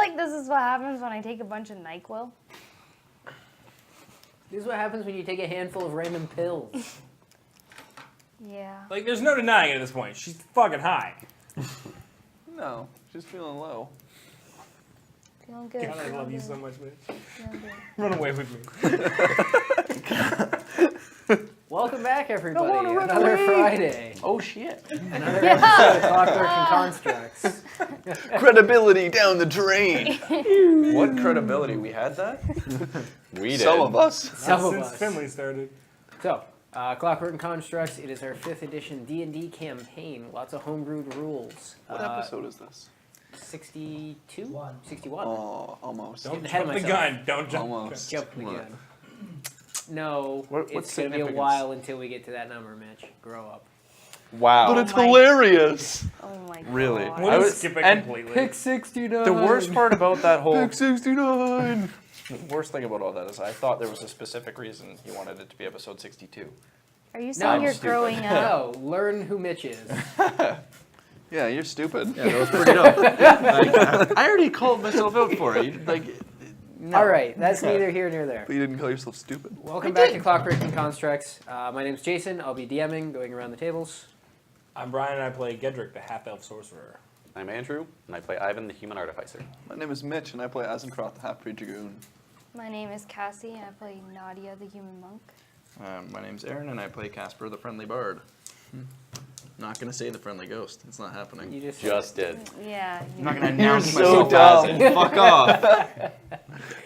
like this is what happens when I take a bunch of NyQuil. This is what happens when you take a handful of random pills. Yeah. Like, there's no denying it at this point. She's fucking high. No, she's feeling low. Feeling good. God, I feeling love you good, so much, bitch. feeling good. Run away with me. Welcome back, everybody. Don't wanna run Another away. Friday. Oh shit. Another episode of Clockwork and Constructs. Credibility down the drain. What credibility? We had that? We did. Some of us. Some of Since us. Finley started. So, Clockwork and Constructs, it is our 5th edition D&D campaign. Lots of homebrewed rules. What episode is this? 62? 61. Oh, almost. Don't ahead of jump the myself. gun. Don't jump. Almost. Jump the Come on. gun. No, What's it's going to be a significance? while until we get to that number, Mitch. Grow up. Wow. But it's my- hilarious. Oh my god. Really? We'll I just was- skip it and completely. 69. the worst part about that whole... Pick 69. The worst thing about all that is I thought there was a specific reason you wanted it to be episode 62. Are you saying I'm you're stupid. growing up? No, learn who Mitch is. Yeah, you're stupid. Yeah, that was pretty dope. I already called myself out for it. No. All right, that's neither here nor there. But you didn't call yourself stupid. Welcome back to Clockwork and Constructs. My name's Jason. I'll be DMing, going around the tables. I'm Brian, and I play Gedrick, the half-elf sorcerer. I'm Andrew, and I play Ivan, the human artificer. My name is Mitch, and I play Azencroft, the half-breed dragoon. My name is Cassie, and I play Nadia, the human monk. My name's Aaron, and I play Casper, the friendly bard. Not gonna say the friendly ghost. It's not happening. You just Just did. Yeah. I'm not gonna announce so myself dumb. as it. Fuck off.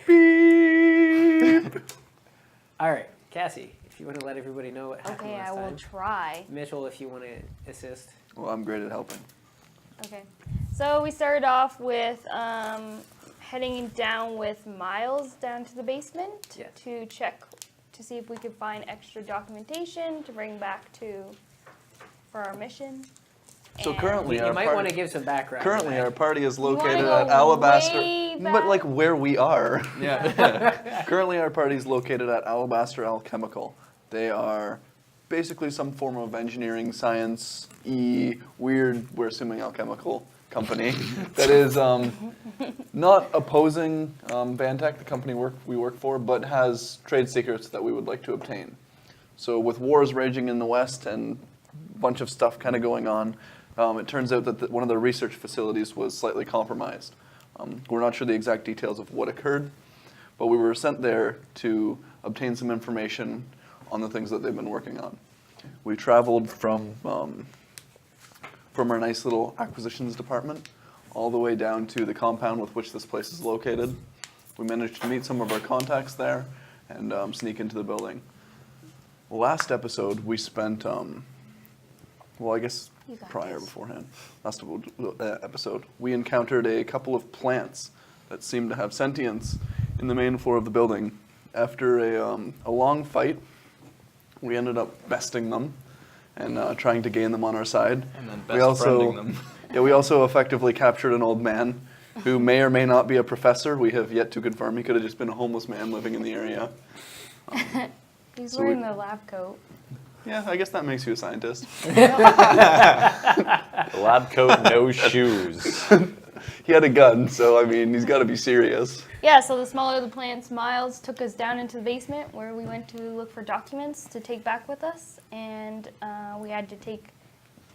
Beep. All right, Cassie, if you want to let everybody know what happened Okay, last I will time. try. Mitchell, if you want to assist. Well, I'm great at helping. Okay. So we started off with heading down with Miles down to the basement Yes. to check to see if we could find extra documentation to bring back for our mission. So And currently You our might party- want to give some background. Currently, to our that. party is wanna located go at Alabaster, way but back? like where we are. Yeah. Currently, our party is located at Alabaster Alchemical. They are basically some form of engineering, science, weird, we're assuming alchemical company that is not opposing Vantech, the company we work for, but has trade secrets that we would like to obtain. So with wars raging in the West and a bunch of stuff kind of going on, it turns out that one of the research facilities was slightly compromised. We're not sure the exact details of what occurred, but we were sent there to obtain some information on the things that they've been working on. We traveled from our nice little acquisitions department all the way down to the compound with which this place is located. We managed to meet some of our contacts there and sneak into the building. Last episode, we spent, well, I guess You got prior, this. beforehand, last episode, we encountered a couple of plants that seemed to have sentience in the main floor of the building. After a long fight, we ended up besting them and trying to gain them on our side. And then We also- best-friending them. Yeah, we also effectively captured an old man who may or may not be a professor. We have yet to confirm. He could have just been a homeless man living in the area. He's So wearing we- the lab coat. Yeah, I guess that makes you a scientist. Lab coat, no shoes. He had a gun, so I mean, he's got to be serious. Yeah, so the smaller the plants, Miles took us down into the basement where we went to look for documents to take back with us, and we had to take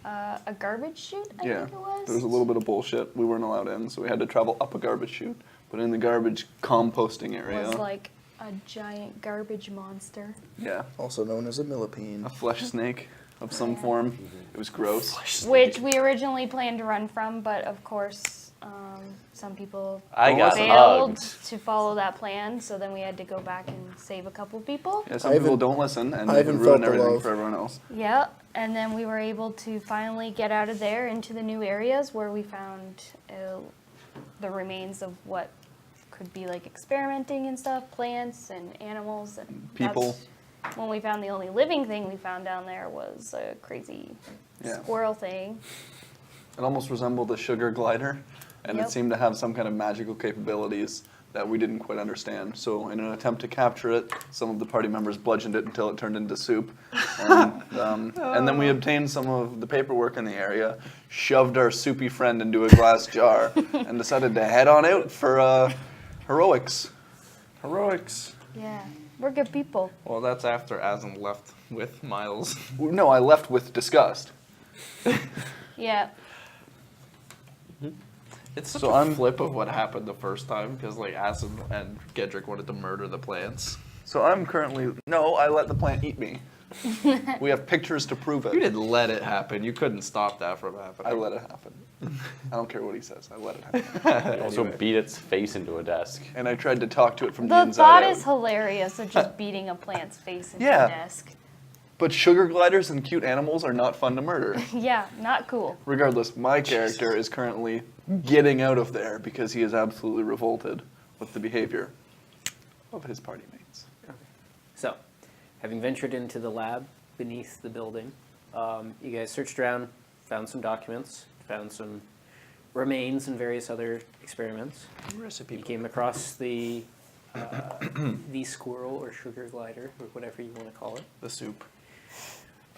a garbage chute, I Yeah, think it was. there was a little bit of bullshit. We weren't allowed in, so we had to travel up a garbage chute. But in the garbage composting area, was like a giant garbage monster. yeah, Also known as a millipede. a flesh snake of some form. It was gross. Which we originally planned to run from, but of course, some people I got failed hugged. to follow that plan, so then we had to go back and save a couple people. Yeah, some I people haven't- don't listen, and I they haven't can ruin felt the everything love. for everyone else. Yeah, and then we were able to finally get out of there into the new areas where we found the remains of what could be like experimenting and stuff, plants and animals. And People. that's when we found the only living thing we found down there was a crazy Yeah. squirrel thing. It almost resembled a sugar glider, and Yep. it seemed to have some kind of magical capabilities that we didn't quite understand. So in an attempt to capture it, some of the party members bludgeoned it until it turned into soup. And then we obtained some of the paperwork in the area, shoved our soupy friend into a glass jar, and decided to head on out for heroics. Heroics. Yeah, we're good people. Well, that's after Asim left with Miles. No, I left with disgust. Yeah. It's such So a I'm- flip of what happened the first time, because like Asim and Gedrick wanted to murder the plants. So I'm currently... No, I let the plant eat me. We have pictures to prove it. You didn't let it happen. You couldn't stop that from happening. I let it happen. I don't care what he says. I let it happen. You also beat its face into a desk. And I tried to talk to it from the The inside thought out. is hilarious of just beating a plant's face into Yeah. a desk. But sugar gliders and cute animals are not fun to murder. Yeah, not cool. Regardless, my character is currently getting out of there because he is absolutely revolted with the behavior of his party mates. So, having ventured into the lab beneath the building, you guys searched around, found some documents, found some remains and various other experiments. Recipe. You came across the squirrel or sugar glider, or whatever you want to call it. The soup.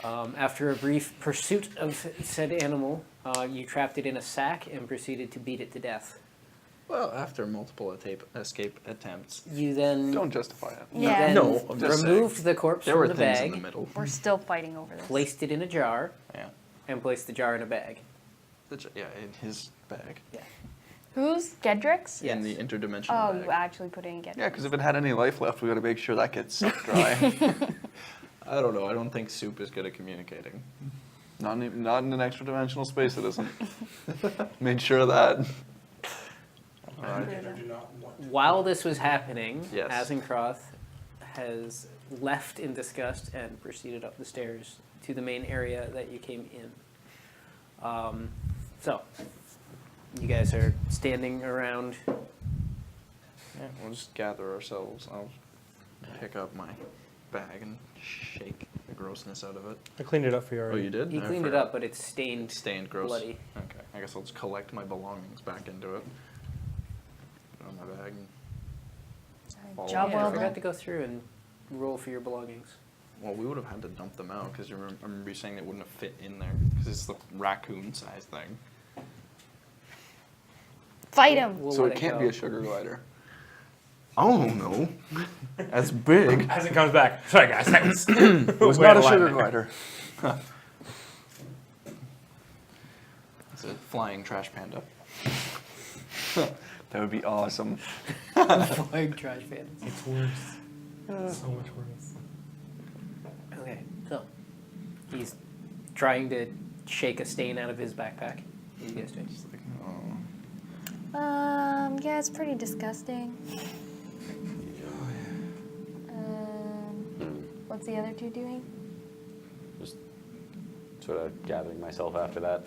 After a brief pursuit of said animal, you trapped it in a sack and proceeded to beat it to death. Well, after multiple escape attempts. You then, Don't justify it. you Yeah. then No, I'm just removed the corpse There from were the things bag, in the middle. We're still fighting over this. placed it in a jar, Yeah. and placed the jar in a bag. Yeah, in his bag. Who's? Gedrick's? Yes. In the interdimensional Oh, bag. you actually put it in Gedrick's. Yeah, because if it had any life left, we got to make sure that gets sucked dry. I don't know. I don't think soup is good at communicating. Not in an extra dimensional space, it isn't. Made sure of that. While this was happening, Yes. Azencroth has left in disgust and proceeded up the stairs to the main area that you came in. So, you guys are standing around. Yeah, we'll just gather ourselves. I'll pick up my bag and shake the grossness out of it. I cleaned it up for you Oh, already. you did? He I cleaned it forgot. up, but it's stained, Stained gross. bloody. Okay, I guess I'll just collect my belongings back into it. Put it on my bag and follow Job up. Yeah, I well forgot done. to go through and roll for your belongings. Well, we would have had to dump them out because I remember you saying they wouldn't have fit in there because it's the raccoon-sized thing. Fight him! We'll So let it can't go. be a sugar glider. Oh no, that's big. As it comes back. Sorry, guys. It was not a sugar glider. It's a flying trash panda. That would be awesome. Flying trash fans. It's worse. So much worse. Okay, so he's trying to shake a stain out of his backpack. What are you guys doing? It's like, oh. Yeah, it's pretty disgusting. What's the other two doing? Just sort of gathering myself after that.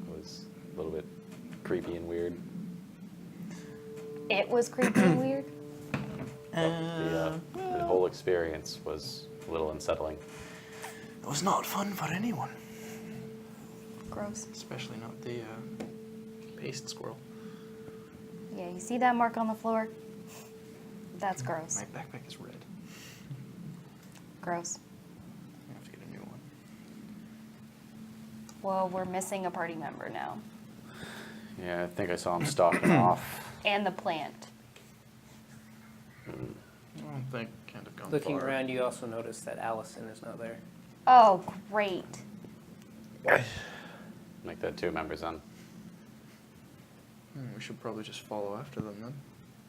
It was a little bit creepy and weird. It was creepy and weird. The whole experience was a little unsettling. It was not fun for anyone, Gross. especially not the paste squirrel. Yeah, you see that mark on the floor? That's gross. My backpack is red. Gross. I have to get a new one. Well, we're missing a party member now. Yeah, I think I saw him stalking off. And the plant. I don't think can't have gone Looking far. around, you also notice that Allison is not there. Oh, great. Make that 2 members then. We should probably just follow after them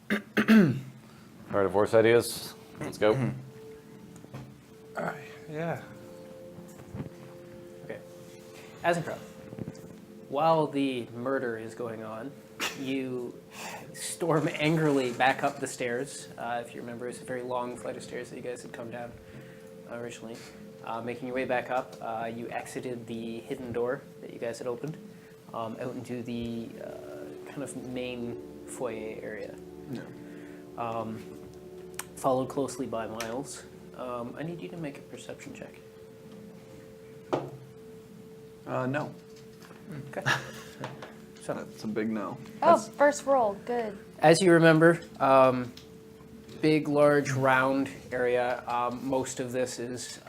then. Our divorce ideas. Let's go. Yeah. Okay. Azencroft, while the murder is going on, you storm angrily back up the stairs. If you remember, it's a very long flight of stairs that you guys had come down originally. Making your way back up, you exited the hidden door that you guys had opened out into the kind of main foyer area. Yeah. Followed closely by Miles. I need you to make a perception check. No. Okay. So, That's a big no. Oh, first roll. Good. as you remember, big, large, round area. Most of this is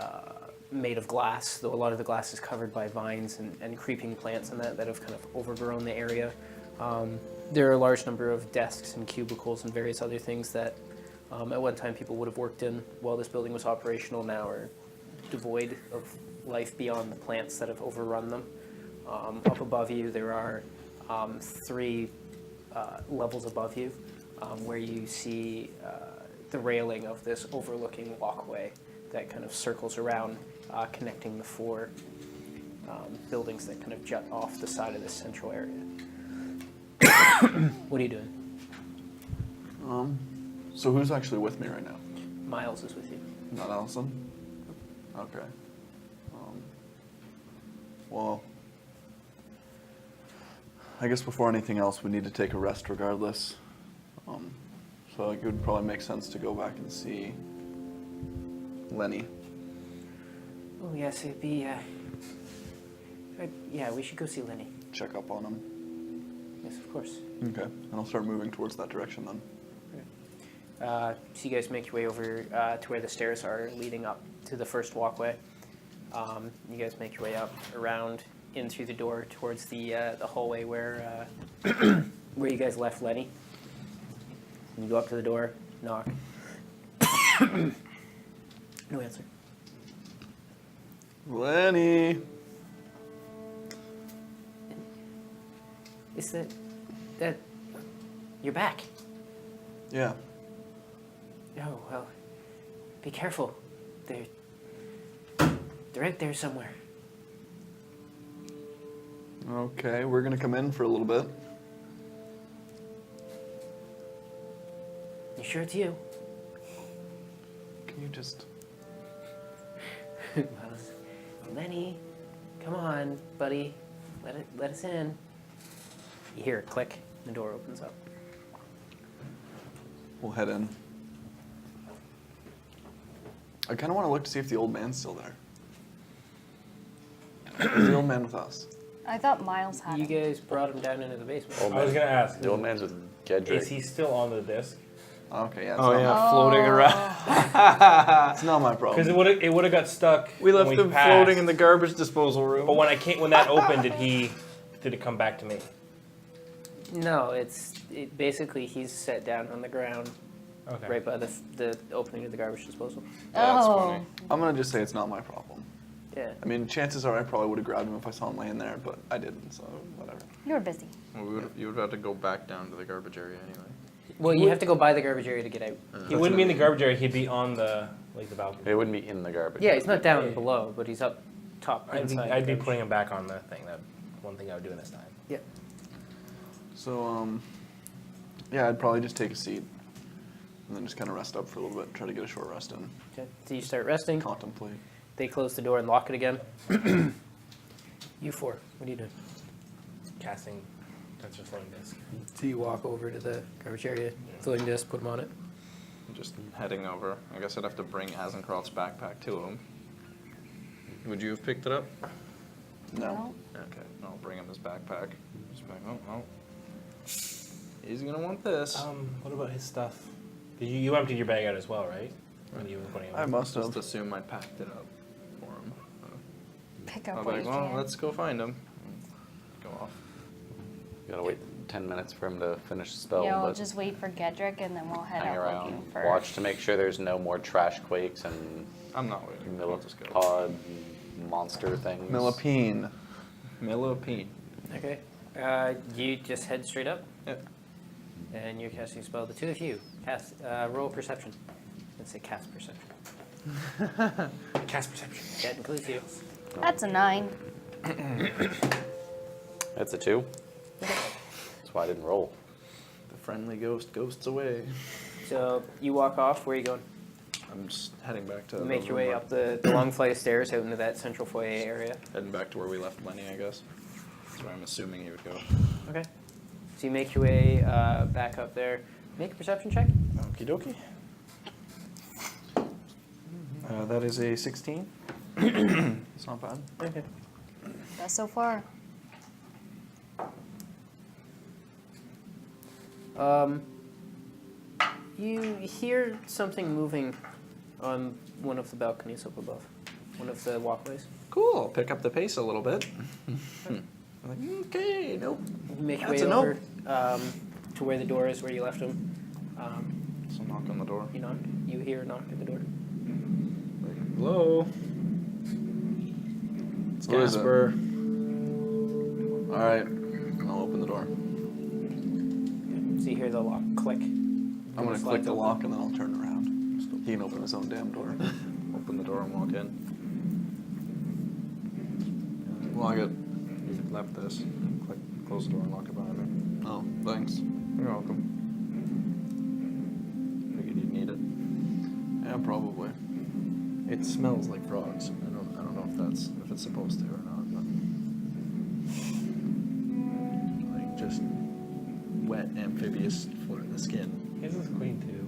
made of glass, though a lot of the glass is covered by vines and creeping plants and that have kind of overgrown the area. There are a large number of desks and cubicles and various other things that at one time people would have worked in while this building was operational, now are devoid of life beyond the plants that have overrun them. Up above you, there are 3 levels above you where you see the railing of this overlooking walkway that kind of circles around, connecting the 4 buildings that kind of jut off the side of this central area. What are you doing? So who's actually with me right now? Miles is with you. Not Allison? Okay. Well, I guess before anything else, we need to take a rest regardless. So it would probably make sense to go back and see Lenny. Oh, yes, it'd be, yeah, we should go see Lenny. Check up on him. Yes, of course. Okay. And I'll start moving towards that direction then. So you guys make your way over to where the stairs are leading up to the first walkway. You guys make your way up, around, in through the door towards the hallway where where you guys left Lenny. You go up to the door, knock. No answer. Lenny! Is that you're back? Yeah. Oh, well, be careful. They're out there somewhere. Okay, we're gonna come in for a little bit. You sure it's you? Can you just... Lenny, come on, buddy. Let us in. You hear a click, the door opens up. We'll head in. I kind of want to look to see if the old man's still there. Is the old man with us? I thought Miles had You it. guys brought him down into the basement. I was gonna ask. The old man's with Gedrick. Is he still on the disc? Okay, yeah. It's Oh not yeah, floating around. It's not my problem. Because it would have got stuck. We left when him passed. floating in the garbage disposal room. But when that opened, did it come back to me? No, basically he's set down on the ground Okay. right by the opening of the garbage disposal. That's Oh. funny. I'm gonna just say it's not my problem. Yeah. I mean, chances are I probably would have grabbed him if I saw him laying there, but I didn't, so whatever. You were busy. Well, you would have to go back down to the garbage area anyway. Well, you have to go by the garbage area to get out. He wouldn't be in the garbage area. He'd be on the balcony. It wouldn't be in the garbage. Yeah, he's not down below, but he's up top I'd inside. be the garbage. putting him back on the thing. That one thing I would do in this time. Yeah. So, yeah, I'd probably just take a seat and then just kind of rest up for a little bit, try to get a short rest in, Okay. So you start resting. contemplate. They close the door and lock it again. You 4, what are you doing? Casting tensor floating disc. So you walk over to the garbage area, floating disc, put them on it. Just heading over. I guess I'd have to bring Azencroft's backpack to him. Would you have picked it up? No. Okay, I'll bring him his backpack. Just be like, oh. He's gonna want this. What about his stuff? You emptied your bag out as well, right? When you were putting it I in. must Just have. assume I packed it up for him. Pick I'll up be what like, you well, can. let's go find him. Go off. You gotta wait 10 minutes for him to finish the spell. Yeah, we'll but just wait for Gedrick and then we'll head hang out around, looking for. watch to make sure there's no more trash quakes and I'm not waiting. I'll just go. millipede monster things. Millipede. Millipede. Okay. You just head straight up. Yep. And you're casting a spell. The 2 of you cast roll perception. Let's say cast perception. Cast perception. That includes you. That's a 9. That's a 2. That's why I didn't roll. The friendly ghosts away. So you walk off. Where are you going? I'm just heading back to. You the make your room way where- up the long flight of stairs out into that central foyer area. Heading back to where we left Lenny, I guess. That's where I'm assuming he would go. Okay. So you make your way back up there. Make a perception check. Okie dokie. That is a 16. It's not bad. Okay. That's so far. You hear something moving on one of the balconies up above, one of the walkways. Cool. Pick up the pace a little bit. I'm like, okay, nope. You make your That's way a over to where the door is, where you left him. So knock on the door. You knock. You hear a knock at the door. Like, hello. It's Who is it? Casper. All right, I'll open the door. So you hear the lock click. I'm gonna click the lock and then I'll turn around. He can open his own damn door. Open the door and walk in. Lock it. You left this. Click, close the door and lock it behind me. Oh, thanks. You're welcome. Figured you'd need it. Yeah, probably. It smells like frogs. I don't know if it's supposed to or not, but like just wet amphibious fluid in the skin. His is clean too.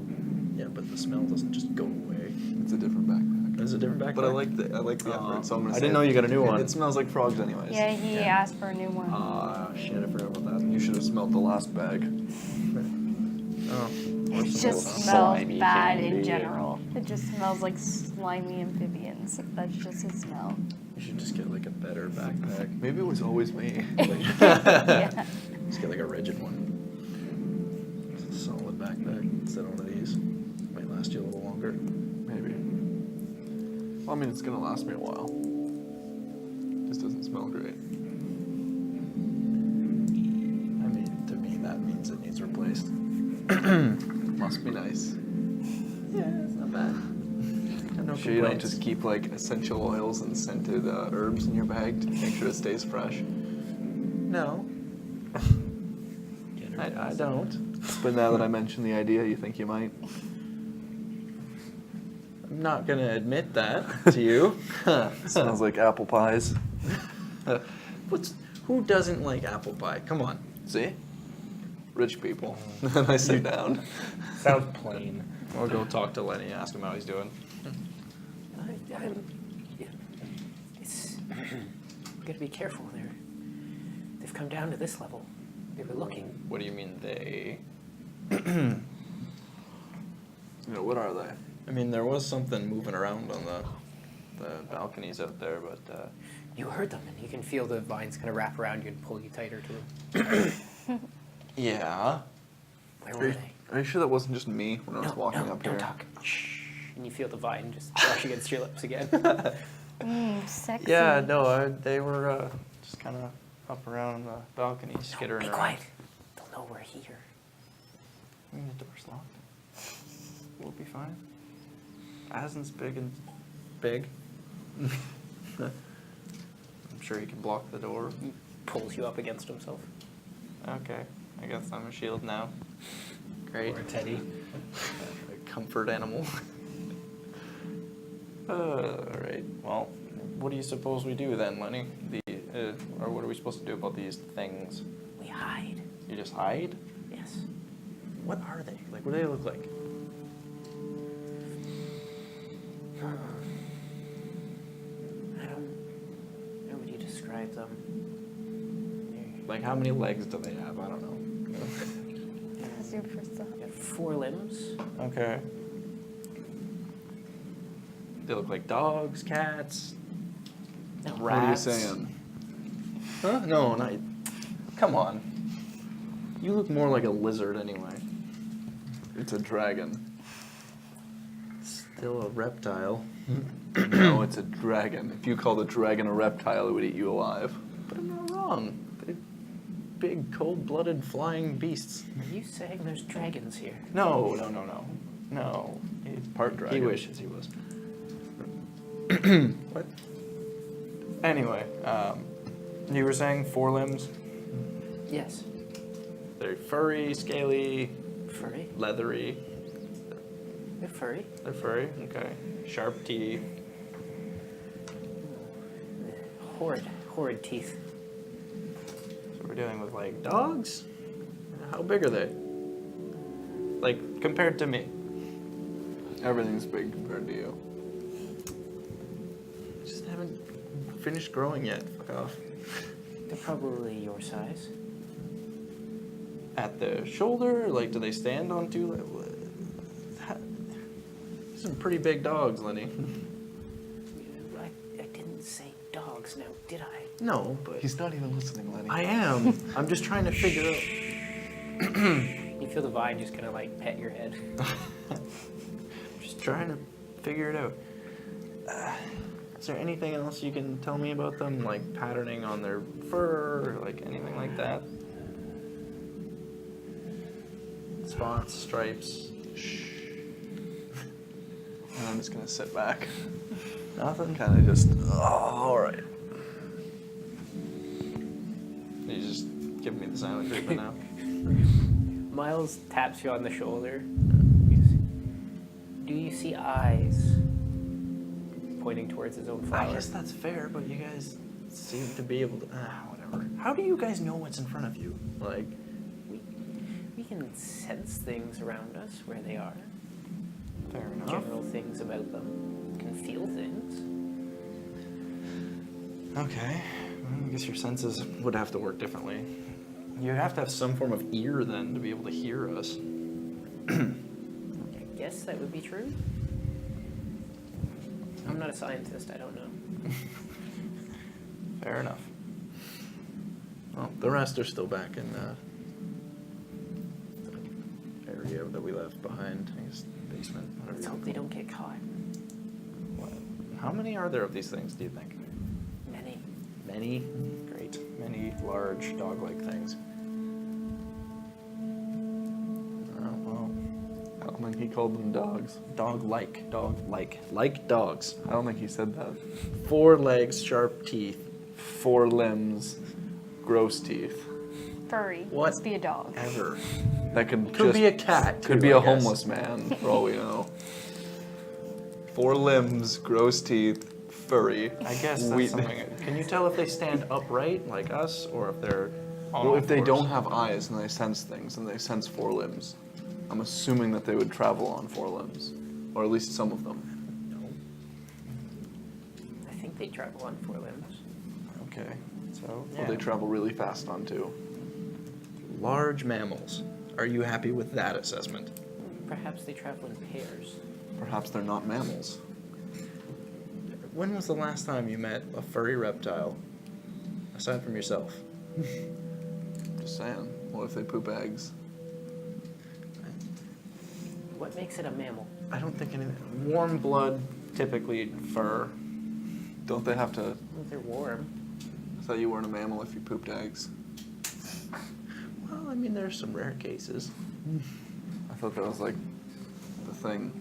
Yeah, but the smell doesn't just go away. It's a different backpack. It's a different backpack. But I like the effort, so I'm gonna I say didn't know you got a new one. It smells like frogs anyways. Yeah, he asked for a new one. Ah, shit! I forgot about that. You should have smelled the last bag. Oh, It just smells slimy bad in candy. general. It just smells like slimy amphibians. That's just his smell. you should just get like a better backpack. Maybe it was always me. Yeah. Just get like a rigid one. Just a solid backpack instead of one of these. Might last you a little longer. Maybe. Well, I mean, it's gonna last me a while. Just doesn't smell great. I mean, to me, that means it needs replaced. Must be nice. Yeah, it's not bad. No Sure you don't just keep like essential oils and scented herbs in your bag to make sure it stays fresh. No. I don't. But now that I mentioned the idea, you think you might? I'm not gonna admit that to you. Smells like apple pies. Who doesn't like apple pie? Come on. See? Rich people. Then I sit down. Sounds plain. I'll go talk to Lenny, ask him how he's doing. It's you gotta be careful. They've come down to this level. They were looking. What do you mean they? You know, what are they? I mean, there was something moving around on the balconies out there, but You heard them, and you can feel the vines kind of wrap around you and pull you tighter to them. yeah. Where were they? Are you sure that wasn't just me when I was walking up don't here? talk. Shh. And you feel the vine just brush against your lips again. Sexy. Yeah, no, they were just kind of up around the balcony, skittering Be around. quiet. They'll know we're here. I mean, the door's locked. We'll be fine. Asin's big and big. I'm sure he can block the door. He pulls you up against himself. Okay, I guess I'm a shield now. Great. Or a teddy. A comfort animal. Alright, well, what do you suppose we do then, Lenny? Or what are we supposed to do about these things? We hide. You just hide? Yes. What are they? Like, what do they look like? How would you describe them? Like, how many legs do they have? I don't know. That's your first thought. They got 4 limbs. Okay. They look like dogs, cats, No. What are you rats. saying? Huh? No, not. Come on. You look more like a lizard anyway. It's a dragon. Still a reptile. No, it's a dragon. If you called a dragon a reptile, it would eat you alive. But I'm not wrong. They're big, cold-blooded flying beasts. Are you saying there's dragons here? No. No. Part dragon. He wishes he was. What? Anyway, you were saying 4 limbs? Yes. They're furry, scaly, Furry? leathery. They're furry. They're furry, okay. Sharp teeth. Horrid teeth. So we're dealing with like dogs? How big are they? Like compared to me. Everything's big compared to you. Just haven't finished growing yet. Fuck off. They're probably your size. at the shoulder? Like, do they stand on two? Some pretty big dogs, Lenny. I didn't say dogs now, did I? No, but He's not even listening, Lenny. I am. I'm just trying to figure out. You feel the vine just kind of like pet your head. Just trying to figure it out. Is there anything else you can tell me about them, like patterning on their fur, or like anything like that? Spots, stripes. And I'm just gonna sit back. Nothing. Kind of just, all right. You just give me the silent treatment now. Miles taps you on the shoulder. Do you see eyes? Pointing towards his own flower. I guess that's fair, but you guys seem to be able to. Whatever. How do you guys know what's in front of you? Like, We can sense things around us where they are. fair enough. General things about them. Can feel things. Okay. Well, I guess your senses would have to work differently. You'd have to have some form of ear then to be able to hear us. I guess that would be true. I'm not a scientist, I don't know. Fair enough. Well, the rest are still back in the area that we left behind. I guess basement. Whatever Let's you hope they don't get caught. What? How many are there of these things, do you think? Many. Many? Great. Many large dog-like things. Oh, well. I don't think he called them dogs. Dog-like. Dog-like. Like dogs. I don't think he said that. 4 legs, sharp teeth. 4 limbs, gross teeth. Furry. What? Must be a dog. Ever. That could Could just be a cat. could too, be I a guess. homeless man, for all we know. 4 limbs, gross teeth, furry. I guess that's We- something. Can you tell if they stand upright like us, or if they're on Well, all if they fours? don't have eyes and they sense things and they sense 4 limbs, I'm assuming that they would travel on 4 limbs, or at least some of them. I think they travel on 4 limbs. Okay. So Or they travel really fast on 2. large mammals. Are you happy with that assessment? Perhaps they travel in pairs. Perhaps they're not mammals. When was the last time you met a furry reptile, aside from yourself? Just saying. What if they poop eggs? What makes it a mammal? I don't think anything. Warm blood, typically fur. Don't they have to? Well, they're warm. I thought you weren't a mammal if you pooped eggs. Well, I mean, there's some rare cases. I thought that was like the thing.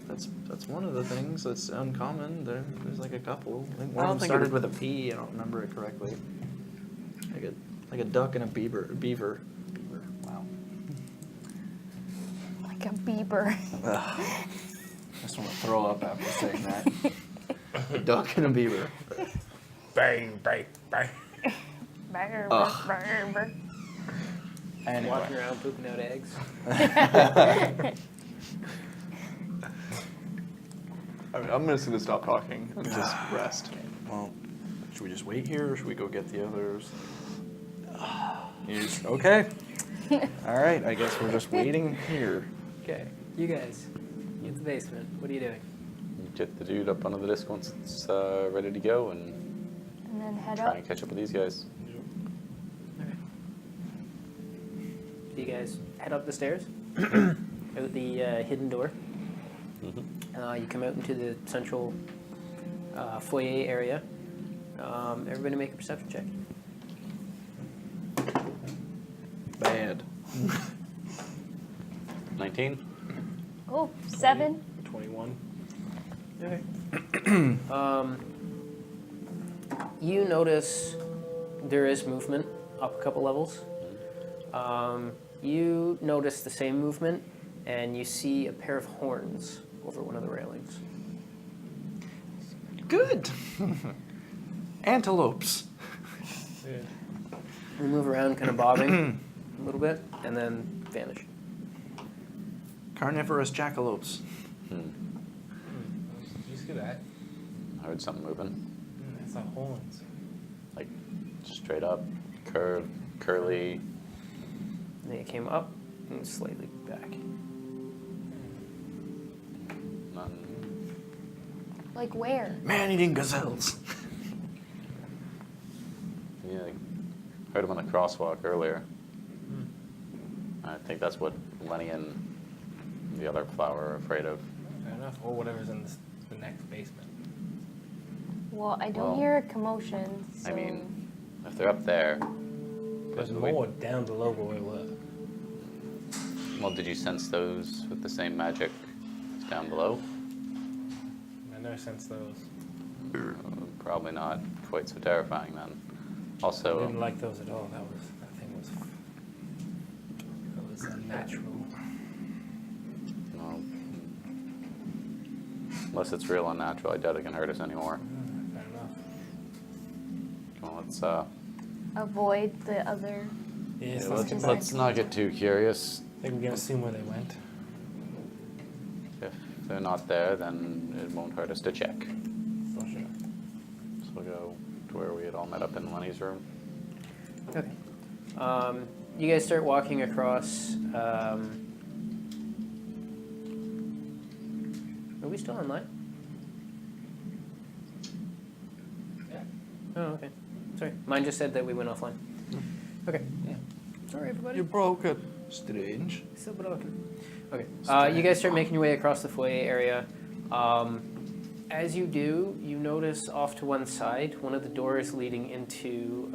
That's one of the things that's uncommon. There's like a couple. I think I one don't of them think started it- with a P. I don't remember it correctly. Like a duck and a beaver. Beaver. Wow. Like a beaver. I just want to throw up after saying that. A duck and a beaver. Bang, bang, bang. Brr, Ugh. brr, brr. Anyway. Walking around pooping out eggs. I'm just gonna stop talking and just rest. Well, should we just wait here, or should we go get the others? Okay. All right. I guess we're just waiting here. Okay, you guys, get to the basement. What are you doing? You get the dude up onto the disc once it's ready to go and And then head try up. and catch up with these guys. Okay. You guys head up the stairs, out the hidden door. You come out into the central foyer area. Everybody make a perception check. Bad. 19? Oh, 7. 21. Okay. You notice there is movement up a couple levels. You notice the same movement, and you see a pair of horns over one of the railings. Good. Antelopes. Yeah. We move around, kind of bobbing a little bit, and then vanish. Carnivorous jackalopes. Did you see that? I heard something moving. That's not horns. Like, straight up, curly. They came up and slightly back. None. Like where? Man-eating gazelles. Yeah, I heard him on the crosswalk earlier. I think that's what Lenny and the other flower are afraid of. Fair enough. Or whatever's in the next basement. Well, I don't Well, hear a commotion, so... I mean, if they're up there, There's we- more down below where we were. well, did you sense those with the same magic as down below? I never sensed those. Probably not quite so terrifying then. I Also, didn't like those at all. That thing was unnatural. well, unless it's real unnatural, I doubt it can hurt us anymore. Fair enough. Well, let's Avoid the other... Yeah, yeah, let's, let's not get too curious. I think we can assume where they went. If they're not there, then it won't hurt us to check. For sure. So we'll go to where we had all met up in Lenny's room. Okay. You guys start walking across. Are we still online? Yeah. Oh, okay. Sorry. Mine just said that we went offline. Okay. Yeah. Sorry, everybody. You broke it. Strange. Still broken. Okay. You guys start making your way across the foyer area. As you do, you notice off to one side, one of the doors leading into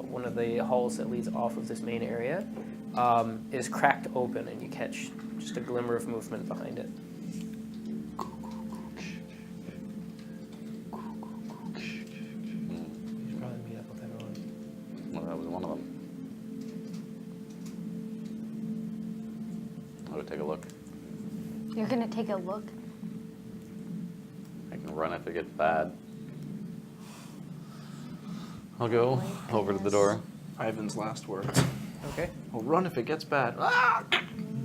one of the halls that leads off of this main area is cracked open, and you catch just a glimmer of movement behind it. You should probably meet up with everyone. Well, that was one of them. I would take a look. You're gonna take a look? I can run if it gets bad. I'll go over to the door. Ivan's last words. Okay. I'll run if it gets bad. Ah!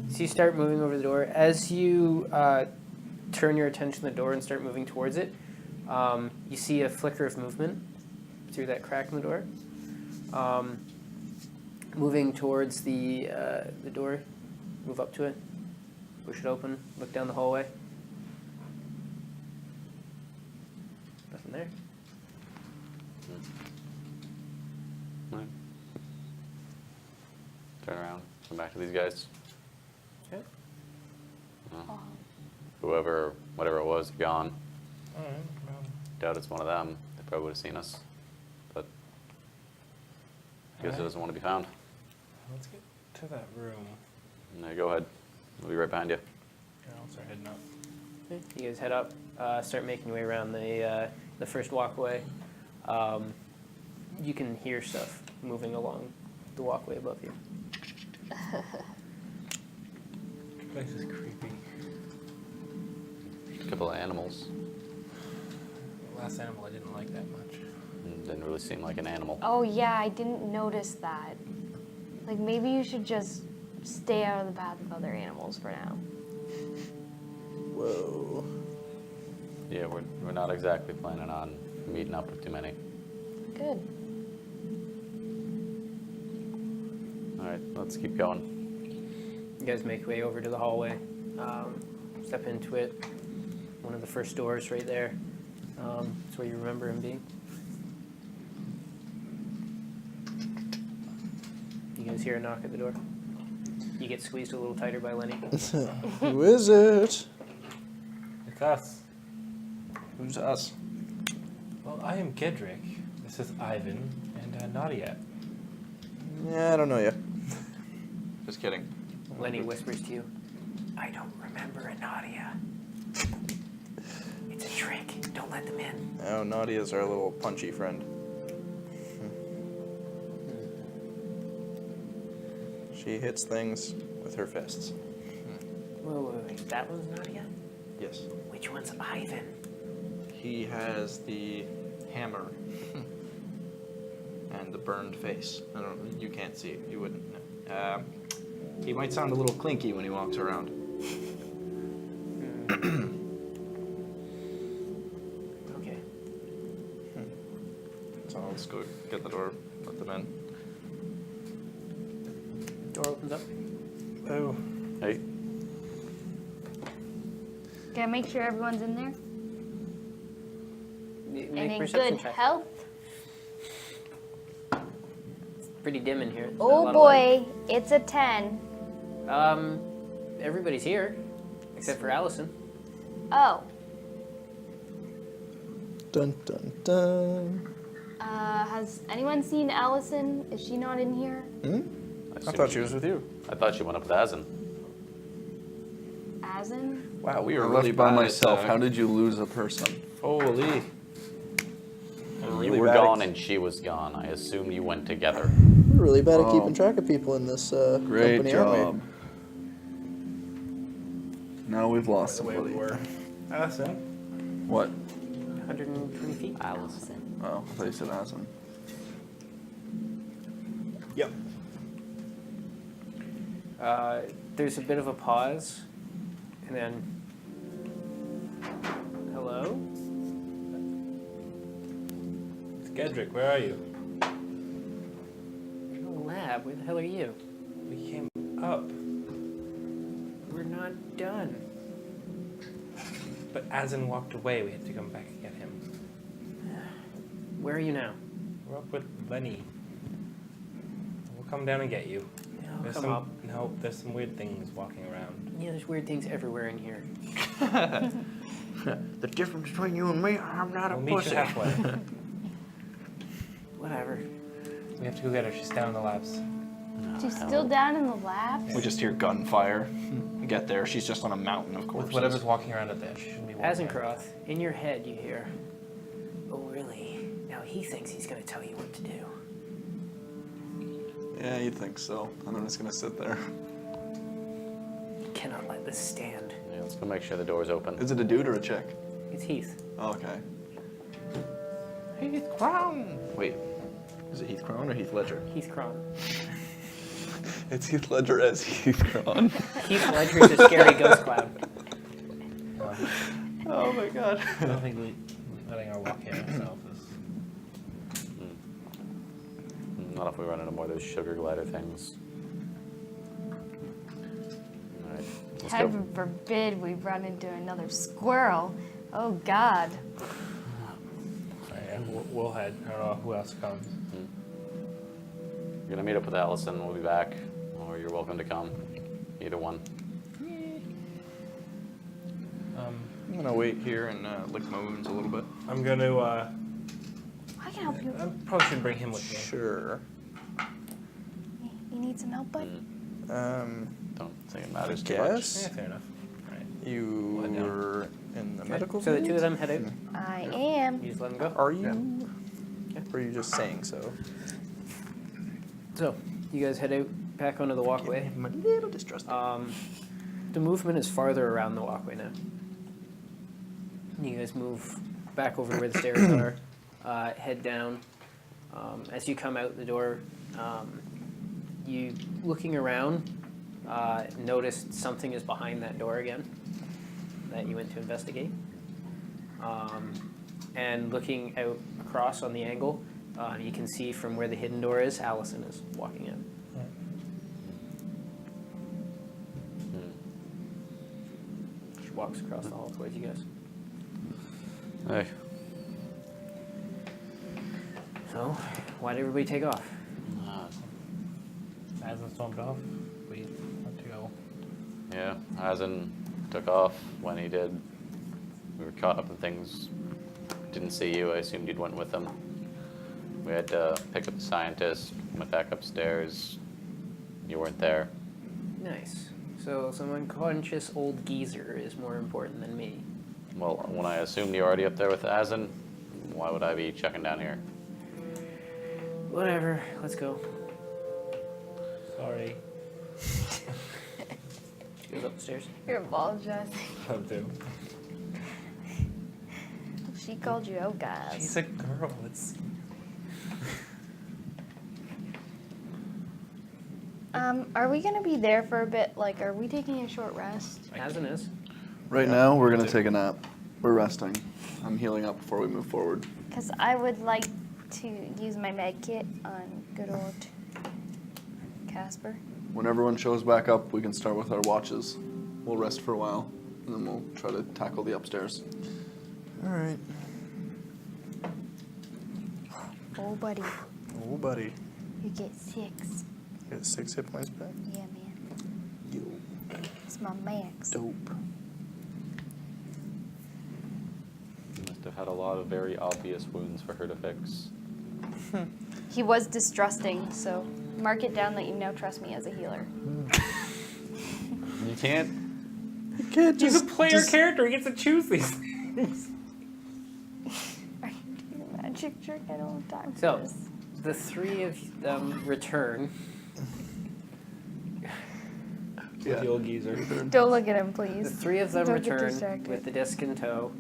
So you start moving over the door. As you turn your attention to the door and start moving towards it, you see a flicker of movement through that crack in the door. Moving towards the door, move up to it, push it open, look down the hallway. Nothing there. Right. Turn around, come back to these guys. Okay. Whatever it was, gone. All right. Well, Doubt it's one of them. They probably would have seen us. But I guess it doesn't want to be found. let's get to that room. No, go ahead. We'll be right behind you. Yeah, I'll start heading up. Okay. You guys head up, start making your way around the first walkway. You can hear stuff moving along the walkway above you. This place is creepy. A couple of animals. The last animal I didn't like that much. Didn't really seem like an animal. Oh yeah, I didn't notice that. Like maybe you should just stay out of the path of other animals for now. Whoa. Yeah, we're not exactly planning on meeting up with too many. Good. All right, let's keep going. You guys make your way over to the hallway, step into it. One of the first doors right there. It's where you remember him being. You guys hear a knock at the door. You get squeezed a little tighter by Lenny. Who is it? It's us. Who's us? Well, I am Gedrick. This is Ivan and Nadia. Yeah, I don't know you. Just kidding. Lenny whispers to you, "I don't remember Nadia. It's a trick. Don't let them in." Oh, Nadia's our little punchy friend. She hits things with her fists. Wait. That one's Nadia? Yes. Which one's Ivan? He has the hammer and the burned face. I don't. You can't see it. You wouldn't know. He might sound a little clinky when he walks around. Okay. So let's go get the door, let them in. Door opens up. Oh. Hey, Can I make sure everyone's in there? Make And in perception good check. health? It's pretty dim in here. There's not a Oh lot of light. boy, it's a 10. Everybody's here, except for Allison. Oh. Dun dun dun. Has anyone seen Allison? Is she not in here? I thought she was with you. I thought she went up with Asin. Asin? Wow, we I are left really by bad myself. At, How did you lose a person? Holy. You were gone and she was gone. I assume you went together. We're really bad at Oh. keeping track of people in this Great company, aren't job. Now we've lost The way somebody. we were. Allison. What? 120 feet. Allison. Oh, I thought you said Asin. Yep. There's a bit of a pause, and then, hello? Gedrick, where are you? In the lab. Where the hell are you? We came up, We're not done. but Asin walked away. We had to come back and get him. Where are you now? We're up with Lenny. We'll come down and get you. No, There's come some up. no. There's some weird things walking around. Yeah, there's weird things everywhere in here. The difference between you and me, I'm not We'll a meet pussy. you halfway. Whatever. We have to go get her. She's down in the labs. She's still down in the lab? We just hear gunfire. Get there, she's just on a mountain of With corpses. whatever's walking around up there, she shouldn't be walking around. Azencroft, in your head you hear, oh really? Now he thinks he's going to tell you what to do. Yeah, you'd think so. And I'm just gonna sit there. Cannot let this stand. Yeah, let's go make sure the door's open. Is it a dude or a chick? It's Heath. Oh, okay. Heath Crown. Wait, is it Heath Crown or Heath Ledger? Heath Cron. It's Heath Ledger as Heath Cron. Heath Ledger's a scary ghost clown. Oh my god. I don't think letting her walk in herself is. Not if we run into more of those sugar glider things. Alright, let's go. Heaven forbid we run into another squirrel. Oh God. Alright, yeah, we'll head. I don't know who else comes. You're gonna meet up with Allison. We'll be back. Or you're welcome to come. Either one. I'm gonna wait here and lick my wounds a little bit. I'm going to. I can help you. I probably should bring him with me. Sure. You need some help, bud? Don't think it matters too Guess. Yeah, fair enough. Alright. You What now? were in the medical So the two field? of them head out. I am. You just let them go. Are you? Or are you just saying so? So you guys head out back onto the walkway. I'm a little distrusted. The movement is farther around the walkway now. You guys move back over to where the stairs are, head down. As you come out the door, you, looking around, noticed something is behind that door again that you went to investigate. And looking out across on the angle, you can see from where the hidden door is, Allison is walking in. She walks across the hall towards you guys. Hey. So, why did everybody take off? Asin stormed off. We have to go. Yeah, Asin took off. When he did, we were caught up in things. Didn't see you. I assumed you'd went with them. We had to pick up the scientist, went back upstairs. You weren't there. Nice. So, some unconscious old geezer is more important than me. Well, when I assumed you were already up there with Asin, why would I be checking down here? Whatever, let's go. Sorry. She goes up the stairs. You're apologizing. Love to. She called you out, guys. She's a girl. It's. Are we gonna be there for a bit? Like, are we taking a short rest? Asin is. Right now, we're gonna take a nap. We're resting. I'm healing up before we move forward. Because I would like to use my med kit on good old Casper. when everyone shows back up, we can start with our watches. We'll rest for a while, and then we'll try to tackle the upstairs. All right. Oh, buddy, Oh, buddy. you get 6. Get 6 hit points back. Yeah, man. Yo. It's my max. Dope. You must have had a lot of very obvious wounds for her to fix. He was distrusting, so mark it down that you now trust me as a healer. You can't. You can't He's a player character. He gets to choose these things. I do a magic trick. I don't have time for So, this. the three of them return. The old geezer. Don't look at him, The please. three of them Don't get return distracted. with the disc in tow.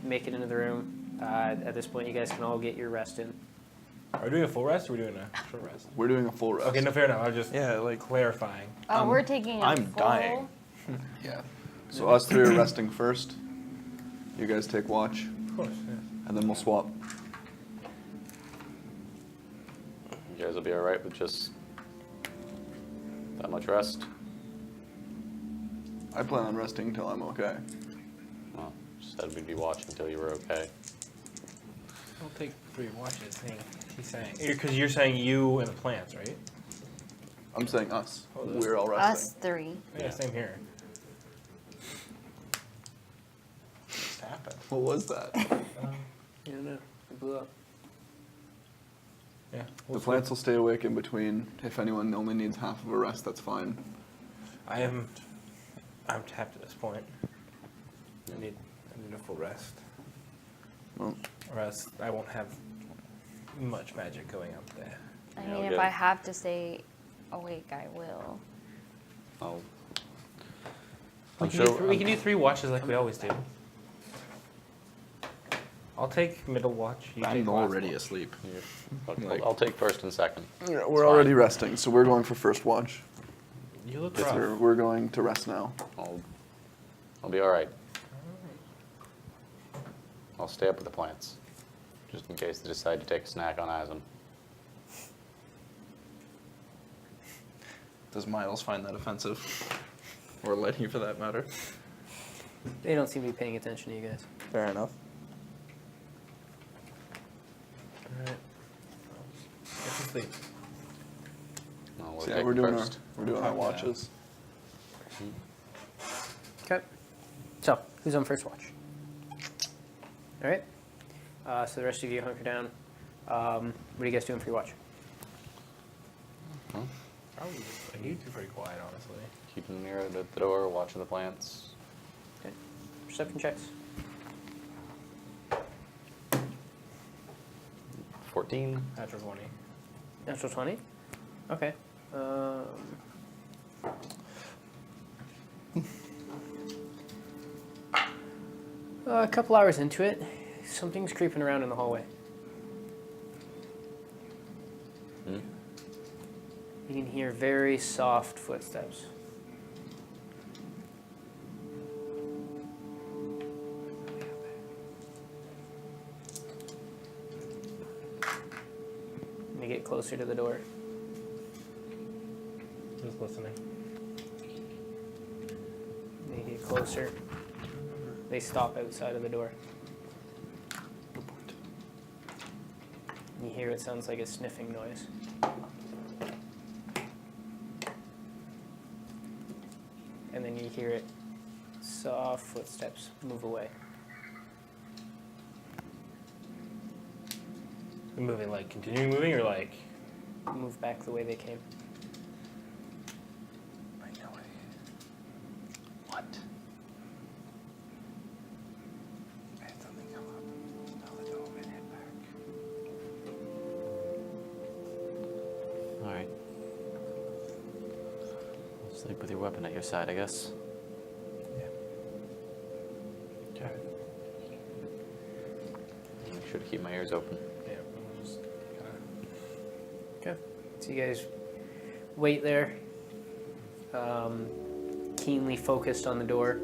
Make it into the room. At this point, you guys can all get your rest in. Are we doing a full rest or are we doing a short rest? We're doing a full rest. Okay, no, fair enough. I was just Yeah, like, clarifying. Oh, we're taking a I'm full... dying. Yeah. So us three are resting first. You guys take watch, Of course, yeah. and then we'll swap. You guys will be alright with just that much rest? I plan on resting until I'm okay. Well, said we'd be watching until you were okay. I'll take 3 watches. He's saying. Because you're saying you and the plants, right? I'm saying us. Oh, We're all Us resting. 3. Yeah, same here. What's happened? What was that? You don't know. It blew up. Yeah. The plants will stay awake in between. If anyone only needs half of a rest, that's fine. I'm tapped at this point. I need a full rest. Well, Or else I won't have much magic going up there. I Yeah, mean, good. if I have to stay awake, I will. Oh, We I'm can, sure. we can do 3 watches like we always do. I'll take middle watch. You take I'm last already watch. asleep. I'll take first and second. yeah, we're already resting, so we're going for first watch. You look Yes, rough. we're going to rest now. I'll be alright. I'll stay up with the plants. Just in case they decide to take a snack on Asm. Does Miles find that offensive? Or Letty, for that matter? They don't seem to be paying attention to you guys. Fair enough. Alright. Get to sleep. No, we'll So yeah, take we're them doing our first. our watches. Okay. So, who's on first watch? All right. So the rest of you hunker down. What are you guys doing for your watch? Probably just like you two pretty quiet, honestly. Keeping an ear at the door, watching the plants. Okay. Perception checks. 14. Natural 20. Natural 20. Okay. A couple hours into it, something's creeping around in the hallway. Hmm? You can hear very soft footsteps. You get closer to the door. Just listening. They get closer. They stop outside of the door. You hear what sounds like a sniffing noise. And then you hear it, soft footsteps move away. Moving, like continuing moving, or like. Move back the way they came. I know it. What? I had something come up. Now the door and head back. Alright. Sleep with your weapon at your side, I guess. Okay. Make sure to keep my ears open. Yeah, we'll just kinda. Okay. So you guys wait there, keenly focused on the door.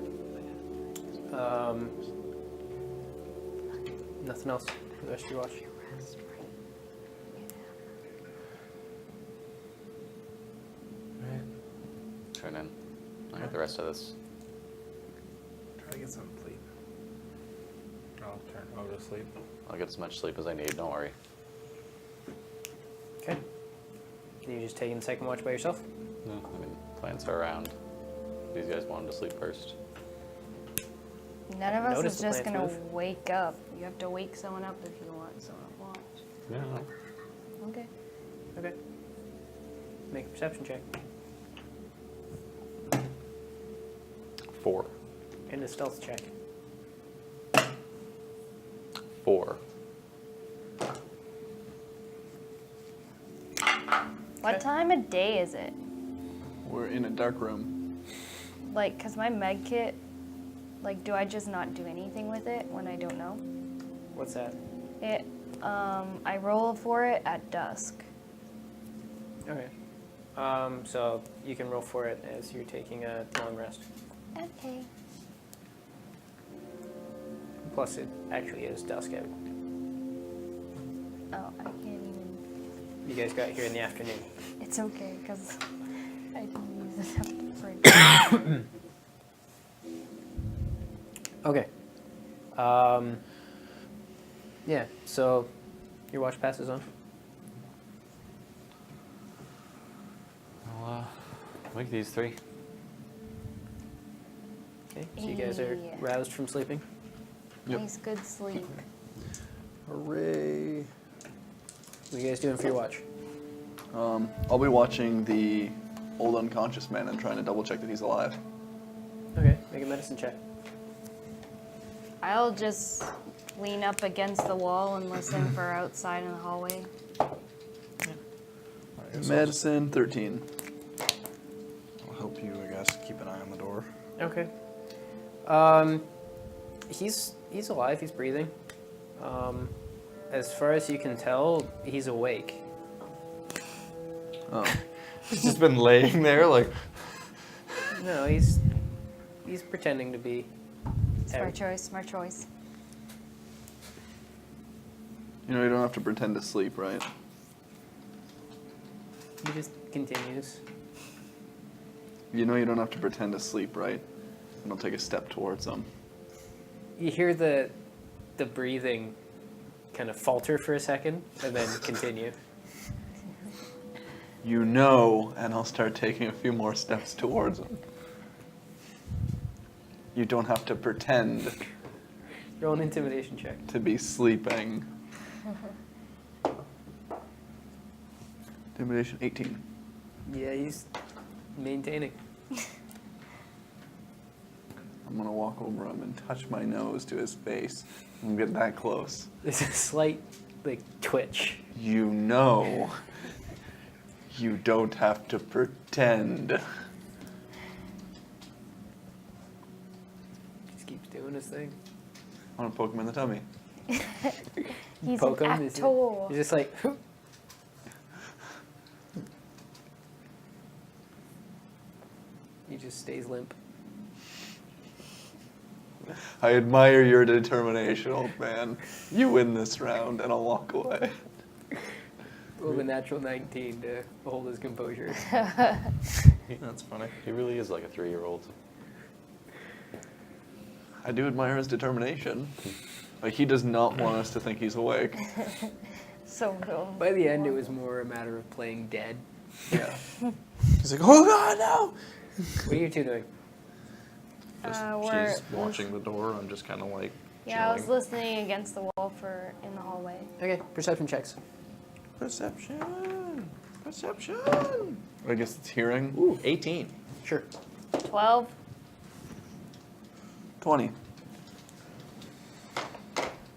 Nothing else for the rest of your watch. the rest of this. Try to get some sleep. I'll go to sleep. I'll get as much sleep as I need, don't worry. Okay. You just taking the second watch by yourself? No, I mean, plants are around. These guys wanted to sleep first. None of us Notice is the just plants gonna move. wake up. You have to wake someone up if you want someone to watch. Yeah. Okay. Okay. Make a perception check. 4. And a stealth check. 4. What time of day is it? We're in a dark room. Like, cause my med kit, like, do I just not do anything with it when I don't know? What's that? It, I roll for it at dusk. Okay. So you can roll for it as you're taking a long rest. Okay. Plus, it actually is dusk out. Oh, I can't even. You guys got here in the afternoon. It's okay, cause I didn't use it after break. Okay. Yeah, so your watch passes on. I'll wake these 3. Okay, so you guys are Yeah. roused from sleeping. Yep. Nice, good sleep. Hooray. What are you guys doing for your watch? I'll be watching the old unconscious man and trying to double check that he's alive. Okay, make a medicine check. I'll just lean up against the wall and listen for outside in the hallway. Medicine 13. I'll help you, I guess. Keep an eye on the door. Okay. He's alive. He's breathing. As far as you can tell, he's awake. Oh. He's just been laying there like. No, he's pretending to be. Smart choice, smart choice. You know, you don't have to pretend to sleep, right? He just continues. You know you don't have to pretend to sleep, right? And I'll take a step towards him. You hear the breathing kind of falter for a second and then continue. You know, and I'll start taking a few more steps towards him. You don't have to pretend Roll an intimidation check. to be sleeping. Intimidation 18. Yeah, he's maintaining. I'm gonna walk over him and touch my nose to his face and get that close. There's a slight twitch. You know, you don't have to pretend. Just keeps doing his thing. I want to poke him in the tummy. He's Poke an him. actor. He's just like. He just stays limp. I admire your determination, old man. You win this round, and I'll walk away. Rolled a natural 19 to hold his composure. That's funny. He really is like a 3-year-old. I do admire his determination. Like, he does not want us to think he's awake. So dumb. By the end, it was more a matter of playing dead. Yeah. He's like, oh god, no! What are you two doing? She's watching the door. I'm just kind of like. Yeah, I was chilling. listening against the wall for in the hallway. Okay, perception checks. Perception. Perception. I guess it's hearing. Ooh, 18. Sure. 12. 20.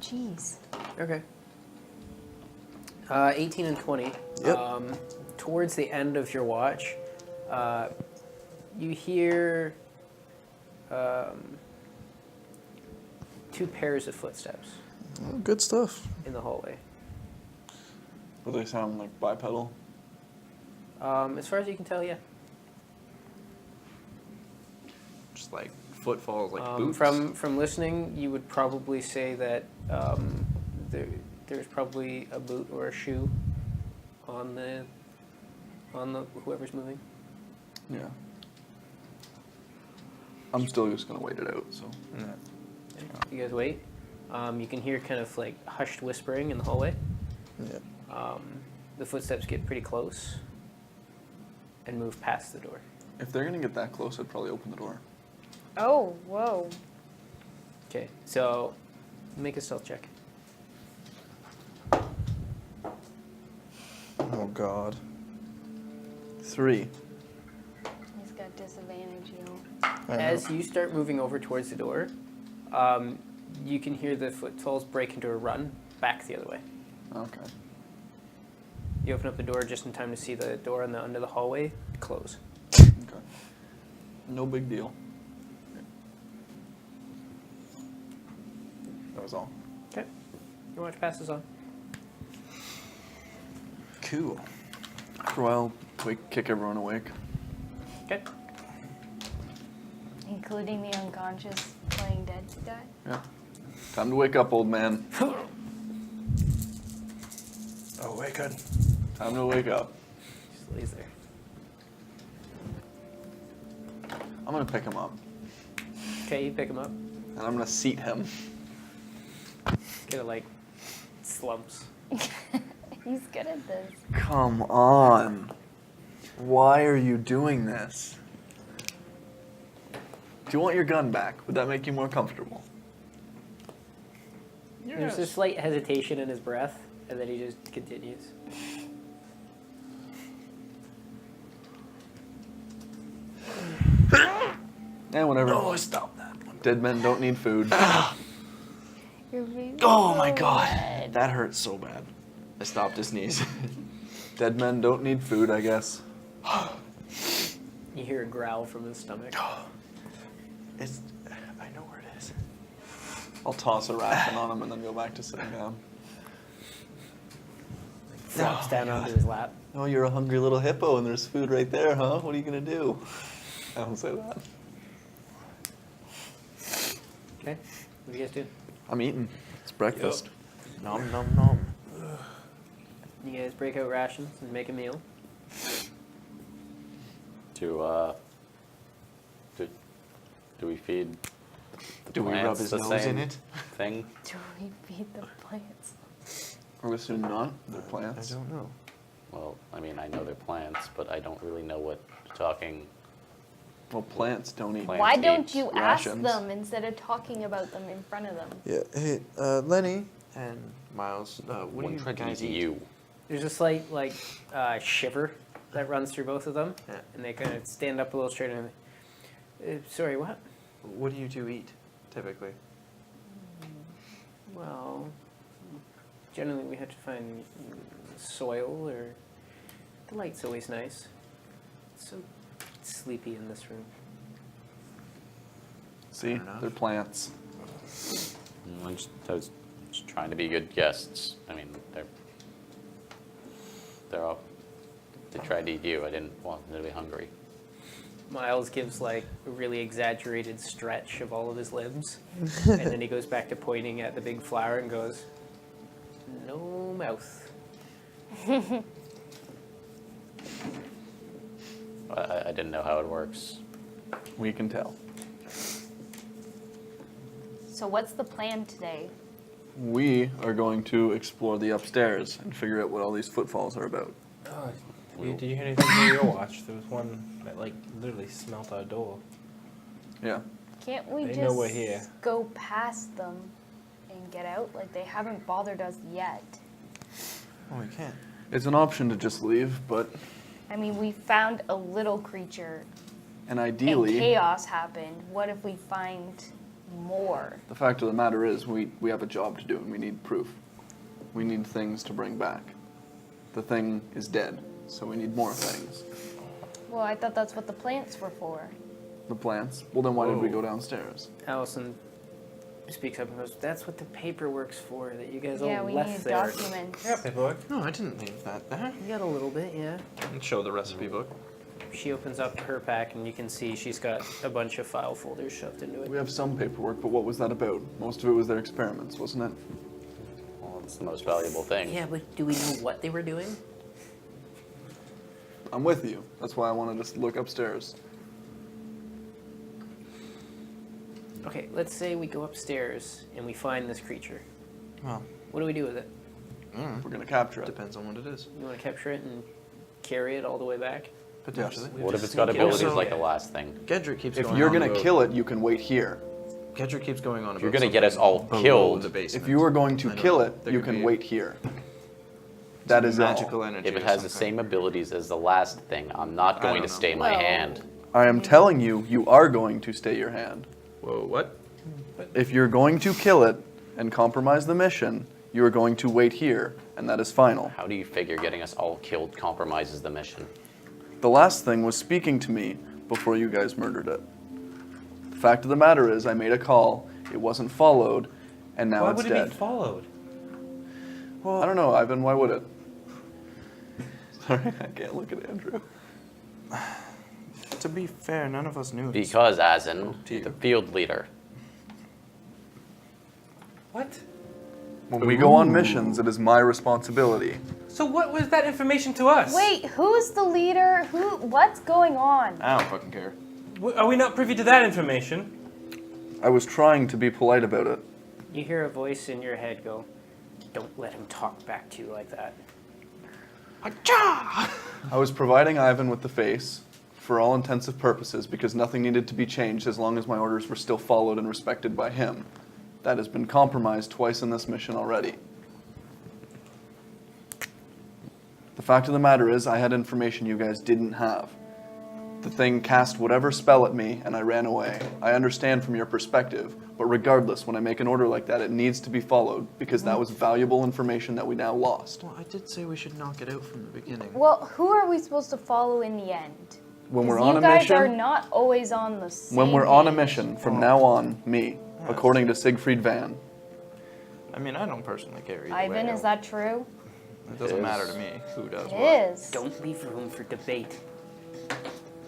Jeez. Okay. 18 and 20. Yep. Towards the end of your watch, you hear 2 pairs of footsteps Oh, good stuff. in the hallway. Do they sound like bipedal? As far as you can tell, yeah. Just like footfalls, like boots. From listening, you would probably say that there's probably a boot or a shoe on the whoever's moving. Yeah. I'm still just gonna wait it out. So Yeah. You guys wait. You can hear kind of like hushed whispering in the hallway. Yeah. The footsteps get pretty close and move past the door. if they're gonna get that close, I'd probably open the door. Oh, whoa. Okay, so make a stealth check. Oh God. 3. He's got disadvantage, you know. I know. As you start moving over towards the door, you can hear the footfalls break into a run back the other way. Okay. You open up the door just in time to see the door on the end of the hallway close. Okay. No big deal. That was all. Okay. Your watch passes on. Cool. After a while, we kick everyone awake. Okay. Including the unconscious playing dead guy. Yeah. Time to wake up, old man. Oh, wait, good. Time to wake up. Just lays there. I'm gonna pick him up, Okay, you pick him up. and I'm gonna seat him. Kind of like slumps. He's good at this. Come on. Why are you doing this? Do you want your gun back? Would that make you more comfortable? There's a slight hesitation in his breath, and then he just continues. And whatever. Oh, stop that. Dead men don't need food. Your face Oh is my so God. red. That hurts so bad. I stopped his knees. Dead men don't need food, I guess. You hear a growl from his stomach. It's. I know where it is. I'll toss a ration on him and then go back to sitting down. Flops down onto his lap. Oh, you're a hungry little hippo and there's food right there, huh? What are you gonna do? I don't say that. Okay. What do you guys do? I'm eating. It's breakfast. Nom nom nom. You guys break out rations and make a meal. Do we feed the Do we rub plants his the nose same in it? thing? Do we feed the plants? I would assume not. They're plants. I don't know. Well, I mean, I know they're plants, but I don't really know what talking. Well, plants don't eat. Plants Why don't eat you ask rations. them instead of talking about them in front of them? Yeah. Hey, Lenny and Miles. What do One you tried to guys eat eat? you. There's a slight like shiver that runs through both of them, Yeah. and they kind of stand up a little straighter. And, sorry, what? What do you two eat typically? Well, generally we have to find soil, or the light's always nice. It's so sleepy in this room. See, Fair enough. they're plants. I was just trying to be good guests. I mean, they're all. They tried to eat you. I didn't want them to be hungry. Miles gives like a really exaggerated stretch of all of his limbs, and then he goes back to pointing at the big flower and goes, "No mouth." I didn't know how it works. We can tell. So what's the plan today? We are going to explore the upstairs and figure out what all these footfalls are about. Oh, did you hear anything near your watch? There was one that like literally smelt our door. Yeah. Can't we They just know we're here. go past them and get out? Like, they haven't bothered us yet. Oh, we can't. It's an option to just leave, but I mean, we found a little creature and and ideally, chaos happened. What if we find more? the fact of the matter is we have a job to do and we need proof. We need things to bring back. The thing is dead, so we need more things. Well, I thought that's what the plants were for. The plants. Well, then why did we Whoa. go downstairs? Allison speaks up and goes, "That's what the paperwork's for that you guys Yeah, all we left need there." documents. Yeah, paperwork. No, I didn't leave that there. You got a little bit, yeah. And show the recipe book. She opens up her pack and you can see she's got a bunch of file folders shoved into We it. have some paperwork, but what was that about? Most of it was their experiments, wasn't it? Well, it's the most valuable thing. Yeah, but do we know what they were doing? I'm with you. That's why I want to just look upstairs. Okay, let's say we go upstairs and we find this creature. Well, What do we do with it? We're gonna capture it. depends on what it is. You want to capture it and carry it all the way back? Potentially. We What have if to it's got sneak it abilities also- like the last thing? Gedrick keeps If going you're on gonna about- kill it, you can wait here. Gedrick keeps going on If you're about gonna get us something all below killed- the basement. If you are going to I know kill it, there you could can be wait here. That is magical all. energy. If it of has the some same abilities as the last thing, I'm not going don't to know. stay my Well- hand. I am telling you, you are going to stay your hand. kind. Whoa, what? If you're going to kill it and compromise the mission, you are going to wait here, and that is final. How do you figure getting us all killed compromises the mission? The last thing was speaking to me before you guys murdered it. The fact of the matter is, I made a call, it wasn't followed, and now Why it's would it dead. be followed? I don't know, Ivan, why would it? Sorry, I can't look at Andrew. To be fair, none of us knew it. Because, as in, to you. the field leader. What? When we go on missions, it is my responsibility. So what was that information to us? Wait, who's the leader? What's going on? I don't fucking care. Are we not privy to that information? I was trying to be polite about it. You hear a voice in your head go, "Don't let him talk back to you like that." I was providing Ivan with the face for all intensive purposes because nothing needed to be changed as long as my orders were still followed and respected by him. That has been compromised twice in this mission already. The fact of the matter is, I had information you guys didn't have. The thing cast whatever spell at me, and I ran away. I understand from your perspective, but regardless, when I make an order like that, it needs to be followed, because that was valuable information that we now lost. Well, I did say we should knock it out from the beginning. Well, who are we supposed to follow in the end? When we're 'Cause on you a guys mission, are not always on the same when we're on a page. mission, from now on, me, according to Siegfried Van. I mean, I don't personally care either Ivan, way. is that true? It doesn't It matter is. to me who does It what. is. Don't leave room for debate.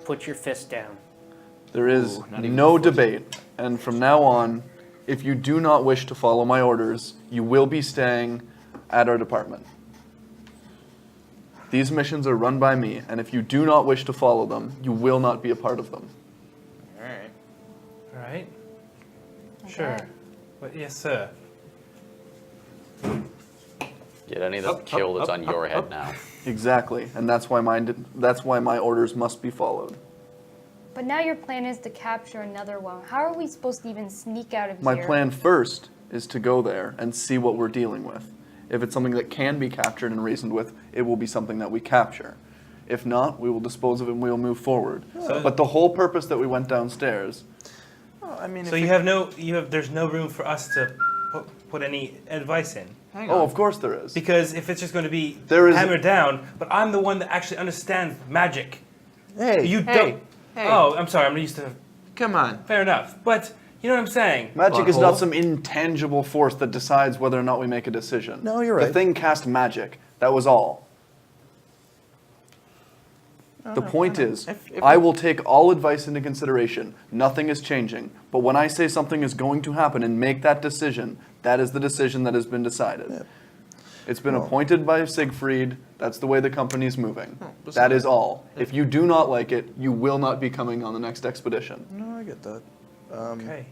Put your fist down. There is Ooh, not even no a foot. debate, and from now on, if you do not wish to follow my orders, you will be staying at our department. These missions are run by me, and if you do not wish to follow them, you will not be a part of them. Alright. All right. Sure. But yes, sir. Get any of them killed, it's on your head now. Exactly, and that's why my orders must be followed. But now your plan is to capture another one. How are we supposed to even sneak out of My here? plan first is to go there and see what we're dealing with. If it's something that can be captured and reasoned with, it will be something that we capture. If not, we will dispose of it and we will move forward. So- But the whole purpose that we went downstairs, Well, I mean, So there's no room for us to put any advice in. Hang oh, on. of course there is. Because if it's just going to be There is- hammered down, but I'm the one that actually understands magic. hey, You Hey, don't. hey. Oh, I'm sorry. I'm used to. Come on. Fair enough. But you know what I'm saying? Magic is Butthole. not some intangible force that decides whether or not we make a decision. No, you're The right. thing cast magic. That was all. The point is, If I will take all advice into consideration. Nothing is changing. But when I say something is going to happen and make that decision, that is the decision that has been decided. Yeah. It's been Well- appointed by Siegfried. That's the way the company's moving. listen, That is all. If you do not like it, you will not be coming on the next expedition. No, I get that. Okay.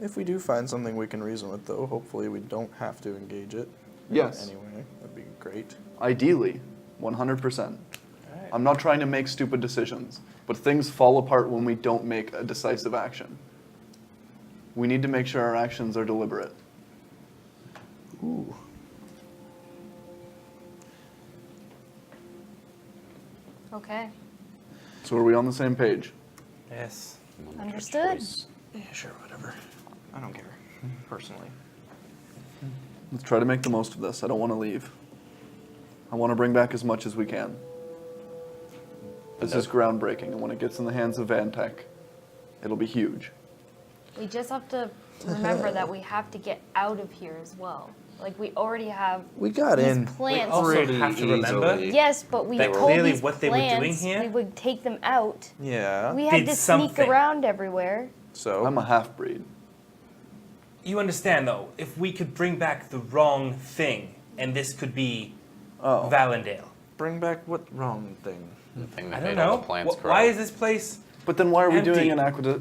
If we do find something we can reason with, though, hopefully we don't have to engage it. Yes. Anyway, that'd be great. Ideally, 100%. All right. I'm not trying to make stupid decisions, but things fall apart when we don't make a decisive action. We need to make sure our actions are deliberate. Ooh. Okay. So are we on the same page? Yes. Understood. Yeah, sure, whatever. I don't care, personally. Let's try to make the most of this. I don't want to leave. I want to bring back as much as we can. This is groundbreaking, and when it gets in the hands of Vantech, it'll be huge. We just have to remember that we have to get out of here as well. Like, we already have We got these in. plants. also Pretty have to remember easily. Yes, but we That told clearly these what they were doing plants here- we would take them out. Yeah. We had Did to something. sneak around everywhere. So I'm a half-breed. You understand, though, if we could bring back the wrong thing, and this could be Oh. Valendale. bring back what wrong thing? The thing I that don't made all know. the plants grow. Why is this place But then why are we Empty. doing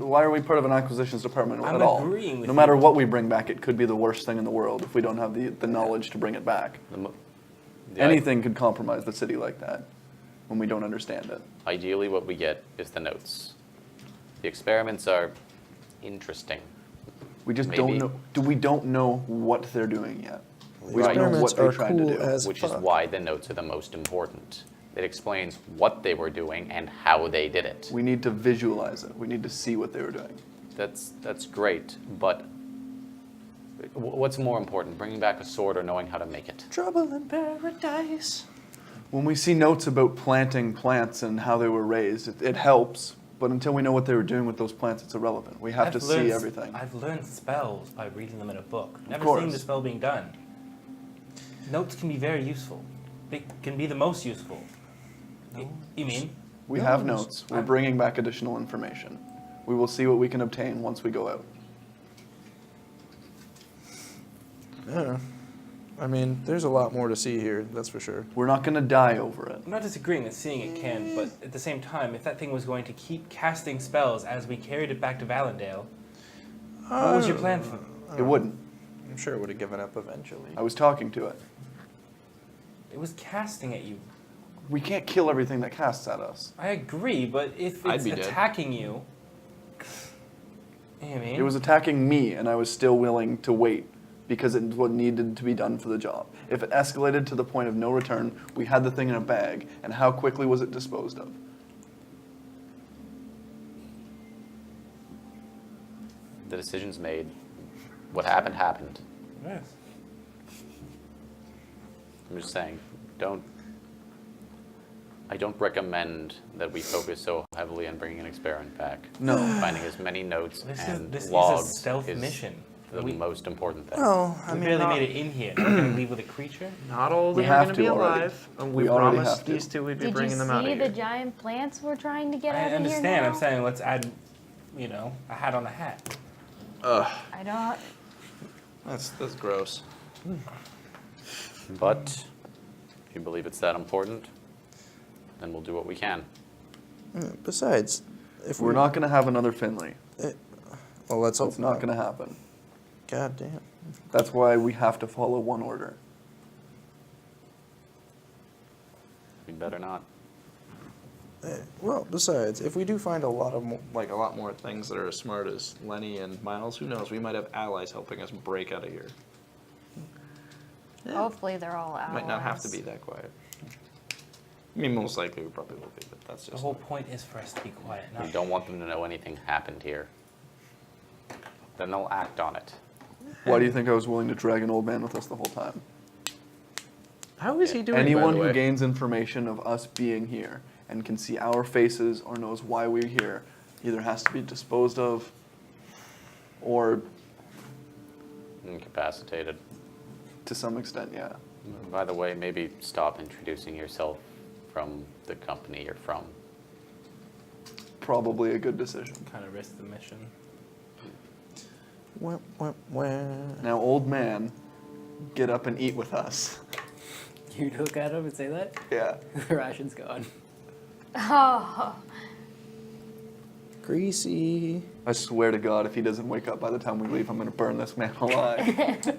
why are we part of an acquisitions department I'm at all? agreeing with No matter you. what we bring back, it could be the worst thing in the world if we don't have the knowledge to bring it back. The Anything could compromise the city like that when we don't understand it. Ideally, what we get is the notes. The experiments are interesting. We just Maybe. don't know. We don't know what they're doing yet. We Right. don't know what Experiments they're are trying cool to do. as Which is fuck. why the notes are the most important. It explains what they were doing and how they did it. We need to visualize it. We need to see what they were doing. That's great, but what's more important, bringing back a sword or knowing how to make it? Trouble in paradise. When we see notes about planting plants and how they were raised, it helps. But until we know what they were doing with those plants, it's irrelevant. We have to see everything. I've learned spells by reading them in a book. Never course. seen the spell being done. Notes can be very useful. They can be the most useful. You mean? We have notes. We're bringing back additional information. We will see what we can obtain once we go out. Yeah. I mean, there's a lot more to see here, that's for sure. We're not going to die over it. I'm not disagreeing that seeing it can, but at the same time, if that thing was going to keep casting spells as we carried it back to Valendale, what was your plan for? It wouldn't. I'm sure it would have given up eventually. I was talking to it. It was casting at you. We can't kill everything that casts at us. I agree, but if I'd it's be dead. attacking you, you know what I mean? It was attacking me, and I was still willing to wait because it was what needed to be done for the job. If it escalated to the point of no return, we had the thing in a bag, and how quickly was it disposed of? The decision's made. What happened, happened. Yes. I'm just saying, I don't recommend that we focus so heavily on bringing an experiment back. No. Finding as many notes and This is logs a stealth is mission. the We- most important thing. Oh, I We mean, barely not, made it in here. Now we're going to leave with a creature? Not all of We them are have going to be to already. alive. And We we already promised have to. these two we'd be Did you bringing them out see of the here. giant plants we're trying to get I out of here understand. now? I'm saying let's add, a hat on a hat. I don't. That's gross. But if you believe it's that important, then we'll do what we can. besides, if We're not going to have another Finley. well, let's hope It's not going to happen. God damn. That's why we have to follow one order. We better not. Well, besides, if we do find a lot of Like a lot more things that are as smart as Lenny and Miles. Who knows? We might have allies helping us break out of here. Hopefully they're all out. Might not have to be that quiet. I mean, most likely we probably will be, but that's The just. whole point is for us to be quiet. We Not don't want them to know anything happened here. Then they'll act on it. Why do you think I was willing to drag an old man with us the whole time? How is he doing? by Anyone the who way? gains information of us being here and can see our faces or knows why we're here either has to be disposed of or, Incapacitated. to some extent, yeah. By the way, maybe stop introducing yourself from the company you're from. Probably a good decision. kind of risk the mission. Now, old man, get up and eat with us. You'd look at him and say that? Yeah. The ration's gone. Oh, greasy. I swear to God, if he doesn't wake up by the time we leave, I'm going to burn this man alive.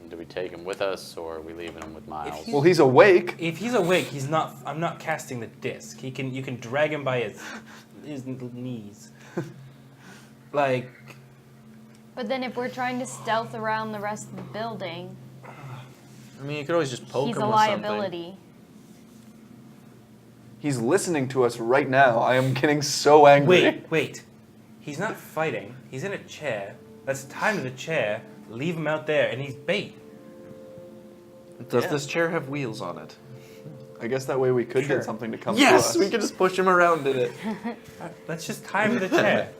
Do we take him with us, or are we leaving him with Miles? Well, he's awake. If he's awake, he's not. I'm not casting the disc. You can drag him by his knees. Like, but then if we're trying to stealth around the rest of the building, I mean, you could always just poke he's him a with something. liability. He's listening to us right now. I am getting so angry. wait. He's not fighting. He's in a chair. Let's tie him to the chair. Leave him out there, and he's bait. Does Yeah. this chair have wheels on it? I guess that way we could Sure. get something to come to Yes, us. we could just push him around in it. Let's just tie him to the chair.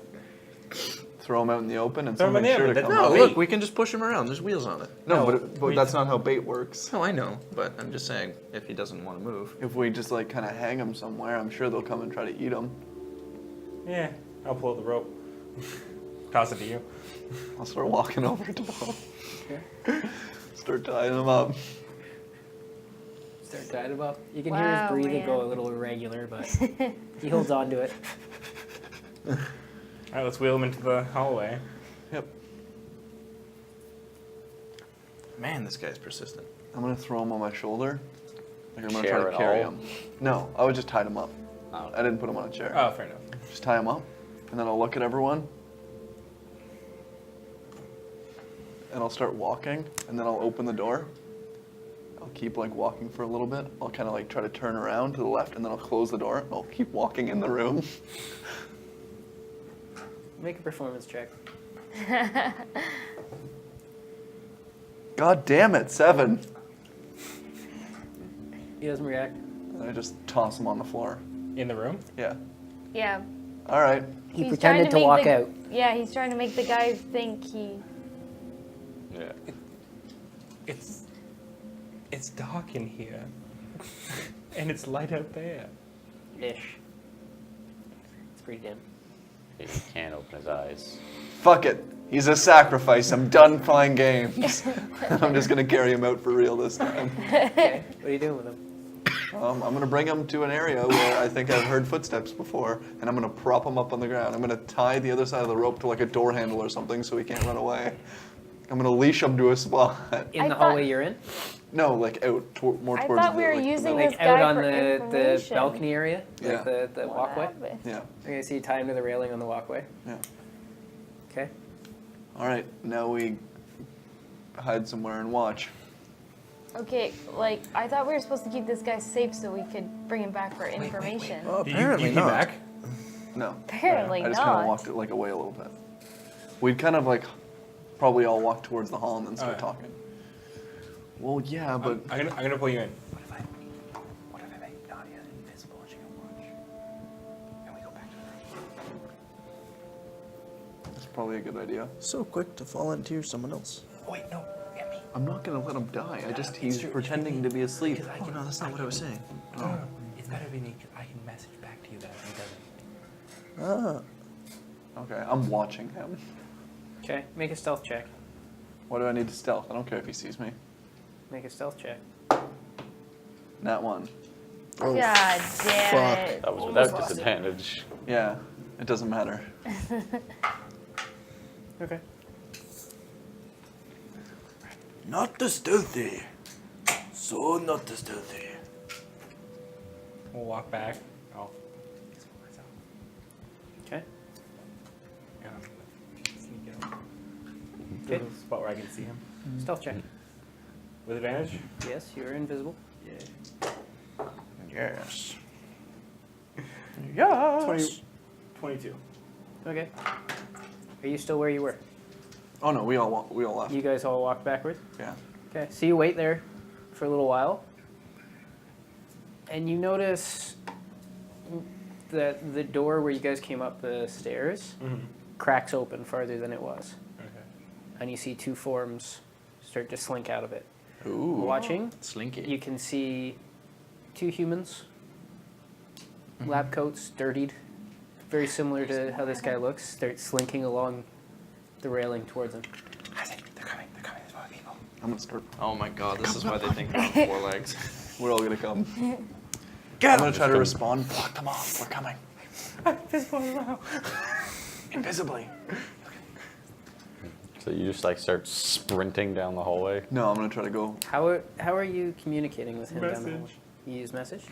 Throw him out in the open and Throw him in something there, sure to but come. No, Wait. look, we can just push him around. There's wheels on it. No, No, but we- that's not how bait works. No, I know, but I'm just saying, if he doesn't want to move. If we just like kind of hang him somewhere, I'm sure they'll come and try to eat him. Yeah, I'll pull the rope. Toss it to you. I'll start walking over to him. Start tying him up. Start tying him up. You can hear Wow, his breathing go a man. little irregular, but he holds on to it. All right, let's wheel him into the hallway. Yep. Man, this guy's persistent. I'm gonna throw him on my shoulder. Like I'm gonna Chair try to at carry all? him. No, I would just tied him up. Oh. I didn't put him on a chair. Oh, fair enough. Just tie him up, and then I'll look at everyone, and I'll start walking, and then I'll open the door. I'll keep like walking for a little bit. I'll kind of like try to turn around to the left, and then I'll close the door. And I'll keep walking in the room. Make a performance check. God damn it, 7. He doesn't react. And I just toss him on the floor. In the room? Yeah. Yeah. All right. He He's pretended to trying walk make out. Yeah, he's trying to make the guy think he. Yeah. It's dark in here. And it's light out there. Ish. It's pretty dim. He can't open his eyes. Fuck it. He's a sacrifice. I'm done playing games. I'm just gonna carry him out for real this time. Okay. What are you doing with him? I'm gonna bring him to an area where I think I've heard footsteps before, and I'm gonna prop him up on the ground. I'm gonna tie the other side of the rope to like a door handle or something so he can't run away. I'm gonna leash him to a spot. In I the thought- hallway you're in? No, like out, more I towards thought the, we were like, the using middle. this Like out guy on for the information. balcony area? Yeah. Like the What walkway? happened? Yeah, Okay, so you tie him to the railing on the walkway. yeah. Okay. All right, now we hide somewhere and watch. Okay, like I thought we were supposed to keep this guy safe so we could bring him back for information. Well, You apparently came not. back? No, Apparently I just kind not. of walked it like away a little bit. We'd kind of like probably all walk towards the hall and then start yeah. talking. Well, yeah, but I'm gonna pull you in. What if I make Nadia invisible and she can watch? And we go back to the room. that's probably a good idea. So quick to volunteer someone else. Oh, wait, no. Get me. I'm not gonna let him die. He's pretending to be asleep. Because Oh, no, that's not what I was saying. No, it's better being because I can message back to you that he doesn't. Ah, Okay, I'm watching him. Okay, make a stealth check. What do I need to stealth? I don't care if he sees me. Make a stealth check. Nat 1. oh, God damn fuck. it. That was without disadvantage. Yeah, it doesn't matter. Okay. Not the stealthy. So not the stealthy. We'll walk back. I'll get some myself. Okay. Yeah. Sneak it over. Okay. There's a spot where I can see him. Stealth check. With advantage? Yes, you're invisible. Yes. 22. Okay. Are you still where you were? Oh no, we all left. You guys all walked backwards? Yeah. Okay, so you wait there for a little while, and you notice that the door where you guys came up the stairs cracks open farther than it was, Okay. and you see 2 forms start to slink out of it. Ooh. Watching, Slinky. you can see 2 humans, lab coats, dirtied, very similar to how this guy looks, start slinking along the railing towards him. They're coming. They're coming. There's more people. I'm gonna start. Oh my god, this is why they think we're on 4 legs. We're all gonna come. Get I'm him! gonna try to respond. Block them off. We're coming. Invisible. Invisibly. So you just like start sprinting down the hallway. No, I'm gonna try to go. How are you communicating with him down the Message. hallway? You use message?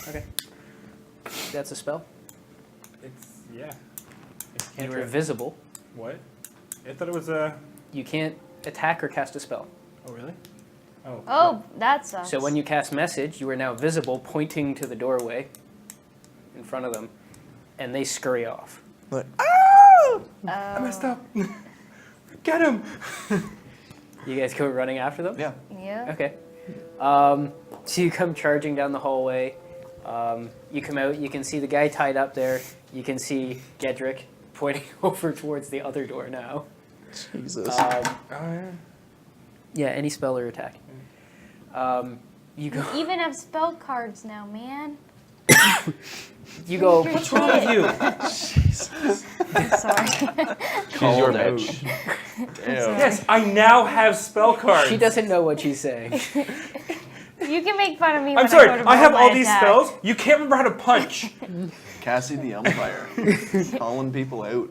Okay. That's a spell. It's, yeah. It's You were cantrip. visible. What? I thought it was a... You can't attack or cast a spell. Oh, really? Oh. Oh, that sucks. So when you cast message, you are now visible, pointing to the doorway in front of them, and they scurry off. Like, I messed up. Get him! You guys go running after them? Yeah. Yeah. Okay. So you come charging down the hallway. You come out. You can see the guy tied up there. You can see Gedrick pointing over towards the other door now. Jesus. Oh, yeah. Yeah, any spell or attack. You go. You even have spell cards now, man. You go. What's wrong with you? Sorry. She's your bitch. Yes, I now have spell cards. She doesn't know what she's saying. You can make fun of me. I'm when sorry, I, go to I have roll all my these attack. spells. You can't remember how to punch. Cassie the umpire, calling people out.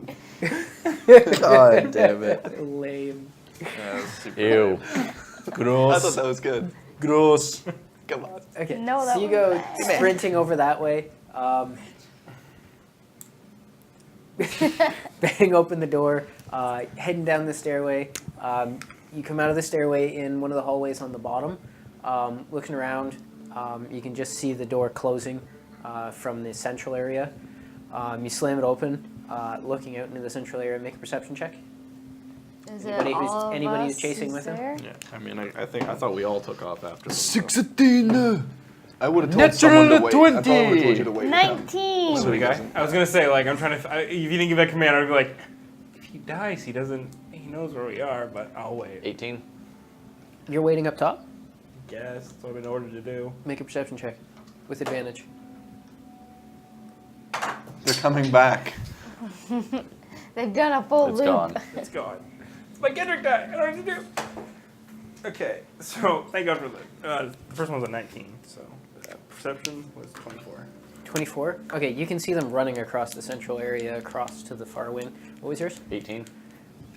God damn it. Lame. Yeah, that's super Ew. lame. I thought Gross. that was good. Gross. Come on. Okay, No, so that you was go bad. sprinting over that way. Bang open the door, heading down the stairway. You come out of the stairway in one of the hallways on the bottom. Looking around, you can just see the door closing from the central area. You slam it open, looking out into the central area. Make a perception check. Is Anybody it who's- all of anybody who's us chasing who's with him? there? Yeah, I mean, I thought we all took off after. 16. I would have told someone to wait. I Natural thought I would have 20. told you to wait. with him. 19. So he Okay. doesn't. I was gonna say, like, I'm trying to. If you didn't give that command, I'd be like, if he dies, he doesn't. He knows where we are, but I'll wait. 18. You're waiting up top. Guess that's what I've been ordered to do. Make a perception check with advantage. They're coming back. They've done a full It's loop. gone. It's gone. My Kendrick died. I don't know what to do. Okay, so thank God for the first one was a 19, so perception was 24. 24. Okay, you can see them running across the central area, across to the far wing. What was yours? 18.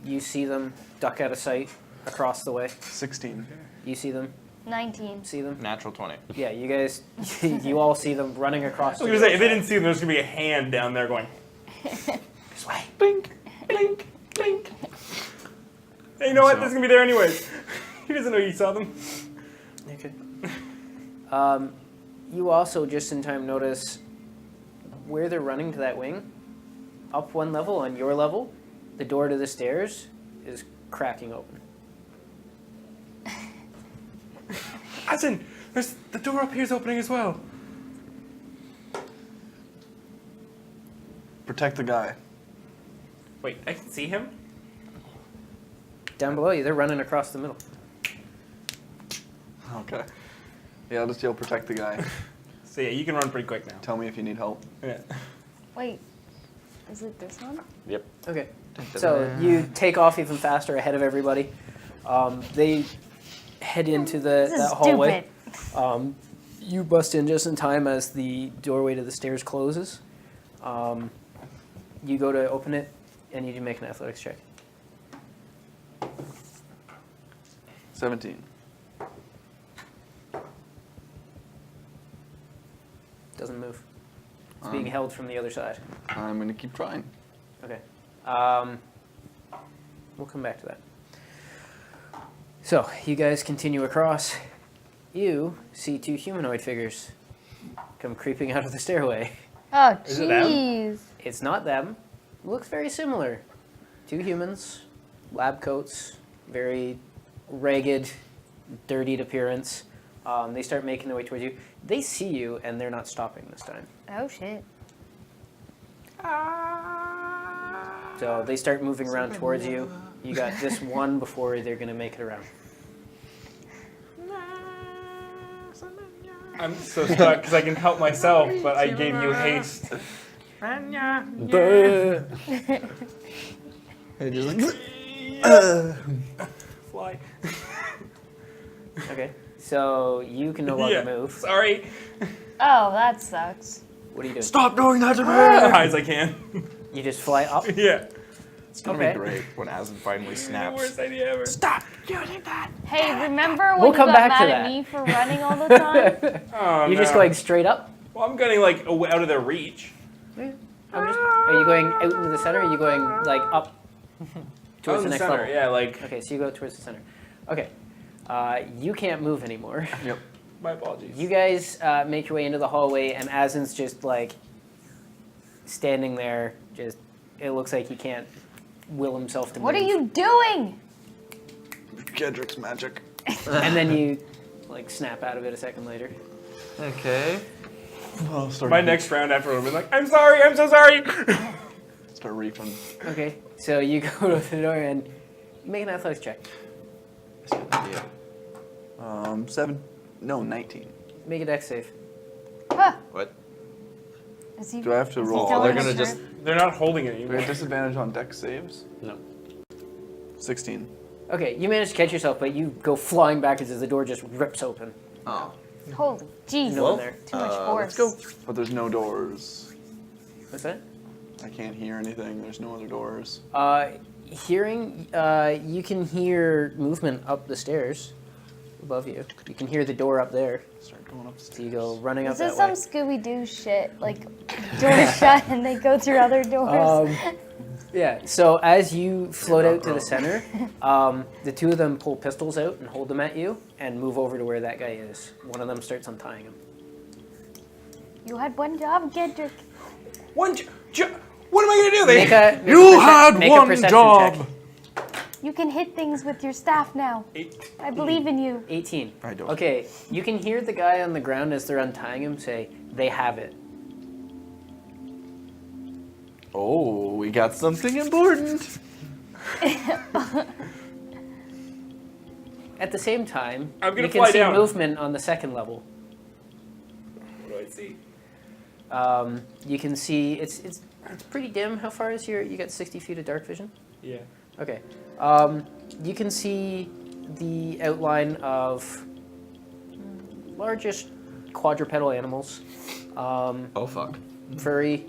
You see them duck out of sight across the way. 16. You see them. 19. See them. Natural 20. Yeah, you guys. You all see them running across. I was gonna say, if they didn't see them, there's gonna be a hand down there going, This way. blink, blink, blink. Hey, you know what? This is gonna be there anyways. He doesn't know you saw them. Okay. You also just in time notice where they're running to that wing. Up one level on your level, the door to the stairs is cracking open. Hudson, there's the door up here is opening as well. Protect the guy. Wait, I can see him? Down below you, they're running across the middle. Okay. Yeah, I'll just yell protect the guy. So yeah, you can run pretty quick now. Tell me if you need help. Yeah. Wait, is it this one? Yep. Okay. So you take off even faster ahead of everybody. They head into This is that hallway. stupid. You bust in just in time as the doorway to the stairs closes. You go to open it, and you do make an athletics check. 17. Doesn't move. It's being held from the other side. I'm going to keep trying. Okay. We'll come back to that. So, you guys continue across. You see two humanoid figures come creeping out of the stairway. Oh, Is it them? jeez. It's not them. Looks very similar. Two humans, lab coats, very ragged, dirtied appearance. They start making their way towards you. They see you, and they're not stopping this time. Oh, shit. So they start moving around towards you. You got this one before they're going to make it around. I'm so stuck because I can help myself, but I gave you haste. Hey, just like, Fly. Okay. So you can no longer move. Sorry. Oh, that sucks. What are you doing? stop doing that to me! As high as I can. You just fly up? Yeah. It's gonna Okay. be great when Asin finally The snaps. worst idea ever. Stop doing that! Hey, remember when We'll you come got back to mad at that. me for running all the time? Oh, You're just no. going straight up? Well, I'm getting like out of their reach. Are you going out into the center, or are you going like up towards Out the in next center, level? yeah, like. Okay, so you go towards the center. Okay. You can't move anymore. Yep. My apologies. You guys make your way into the hallway, and Azin's just like standing there. Just it looks like he can't will himself to What are move. you doing? Gedrick's magic. And then you like snap out of it a second later. Okay. Oh, start My next round after I've been like, I'm sorry, I'm so sorry. Start reefing. Okay, so you go to the door and you make an athletics check. 19. Make a dex save. Huh. What? Is he, Do I have to is he roll? telling They're the gonna just. truth? They're not holding it Do we anymore. have disadvantage on deck saves? No. 16. Okay, you manage to catch yourself, but you go flying backwards as the door just rips open. Oh. Holy jeez. No one there. Too much Let's force. go. But there's no doors. What's that? I can't hear anything. There's no other doors. Hearing, you can hear movement up the stairs above you. You can hear the door up there. Start going upstairs. So you go running up Is this that some Scooby-Doo shit? Like, doors shut and they go through other doors? Yeah, so as you float out to the center, the two of them pull pistols out and hold them at you and move over to where that guy is. One of them starts untying him. You had one job, Kendrick. What am I gonna do? Make a, make You a had make one a perception job. check. You can hit things with your staff now. I believe in you. 18. I don't. Okay, you can hear the guy on the ground as they're untying him say, "They have it." Oh, we got something important. At the same time, I'm gonna you can fly see down. movement on the second level. What do I see? You can see it's pretty dim. How far is your? You got 60 feet of dark vision. Yeah. Okay. You can see the outline of largest quadrupedal animals. Oh fuck. Furry,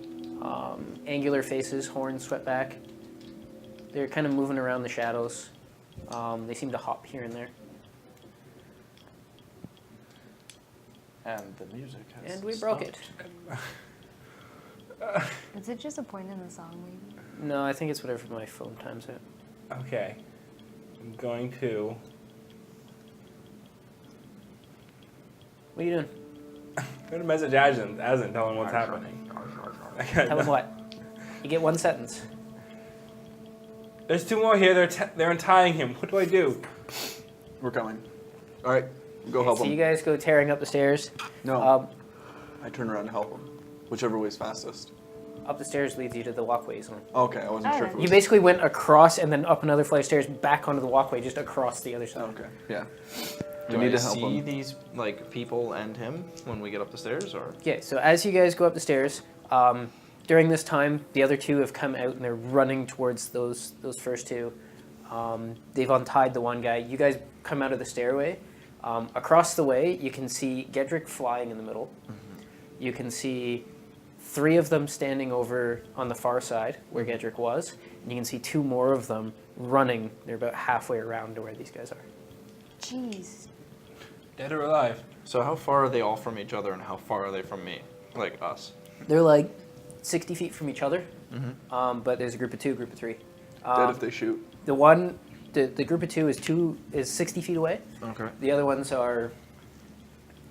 angular faces, horns swept back. They're kind of moving around the shadows. They seem to hop here and there. And the music has And we broke it. Is it just a point in the song, maybe? No, I think it's whatever my phone times out. Okay. I'm going to. What are you doing? I'm gonna message Asin, tell him what's happening. Tell him what? You get one sentence. There's two more here. They're untying him. What do I do? We're coming. All right, go help So you him. guys go tearing up the stairs. No, I turn around to help him. Whichever way's fastest. Up the stairs leads you to the walkway zone. Okay, I wasn't sure if it You was. basically went across and then up another flight of stairs back onto the walkway, just across the other side. Okay, yeah. Do We need I to help see him. these like people and him when we get up the stairs, or? Okay, so as you guys go up the stairs, during this time, the other two have come out and they're running towards those first two. They've untied the one guy. You guys come out of the stairway. Across the way, you can see Gedrick flying in the middle. You can see 3 of them standing over on the far side where Gedrick was. And you can see 2 more of them running. They're about halfway around to where these guys are. Jeez. Dead or alive? So how far are they all from each other, and how far are they from me? Like us? They're like 60 feet from each other. But there's a group of 2, group of 3. Dead if they shoot. The one, the group of 2 is 60 feet away. Okay. The other ones are,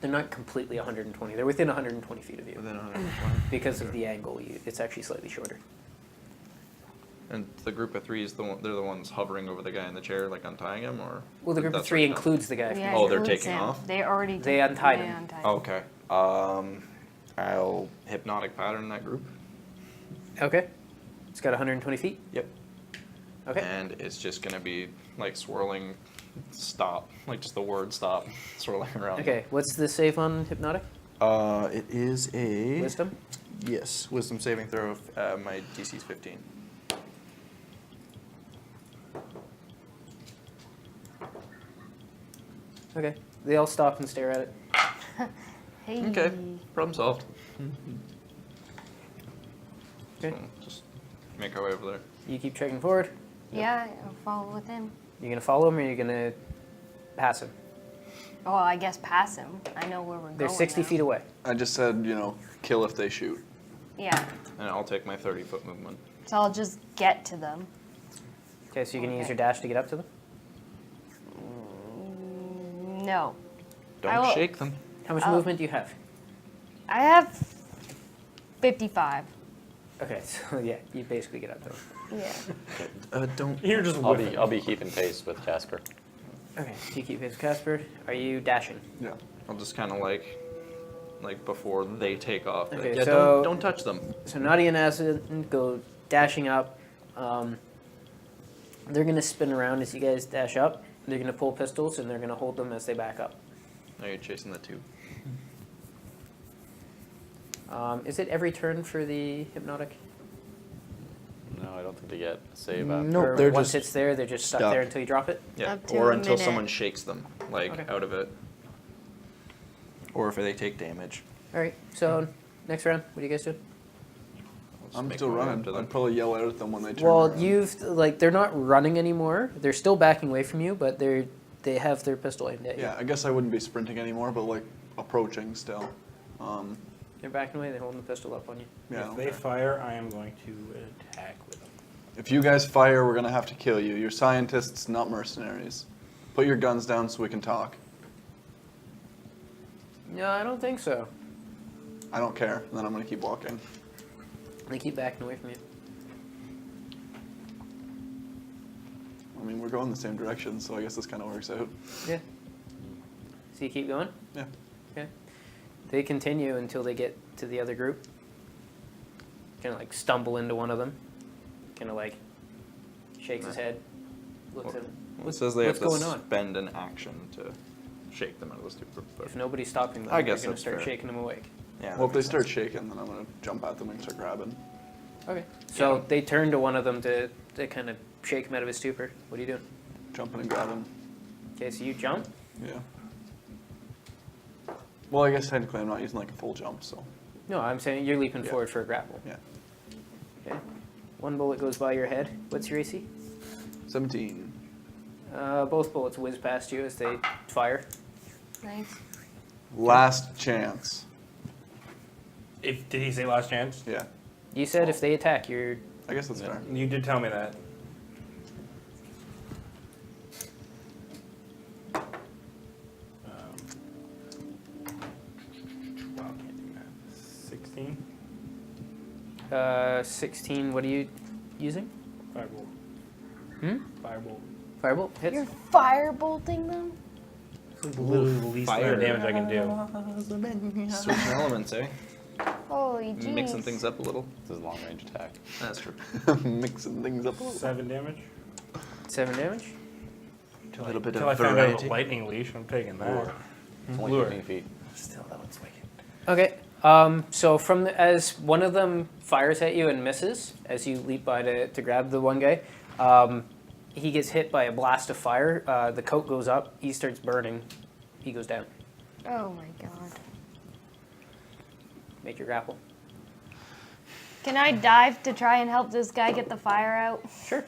they're not completely 120. They're within 120 feet of you. Within 120. Because of the angle, it's actually slightly shorter. And the group of 3 is they're the ones hovering over the guy in the chair, like untying him, or? Well, the group of That's 3 right now? includes the guy. Yeah, Oh, they're includes taking him. off? They already They untied him. untied Okay. I'll hypnotic pattern that group. Okay. It's got 120 feet. Yep. Okay. And it's just gonna be like swirling, stop, like just the word stop, swirling around. Okay. What's the save on hypnotic? It is a Wisdom? Yes, wisdom saving throw. My DC is 15. Okay. They all stop and stare at it. Hey. Okay, problem solved. Okay. So just make our way over there. You keep trekking forward. Yeah, I'll follow with him. You gonna follow him or you gonna pass him? Oh, I guess pass him. I know where we're They're going 60 now. feet away. I just said, kill if they shoot. Yeah, And I'll take my 30-foot movement. so I'll just get to them. Okay, so you can use Okay. your dash to get up to them? No. I Don't will- shake them. How much Oh. movement do you have? I have 55. Okay, so yeah, you basically get up to them. Yeah. Don't. You're just I'll be keeping pace with Casper. Okay, so you keep pace with Casper. Are you dashing? Yeah. I'll just kind of like before they take off. Okay, yeah, so- don't touch them. So Nadia and Acid go dashing up. They're going to spin around as you guys dash up. They're going to pull pistols, and they're going to hold them as they back up. Now you're chasing the 2. Is it every turn for the hypnotic? No, I don't think they get a save after. Nope, Or they're once just it's there, they're just stuck stuck. there until you drop it? Yeah, Up to or a until minute. someone shakes them Okay. out of it. or if they take damage. All right. So next round, what do you guys do? I'll I'm make still my way up running. to them. I'd probably yell out at them when they turn Well, around. you've like they're not running anymore. They're still backing away from you, but they have their pistol aimed at you. Yeah, I guess I wouldn't be sprinting anymore, but like approaching still. They're backing away. They're holding the pistol up on you. Yeah. I If don't they care. fire, I am going to attack with them. If you guys fire, we're gonna have to kill you. You're scientists, not mercenaries. Put your guns down so we can talk. No, I don't think so. I don't care. Then I'm gonna keep walking. They keep backing away from you. I mean, we're going the same direction, so I guess this kind of works out. Yeah. So you keep going? Yeah. Okay. They continue until they get to the other group. Kind of like stumble into one of them. Kind of like shakes his head. Looks at him. It says they What's have to going on? spend an action to shake them out of the stupor. But If nobody's stopping them, I they're guess going to that's start fair. shaking them awake. yeah, Well, that if they makes start sense. shaking, then I'm gonna jump at them and start grabbing. Okay. So they turn to one of them to kind of shake him out of his stupor. What are you doing? Jumping and grabbing. Okay, so you jump. Yeah. Well, I guess technically I'm not using like a full jump, so. No, I'm saying you're leaping Yeah. forward for a grapple. Yeah. Okay. One bullet goes by your head. What's your AC? 17. Both bullets whiz past you as they fire. Nice. Last chance. Did he say last chance? Yeah. You said if they attack, you're... I guess that's fair. You did tell me that. Wow, can't do that. 16? 16, what are you using? Firebolt. Hmm? Firebolt. Firebolt? Hits? You're firebolting them? Literally the least amount of damage I can do. Switching elements, eh? Holy jeez. Mixing things up a little. This is a long range attack. That's true. Mixing things up a little. 7 damage. 7 damage? A little bit Until I of found out variety. about lightning leash, I'm taking that. It's only Lure. 15 feet. Still, that one's wicked. Okay. So as one of them fires at you and misses, as you leap by to grab the one guy, he gets hit by a blast of fire. The coat goes up. He starts burning. He goes down. Oh my god. Make your grapple. Can I dive to try and help this guy get the fire out? Sure.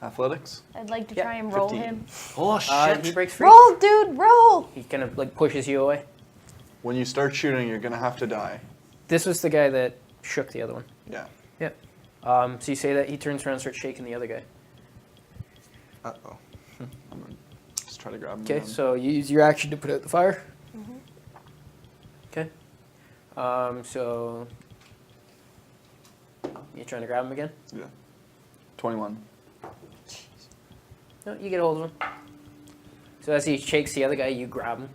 Athletics? I'd like to Yeah, try and roll 15. him. Oh He breaks free. Roll, dude, roll! He kind of like pushes you away. When you start shooting, you're gonna have to die. This was the guy that shook the other one. Yeah. Yep. So you say that, he turns around and starts shaking the other guy. Uh-oh. I'm gonna just try to grab him. Okay, again. so you use your action to put out the fire. Okay. So you trying to grab him again? Yeah. 21. No, you get a hold of him. So as he shakes the other guy, you grab him.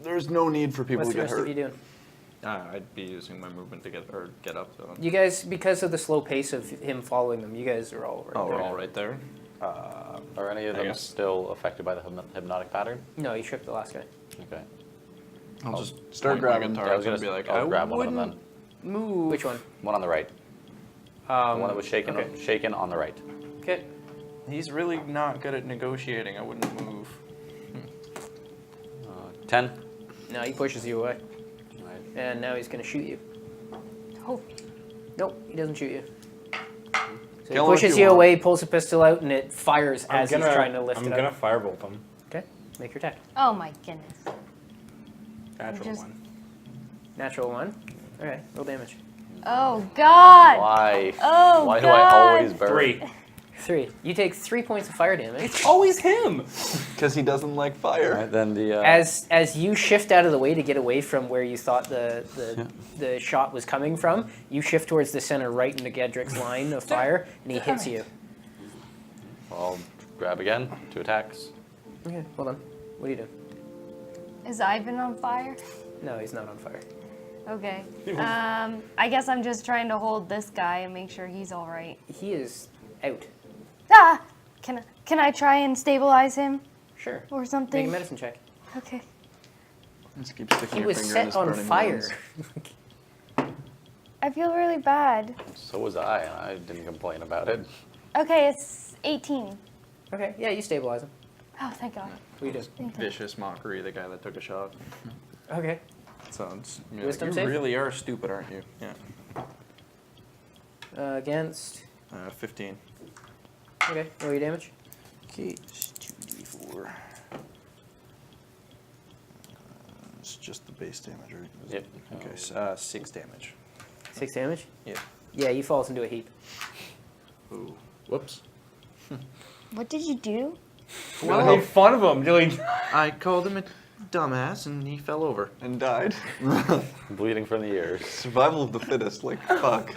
There's no need for people What's to the get rest of you hurt. doing? I'd be using my movement to get up to them. You guys, because of the slow pace of him following them, you guys are all right Oh, there. we're all right there. Are any of I them guess. still affected by the hypnotic pattern? No, you shook the last guy. Okay. I'll just start point my grabbing. guitar Yeah, I was and gonna be like, I'll I grab one of them wouldn't then. move. Which one? One on the right. The one that was shaken, okay. shaken on the right. Okay. He's really not good at negotiating. I wouldn't move. 10. Now he pushes you away, Right. and now he's gonna shoot you. Oh, Nope, he doesn't shoot you. So he Kill him if pushes you you want. away, pulls a pistol out, and it fires as he's trying to lift I'm it gonna up. firebolt them. Okay, make your attack. oh my goodness. Natural Just- one. Natural 1. All right, roll damage. Oh god! Why? Oh, Why do God. I always burn? 3. 3. You take 3 points of fire damage. It's always him! Because he doesn't like fire. Alright, then the As you shift out of the way to get away from where you thought the shot was coming from, you shift towards the center right into Gedrick's line of fire, and he hits you. I'll grab again. 2 attacks. Okay, hold on. What are you doing? Is Ivan on fire? No, he's not on fire. Okay. I guess I'm just trying to hold this guy and make sure he's alright. He is out. Ah! Can I try and stabilize him Sure. or Make a something? medicine check. Okay. Just keep sticking He your was finger in set his on burning fire. wounds. I feel really bad. So was I, and I didn't complain about it. Okay, it's 18. Okay, yeah, you stabilize him. Oh, thank God. What do you do? Vicious mockery, the guy that took a shot. Okay. So it's like, Wisdom you save? really are stupid, aren't you? Yeah. Against. 15. Okay. Roll your damage. Okay, it's 2d4. It's just the base damage, right? Is Yep. it? Okay, 6 damage. 6 damage. Yeah. Yeah, he falls into a heap. Ooh. Whoops. What did you do? I made fun of him. Doing. I called him a dumbass and he fell over. And died. Bleeding from the ears. Survival of the fittest, like, fuck.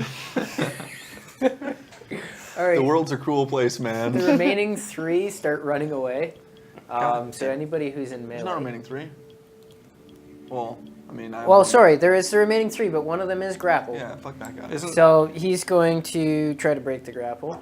All right. The world's a cruel place, man. The remaining 3 start running away. So anybody who's in melee. There's not remaining 3. Well, I mean, Well, sorry, there is the remaining 3, but one of them is grappled. Yeah, fuck that guy. Isn't So he's going to try to break the grapple.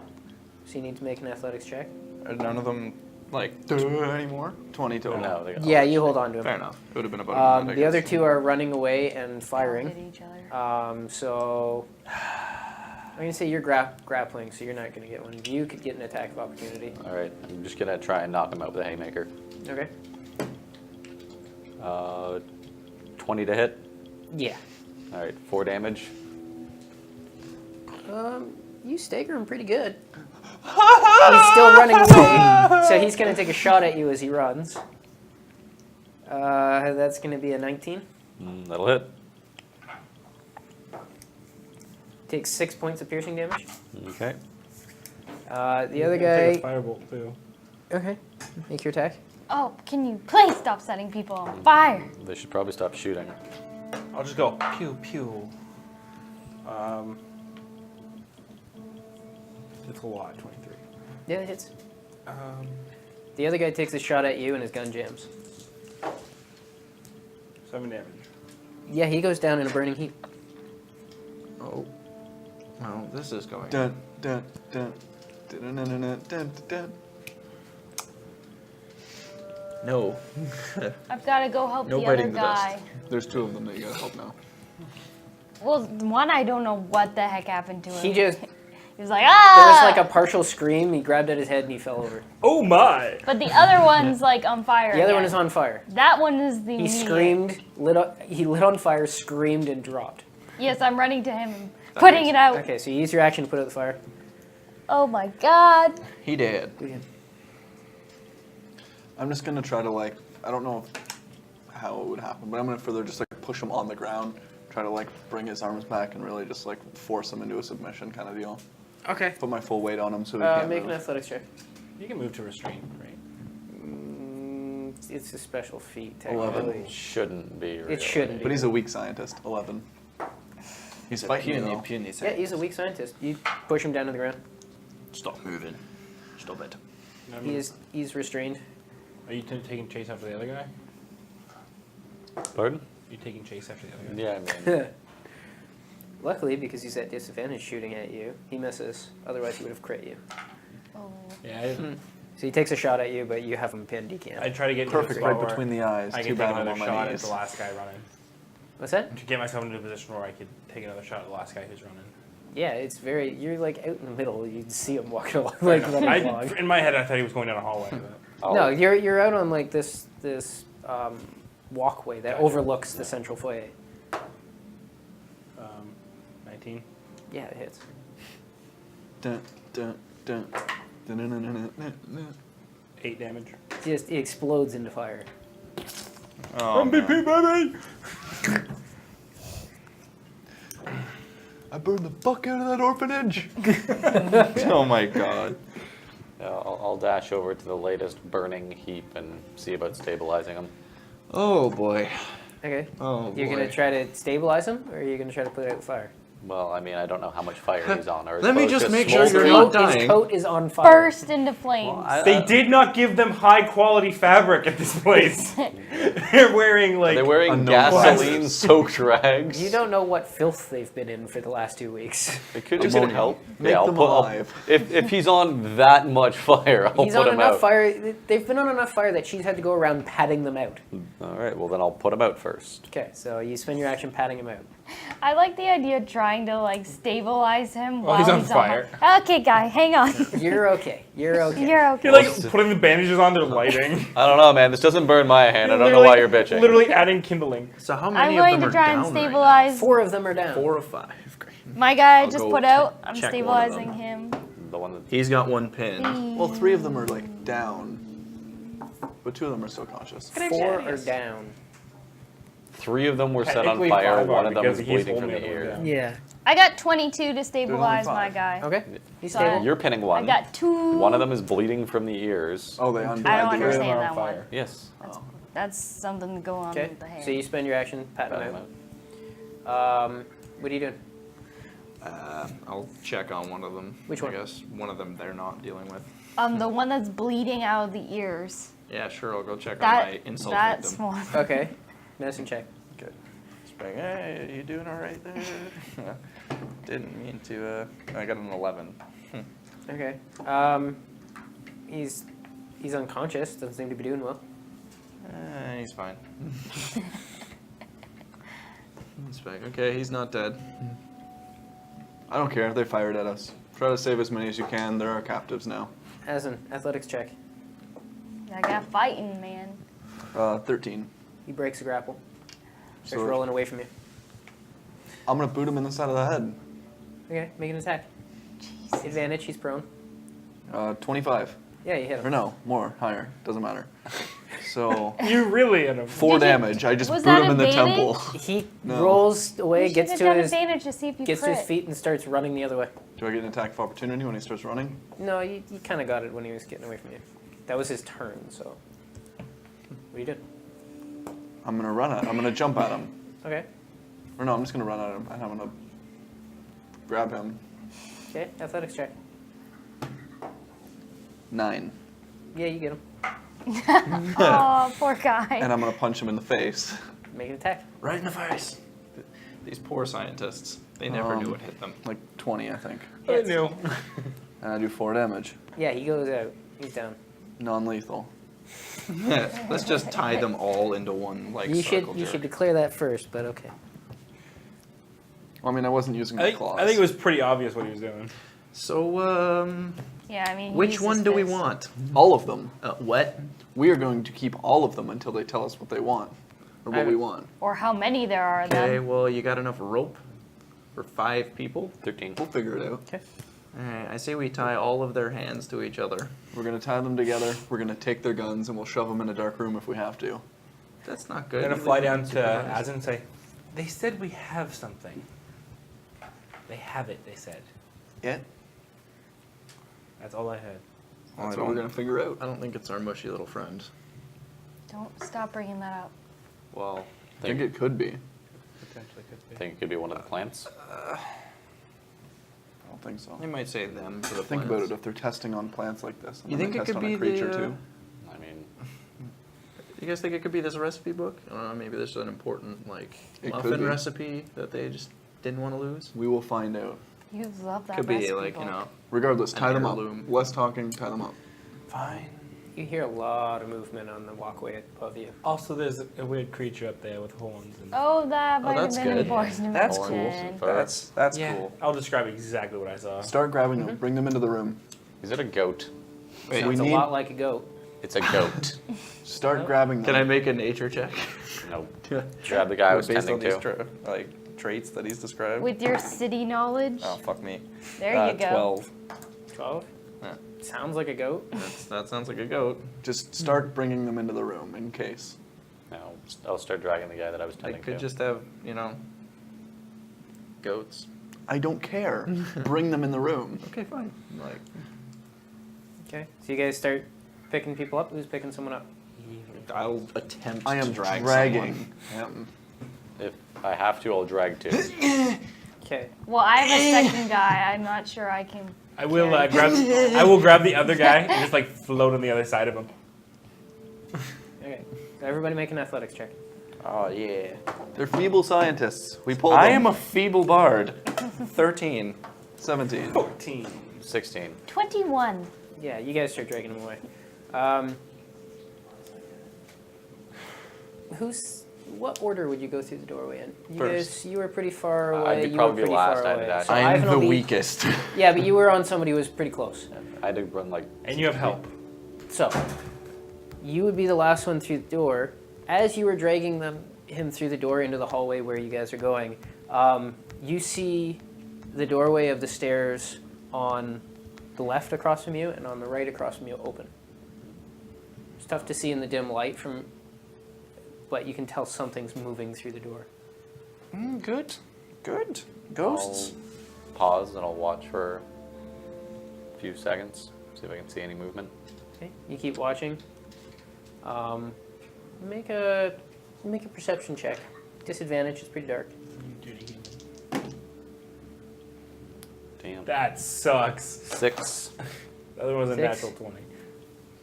So you need to make an athletics check. are none of them like anymore? 20 total. No, they got Yeah, you hold on to him. fair enough? It would have been about a minute, I The other guess. 2 are running away and Hit firing. each other. So I'm going to say you're grappling, so you're not going to get one. You could get an attack of opportunity. All right, I'm just gonna try and knock him out with a haymaker. Okay. 20 to hit. Yeah. All right, 4 damage. You stagger him pretty good. He's still running away, so he's going to take a shot at you as he runs. That's going to be a 19. That'll hit. Takes 6 points of piercing damage. Okay. The other Take a guy. firebolt too. Okay. Make your attack. Oh, can you please stop setting people on fire? They should probably stop shooting. I'll just go pew pew. It's a lot. 23. Yeah, it hits. Um, The other guy takes a shot at you and his gun jams. 7 damage. Yeah, he goes down in a burning heap. Oh. Well, this is going. Dun, dun, dun. Dun, dun, dun, dun, dun, dun. No. I've got to go help No the other biting the dust. guy. There's 2 of them that you gotta help now. Well, one I don't know what the heck happened to him. He just. He was like, There ah! was like a partial scream. He grabbed at his head and he fell over. Oh my! But the other one's like on fire. The other one again. is on fire. That one is the. He immediate. screamed, he lit on fire, screamed, and dropped. Yes, I'm running to him and putting it out. Okay, so you use your action to put out the fire. Oh my God. He did. I'm just gonna try to, like, I don't know how it would happen, but I'm gonna further just, like, push him on the ground, try to, like, bring his arms back and really just, like, force him into a submission kind of deal. Okay. Put my full weight on him so he can't Make an move. athletics check. You can move to restraint, right? It's a special feat, 11. technically. Shouldn't be. Really. It shouldn't be. But he's a weak scientist. 11. He's fighting me, though. puny. Yeah, he's a weak scientist. You push him down to the ground. Stop moving. Stop it. He's restrained. Are you taking chase after the other guy? Pardon? You taking chase after the other guy? Yeah, I mean, Luckily, because he's at disadvantage shooting at you, he misses. Otherwise, he would have crit you. Oh. Yeah, So he takes a shot at you, but you have him pinned. He can't. I try to get into a Perfect spot right where between the eyes. I Too can take bad I'm another on my shot at knees. the last guy running. What's that? To get myself into a position where I could take another shot at the last guy who's running. Yeah, it's very. You're like out in the middle. You see him walking along, like running along. In my head, I thought he was going down a hallway. But No, you're out on like this walkway that overlooks the central foyer. 19. Yeah, it hits. Dun, dun, dun. Dun, dun, dun, dun, dun, dun. 8 damage. It explodes into fire. Oh, MVP, baby! I burned the fuck out of that orphanage. oh my god. yeah, I'll dash over to the latest burning heap and see about stabilizing him. Oh boy. Okay. Oh boy. You're gonna try to stabilize him, or are you gonna try to put out the fire? Well, I mean, I don't know how much fire he's on. Or Let me clothes just make sure you're smoldering. not His dying. coat is on fire. Burst into flames. Well, They did not give them high quality fabric at this place. They're wearing like. They're wearing unknown gasoline-soaked rags. You don't know what filth they've been in for the last 2 weeks. It could just help. Make I'll them put, alive. If he's on that much fire, I'll He's put on him enough out. fire. They've been on enough fire that she's had to go around patting them out. All right. Well, then I'll put him out first. Okay, so you spend your action patting him out. I like the idea of trying to like stabilize him Well, while he's on fire. Okay, guy, hang on. You're okay. You're okay. You're okay. You're like putting the bandages on, they're lighting. I don't know, man. This doesn't burn my hand. I don't know why you're bitching. Literally adding kindling. So how I'm many going of them to are try and down stabilize 4 of them are down. right now? 4 or 5. Great. my guy. I'll Just go put out. I'm check one of stabilizing them. him. The one that He's got 1 pin. Well, 3 of them are like down, but 2 of them are still conscious. 4 are down. 3 of them were set on Technically fire. 5 are One of them because is he's bleeding from holding the the other ear. one Yeah. I got 22 to stabilize my 5. guy. Okay. He's So stable. You're pinning I one. got 2. One of them is bleeding from the ears. Oh, they untied I don't the understand ear. that one. Yes. That's something to go on Okay. with the hair. So you spend your action patting Pat him him out. What are you doing? I'll check on one of them. Which one? I guess one of them they're not dealing with. The one that's bleeding out of the ears. Yeah, sure. I'll go check on my That insult that's victim. one. Okay. Medicine check. Okay. Just being, hey, you doing all right there? Didn't mean to. I got an 11. Okay. He's unconscious. Doesn't seem to be doing well. He's fine. It's back. Okay, he's not dead. I don't care. They fired at us. Try to save as many as you can. They're our captives now. As an athletics check, I got fighting, man. 13. he breaks the grapple. Starts So- rolling away from you. I'm gonna boot him in the side of the head. Okay, make an attack. Advantage. He's prone. 25. Yeah, you hit Or him. no, more, higher. Doesn't matter. So You really hit him. 4 Did you- damage. I just was boot that him in the advantage? temple. He No. rolls away, You should gets have to done his advantage to see if you gets to his crit. feet and starts running the other way. Do I get an attack of opportunity when he starts running? No, you kind of got it when he was getting away from you. That was his turn. So, what are you doing? I'm gonna jump at him. Okay. Or no, I'm just gonna run at him and I'm gonna grab him. Okay. Athletics check. 9. Yeah, you get him. Oh, poor guy. And I'm gonna punch him in the face. Make an attack. Right in the face. These poor scientists. They never knew what hit them. Like 20, I think. I knew. And I do 4 damage. Yeah, he goes out. He's down. Non-lethal. Let's just tie them all into one like You should circle you jerk. should declare that first, but okay. Well, I mean, I wasn't using my claws. I think it was pretty obvious what he was doing. So, Yeah, I mean. he which used one his do we fist. want? All of them. What? We are going to keep all of them until they tell us what they want. Or what we want. Or how many there are of Okay, them. well, you got enough rope for 5 people? 13. We'll figure it out. Alright, I say we tie all of their hands to each other. We're going to tie them together. We're going to take their guns and we'll shove them in a dark room if we have to. That's not I'm good. gonna You fly leave down them to supervised. Azen and say, they said we have something. They have it, they said. Yeah? That's all I heard. That's what we're going to figure out. I don't think it's our mushy little friend. Don't stop bringing that up. Well, I think it could be. Potentially could be. think it could be one of the plants. I don't think so. You might say them for the Think about plants. it if they're testing on plants like this. And You then think they it test could on be a creature the, too? I mean, You guys think it could be this recipe book? I don't know, maybe there's an important like It could muffin be. recipe that they just didn't want to lose. We will find out. You love that Could be recipe like, book. you know, Regardless, An tie them up. heirloom. Less talking, tie them up. fine. You hear a lot of movement on the walkway above you. Also, there's a weird creature up there with horns. And Oh, that might that's have been good. important. That's Horns cool. and fur. That's yeah, cool. I'll describe exactly what I saw. Start grabbing them. Bring them into the room. is it a goat? Wait, Sounds we a need. lot like a goat. It's a goat. Start grabbing them. Can I make a nature check? No. Grab the guy I was Based on tending these to. traits that he's described. With your city knowledge. Oh, fuck me. There you go. 12. 12? Yeah. Sounds like a goat. That sounds like a goat. Just start bringing them into the room in case. No, I'll start dragging the guy that I was I tending could to. just have, you know, goats. I don't care. Bring them in the room. Okay, fine. Like, Okay, so you guys start picking people up. Who's picking someone up? I'll attempt I am to drag dragging someone. him. If I have to, I'll drag two. Okay. Well, I have a second guy. I'm not sure I can. I will carry- grab. I will grab the other guy and just like float on the other side of him. Okay. Everybody make an athletics check. Oh, yeah. They're feeble scientists. We pulled them. I am a feeble bard. 13. 17. 14. 16. 21. Yeah, you guys start dragging him away. Who's What order would you go through the doorway in? You First. guys, you were pretty far away. I'd you probably were be pretty last, far I'd away. dash. So I'm Ivan will the be- weakest. Yeah, but you were on somebody who was pretty close. I had to run like. And you have help. So, you would be the last one through the door. As you were dragging him through the door into the hallway where you guys are going, you see the doorway of the stairs on the left across from you and on the right across from you open. It's tough to see in the dim light but you can tell something's moving through the door. Good. Good. Ghosts. I'll pause and I'll watch for a few seconds, see if I can see any movement. Okay, you keep watching. Make a perception check. Disadvantage, it's pretty dark. Damn. That sucks. 6. The other one's a 6. natural 20.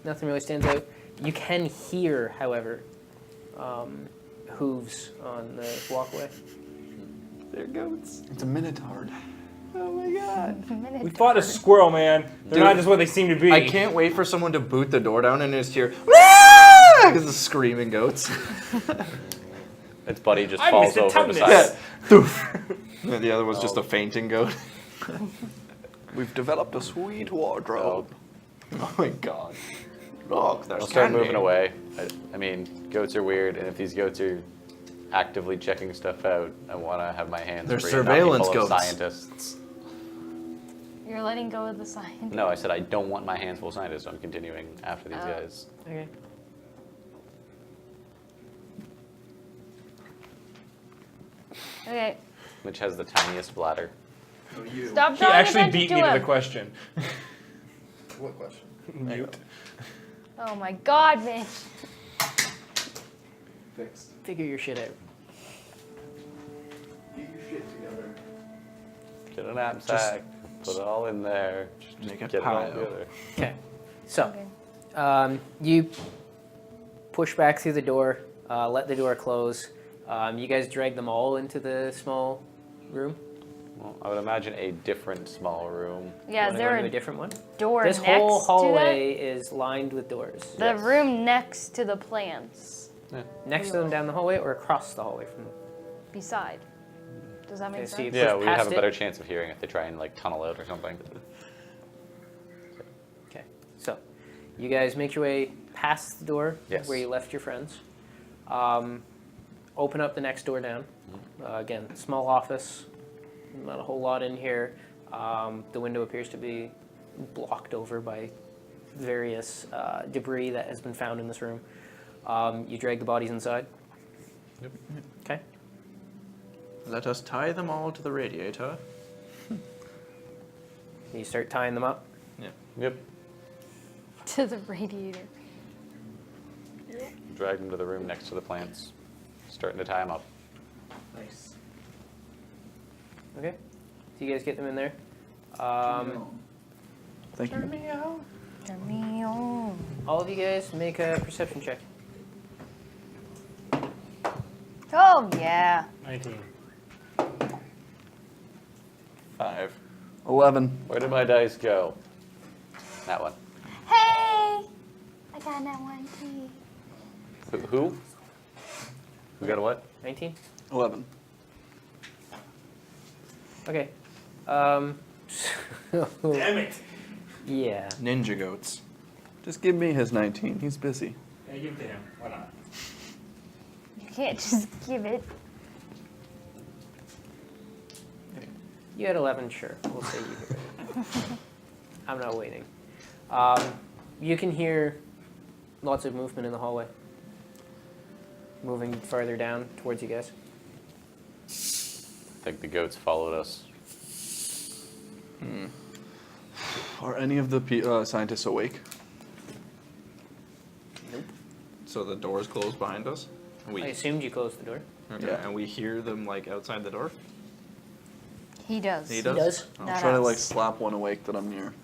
Nothing really stands out. You can hear, however, hooves on the walkway. They're goats. It's a minotaur. Oh my god. We fought a squirrel, man. They're Dude, not just what they seem to be. I can't wait for someone to boot the door down and just hear because the screaming goats. Its buddy just I falls missed over the beside it. And the other was just a fainting goat. We've developed a sweet wardrobe. Oh my god. Look, there's I'll start candy. moving away. I mean, goats are weird, and if these goats are actively checking stuff out, I want to have my hands They're free and not be surveillance full of goats. scientists. You're letting go of the sign. No, I said I don't want my hands full of scientists. I'm continuing after these Oh. guys. Okay. Okay. Which has the tiniest bladder. Stop He drawing actually attention beat to me to him. the question. What question? Mute. Oh my god, man. Fixed. Figure your shit out. Get your shit together. Get an knapsack. Put it all in there. Just make Get a it all pile. together. Okay. So, Okay. you push back through the door, let the door close. You guys drag them all into the small room. Well, I would imagine a different small room. Yeah, is Wanna go there into a a different one? door This next whole to hallway is lined with doors. that? The Yes. room next to the plants. Next to them down the hallway or across the hallway from them? Beside. Does that make Okay, so sense? you Yeah, push we would have past a it. better chance of hearing if they try and like tunnel out or something. Okay, so you guys make your way past the door Yes. where you left your friends. Open up the next door down. Again, small office, not a whole lot in here. The window appears to be blocked over by various debris that has been found in this room. You drag the bodies inside. Yep. Okay. Let us tie them all to the radiator. You start tying them up. Yep. To the radiator. Drag them to the room next to the plants. Starting to tie them up. Nice. Okay. So you guys get them in there. Thank you. All of you guys make a perception check. Oh, yeah. 19. 5. 11. Where did my dice go? That one. Hey! I got that one too. Who? Who got a what? 19? 11. Okay. Damn it. Yeah. Ninja goats. Just give me his 19. He's busy. Yeah, give it to him. Why not? You can't just give it. You had 11, sure. We'll say you hear it. I'm not waiting. You can hear lots of movement in the hallway. Moving farther down towards you guys. I think the goats followed us. Are any of the scientists awake? So the door's closed behind us? I We, assumed you closed the door. okay, Yeah. and we hear them like outside the door? He does. He He does? does. I'll Not try to us. like slap one awake that I'm near.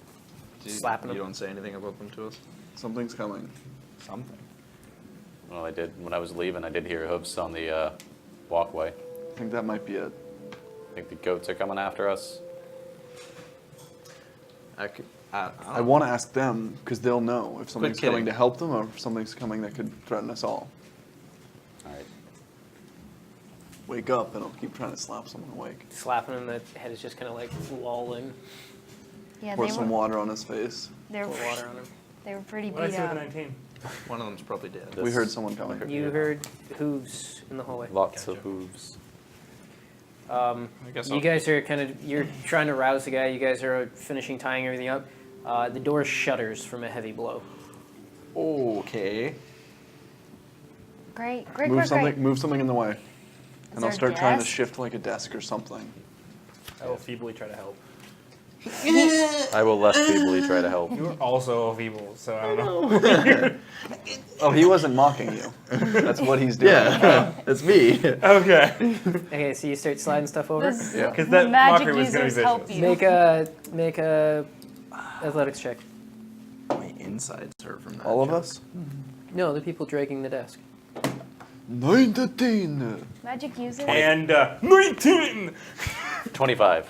Slapping You them. don't say anything about them to us? Something's coming. Something. Well, I did. When I was leaving, I did hear hoofs on the walkway. I think that might be it. I think the goats are coming after us. I want to ask them because they'll know if something's kidding. coming to help them or if something's coming that could threaten us all. All right. wake up, and I'll keep trying to slap someone awake. Slapping him, the head is just kind of like lolling. Yeah, Pour they some were, water on his face. they were, Pour water on him. they were pretty What did I beat say with up. the 19? One of them's probably dead. We heard someone coming. You heard hooves in the hallway. Lots of hooves. I guess You guys are you're trying to rouse the guy. You guys are finishing tying everything up. The door shudders from a heavy blow. Okay. Great, great, Move great, something. great. Move something in the way, and there I'll a start trying to desk? shift like a desk or something. I will feebly try to help. I will less feebly try to help. You are also feeble, so I don't know. Oh, he wasn't mocking you. That's what he's doing. Yeah, it's me. Okay. Okay, so you start sliding stuff over. This Yeah. Because that magic mockery was going to users be help vicious. you. Make a athletics check. My insides hurt from that. All of joke. us. No, the people dragging the desk. 19. Magic users. And 19! 25.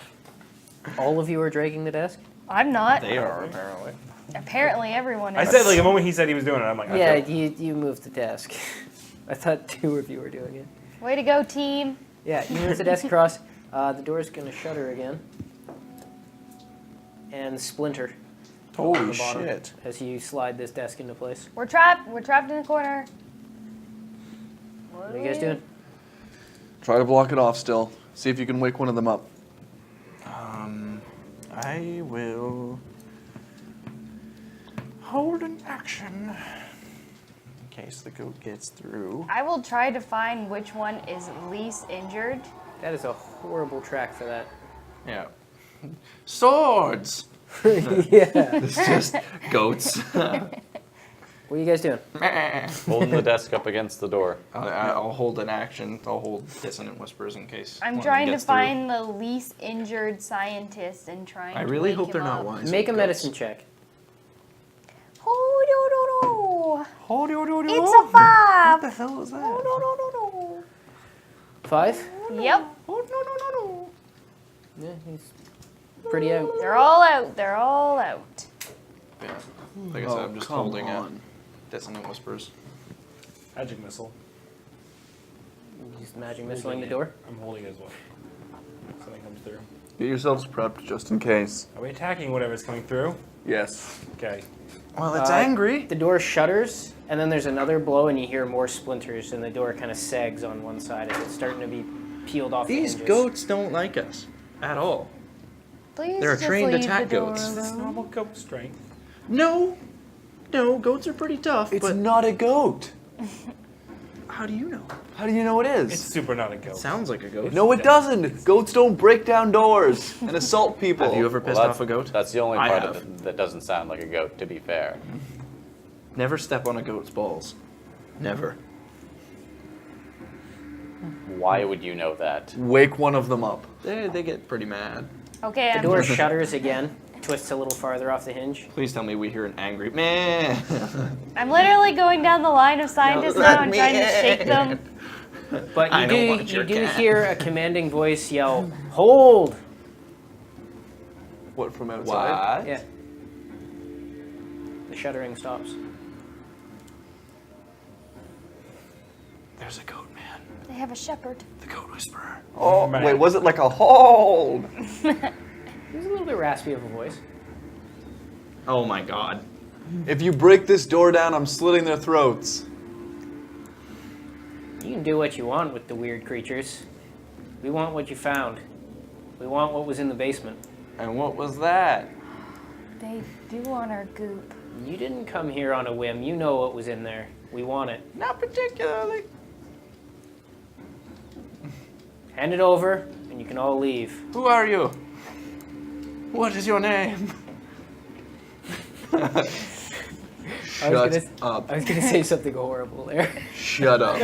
All of you are dragging the desk? I'm not. They are, apparently. Apparently, everyone is. I said, like, the moment he said he was doing it, I'm like, Yeah, okay. you moved the desk. I thought 2 of you were doing it. Way to go, team. Yeah, you move the desk across. The door's going to shutter again. And splinter on Holy the bottom shit. as you slide this desk into place. We're trapped. We're trapped in the corner. What are you guys doing? Try to block it off still. See if you can wake one of them up. I will hold an action in case the goat gets through. I will try to find which one is least injured. That is a horrible track for that. Yeah. Swords! Yeah. It's just goats. What are you guys doing? Holding the desk up against the door. I'll hold an action. I'll hold dissonant whispers in case. I'm one of them trying to gets through. find the least injured scientist and trying I to really wake hope him they're not up. wise. Make a goats. medicine check. Oh, Ho-do-do-do. it's a 5. What the hell is that? Oh, 5? Yep, Yeah, he's pretty out. they're all out. They're all out. Yeah. Like I said, I'm just come holding on. dissonant whispers. Magic missile. He's magic missiling the door. I'm holding it as well. Something comes through. Get yourselves prepped just in case. Are we attacking whatever's coming through? Yes. Okay. Well, it's Uh, angry. The door shutters, and then there's another blow, and you hear more splinters, and the door kind of sags on one side as it's starting to be peeled off the These hinges. goats don't like us at all. Please They're just trained leave attack the door goats. alone. Normal goat strength. No, goats are pretty tough. It's but not a goat. how do you know? How do you know it is? It's super not a goat. Sounds like a goat. No, it doesn't. Goats don't break down doors and assault people. Have you ever pissed Well, off a goat? That's the only I part have. of it that doesn't sound like a goat, to be fair. Never step on a goat's balls. Never. Why would you know that? Wake one of them up. They get pretty mad. Okay, The I'm door shutters again, twists a little farther off the hinge. Please tell me we hear an angry man. I'm literally going down the line of scientists No, now let and me trying to in. shake them. But I you don't do, want you your do cat. hear a commanding voice yell, "Hold!" What, from outside? What? Yeah. The shuddering stops. There's a goat man. They have a shepherd. The goat whisperer. Oh, Man. wait, was it like a hold? He's a little bit raspy of a voice. Oh my god. If you break this door down, I'm slitting their throats. You can do what you want with the weird creatures. We want what you found. We want what was in the basement. And what was that? They do want our goop. You didn't come here on a whim. You know what was in there. We want it. Not particularly. Hand it over, and you can all leave. Who are you? What is your name? Shut up. I was gonna say something horrible there. Shut up.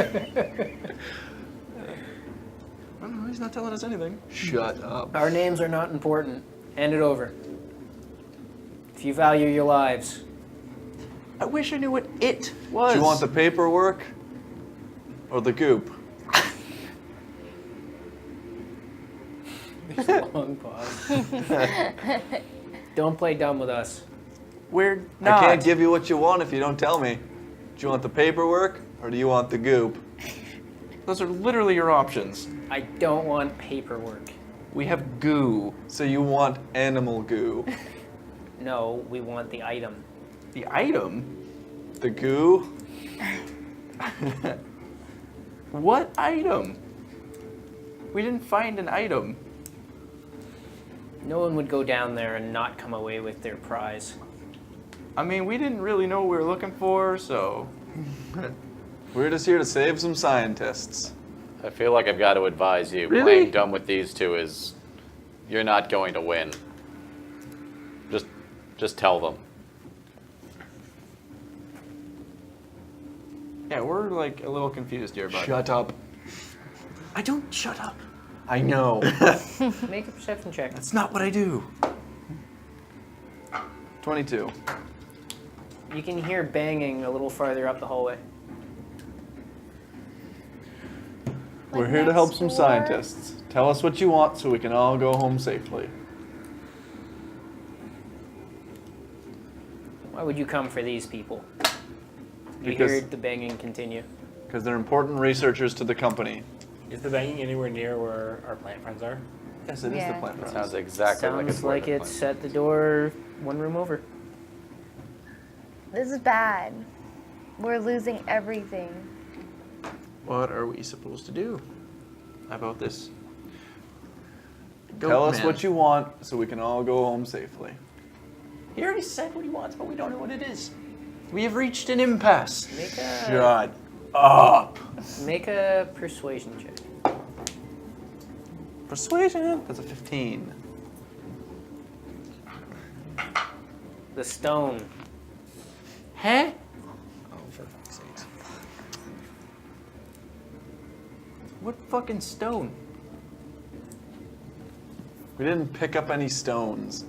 Oh, no, he's not telling us anything. Shut up. Our names are not important. Hand it over. If you value your lives. I wish I knew what it was. Do you want the paperwork or the goop? There's a long pause. Don't play dumb with us. We're not. I can't give you what you want if you don't tell me. Do you want the paperwork or do you want the goop? Those are literally your options. I don't want paperwork. We have goo. So you want animal goo. No, we want the item. The item? The goo? What item? We didn't find an item. No one would go down there and not come away with their prize. I mean, we didn't really know what we were looking for, so... We're just here to save some scientists. I feel like I've got to advise you. Really? Playing dumb with these two is... You're not going to win. Just tell them. Yeah, we're like a little confused here, bud. Shut up. I don't shut up. I know. Make a perception check. That's not what I do. 22. You can hear banging a little farther up the hallway. We're Like here to next help some door? scientists. Tell us what you want so we can all go home safely. Why would you come for these people? You Because- heard the banging continue. Because they're important researchers to the company. Is the banging anywhere near where our plant friends are? Yes, it is Yeah. the plant That friends. sounds exactly like Sounds it's like it's at the door one room over. This is bad. We're losing everything. What are we supposed to do about this? Tell us what you want so we can all go home safely. He already said what he wants, but we don't know what it is. We have reached an impasse. Shut up. Make a persuasion check. Persuasion. That's a 15. The stone. Huh? Oh, for fuck's sakes. What fucking stone? We didn't pick up any stones.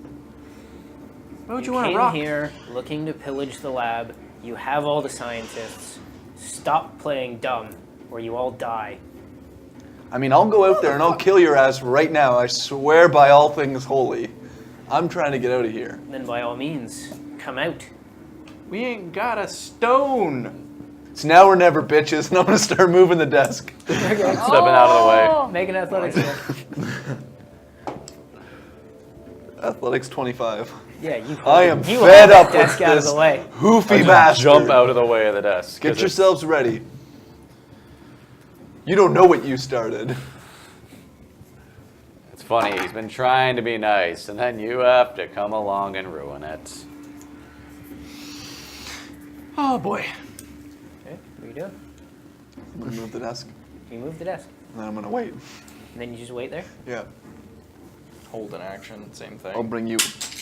Why would You you want came a rock? here looking to pillage the lab. You have all the scientists. Stop playing dumb, or you all die. I mean, I'll go out there and I'll kill your ass right now. I swear by all things holy. I'm trying to get out of here. Then by all means, come out. We ain't got a stone. It's now or never, bitches, and I'm gonna start moving the desk. Stepping out of the way. Oh! Make an athletics check. Athletics 25. Yeah, you. I am you fed hold up that desk with out this of the way. hoofy Just bastard. jump out of the way of the desk. Get 'cause it's- yourselves ready. You don't know what you started. It's funny, he's been trying to be nice, and then you have to come along and ruin it. Oh boy. Okay, what are you doing? I'm gonna move the desk, You move the desk, and then I'm gonna wait. and then you just wait there. Yeah. Hold an action, same thing. I'll bring you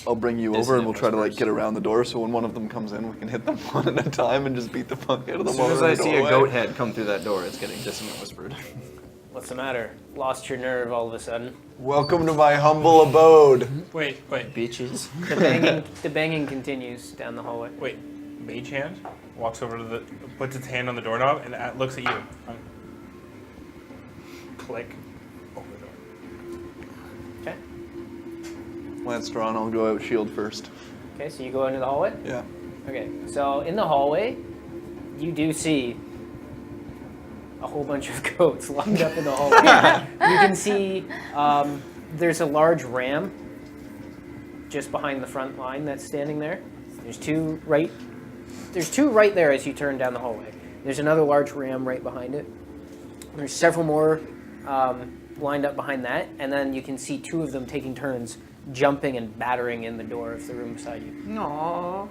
over, and we'll try to like get around the door. So when one of them comes in, we can hit them one at a time and just beat the fuck out of them. As soon as while I they see go a away. goat head come through that door, it's getting dissonant whispered. What's the matter? Lost your nerve all of a sudden? Welcome to my humble abode. Wait. Beaches. The banging continues down the hallway. Wait. Mage hand walks over to puts its hand on the doorknob and looks at you. Click. Open the door. Okay. Lance drawn. I'll go out shield first. Okay, so you go into the hallway? Yeah. Okay, so in the hallway, you do see a whole bunch of goats lined up in the hallway. You can see there's a large ram just behind the front line that's standing there. There's two right there as you turn down the hallway. There's another large ram right behind it. There's several more lined up behind that, and then you can see two of them taking turns jumping and battering in the door of the room beside you. Aww.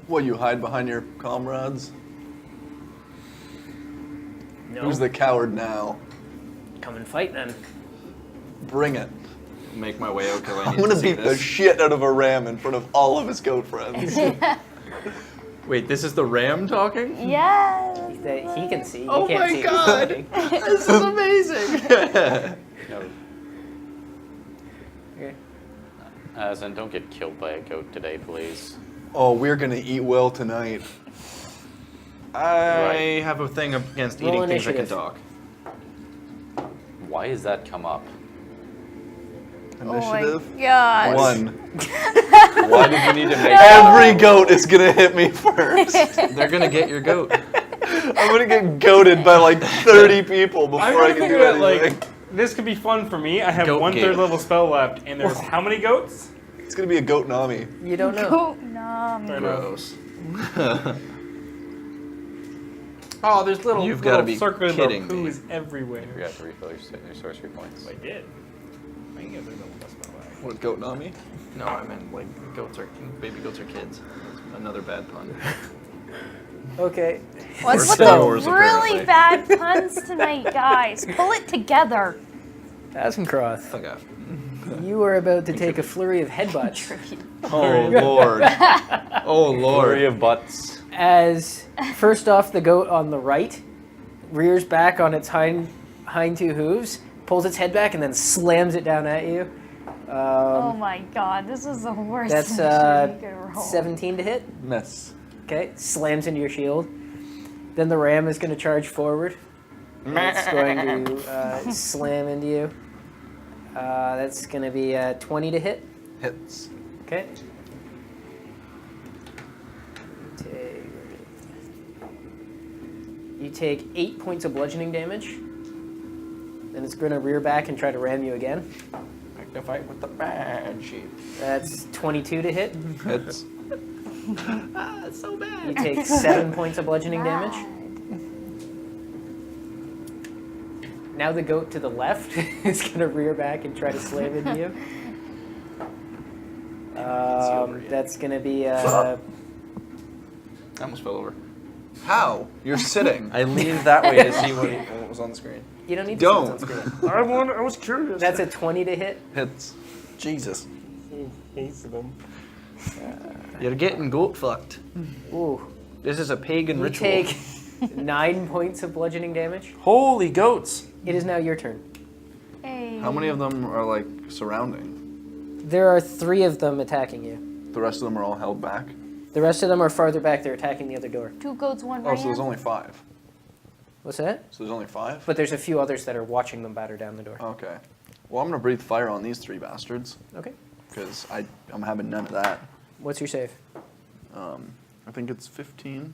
What, you hide behind your comrades? No, Who's the coward now? come and fight then. Bring it. Make my way out till I I'm need gonna to see beat the this. shit out of a ram in front of all of his goat friends. Wait, this is the ram talking? Yes. That he can see. You Oh can't my see God. anything. This is amazing! No. Okay. Asin, don't get killed by a goat today, please. Oh, we're gonna eat well tonight. I have a thing against Roll eating things that can initiative. talk. Why has that come up? Initiative. Oh my god. 1. Why did you need to make Every goat is gonna hit me first. They're gonna get your goat. I'm gonna get goated by like 30 people before I can do anything. this could be fun for me. I have Goat 1/3 game. level spell left, and there's how many goats? It's gonna be a goat Nami. You don't know. Oh, nom. Fair enough. Gross. Oh, there's little, You've gotta be circular kidding me. poos everywhere. You forgot to refill your sorcery points. I did. I can get rid of the spell left. What, goat Nami? No, I meant like baby goats are kids. That's another bad pun. Okay. What's Or with Star the Wars, really apparently. bad puns tonight, guys? Pull it together. Azencroth, Fuck off. you are about to take a flurry of headbutts. Oh lord. Oh lord. Flurry of butts. As first off, the goat on the right rears back on its hind two hooves, pulls its head back, and then slams it down at you. Oh my god, this is the worst That's initiative you could roll. 17 to hit. Miss. Okay, slams into your shield. Then the ram is going to charge forward. And it's going to slam into you. That's going to be 20 to hit. Hits. Okay. You take 8 points of bludgeoning damage. Then it's going to rear back and try to ram you again. Like to fight with the bad sheep. That's 22 to hit. Hits. It's so bad. You take 7 points of bludgeoning damage. Now the goat to the left is going to rear back and try to slam into you. That's going to be... I almost fell over. How? You're sitting. I leaned that way to see what was on the screen. you don't need to see what's on Don't. screen. I was curious. That's a 20 to hit. Hits. Jesus. Hates them. You're getting goat fucked. Ooh. This is a pagan You ritual. take 9 points of bludgeoning damage. Holy goats. It is now your turn. Hey. How many of them are like surrounding? There are 3 of them attacking you. The rest of them are all held back. The rest of them are farther back. They're attacking the other door. 2 goats, 1 Oh, ram. so there's only 5. What's that? So there's only 5? But there's a few others that are watching them batter down the door. Okay. Well, I'm gonna breathe fire on these 3 bastards Okay. because I'm having none of that. What's your save? I think it's 15.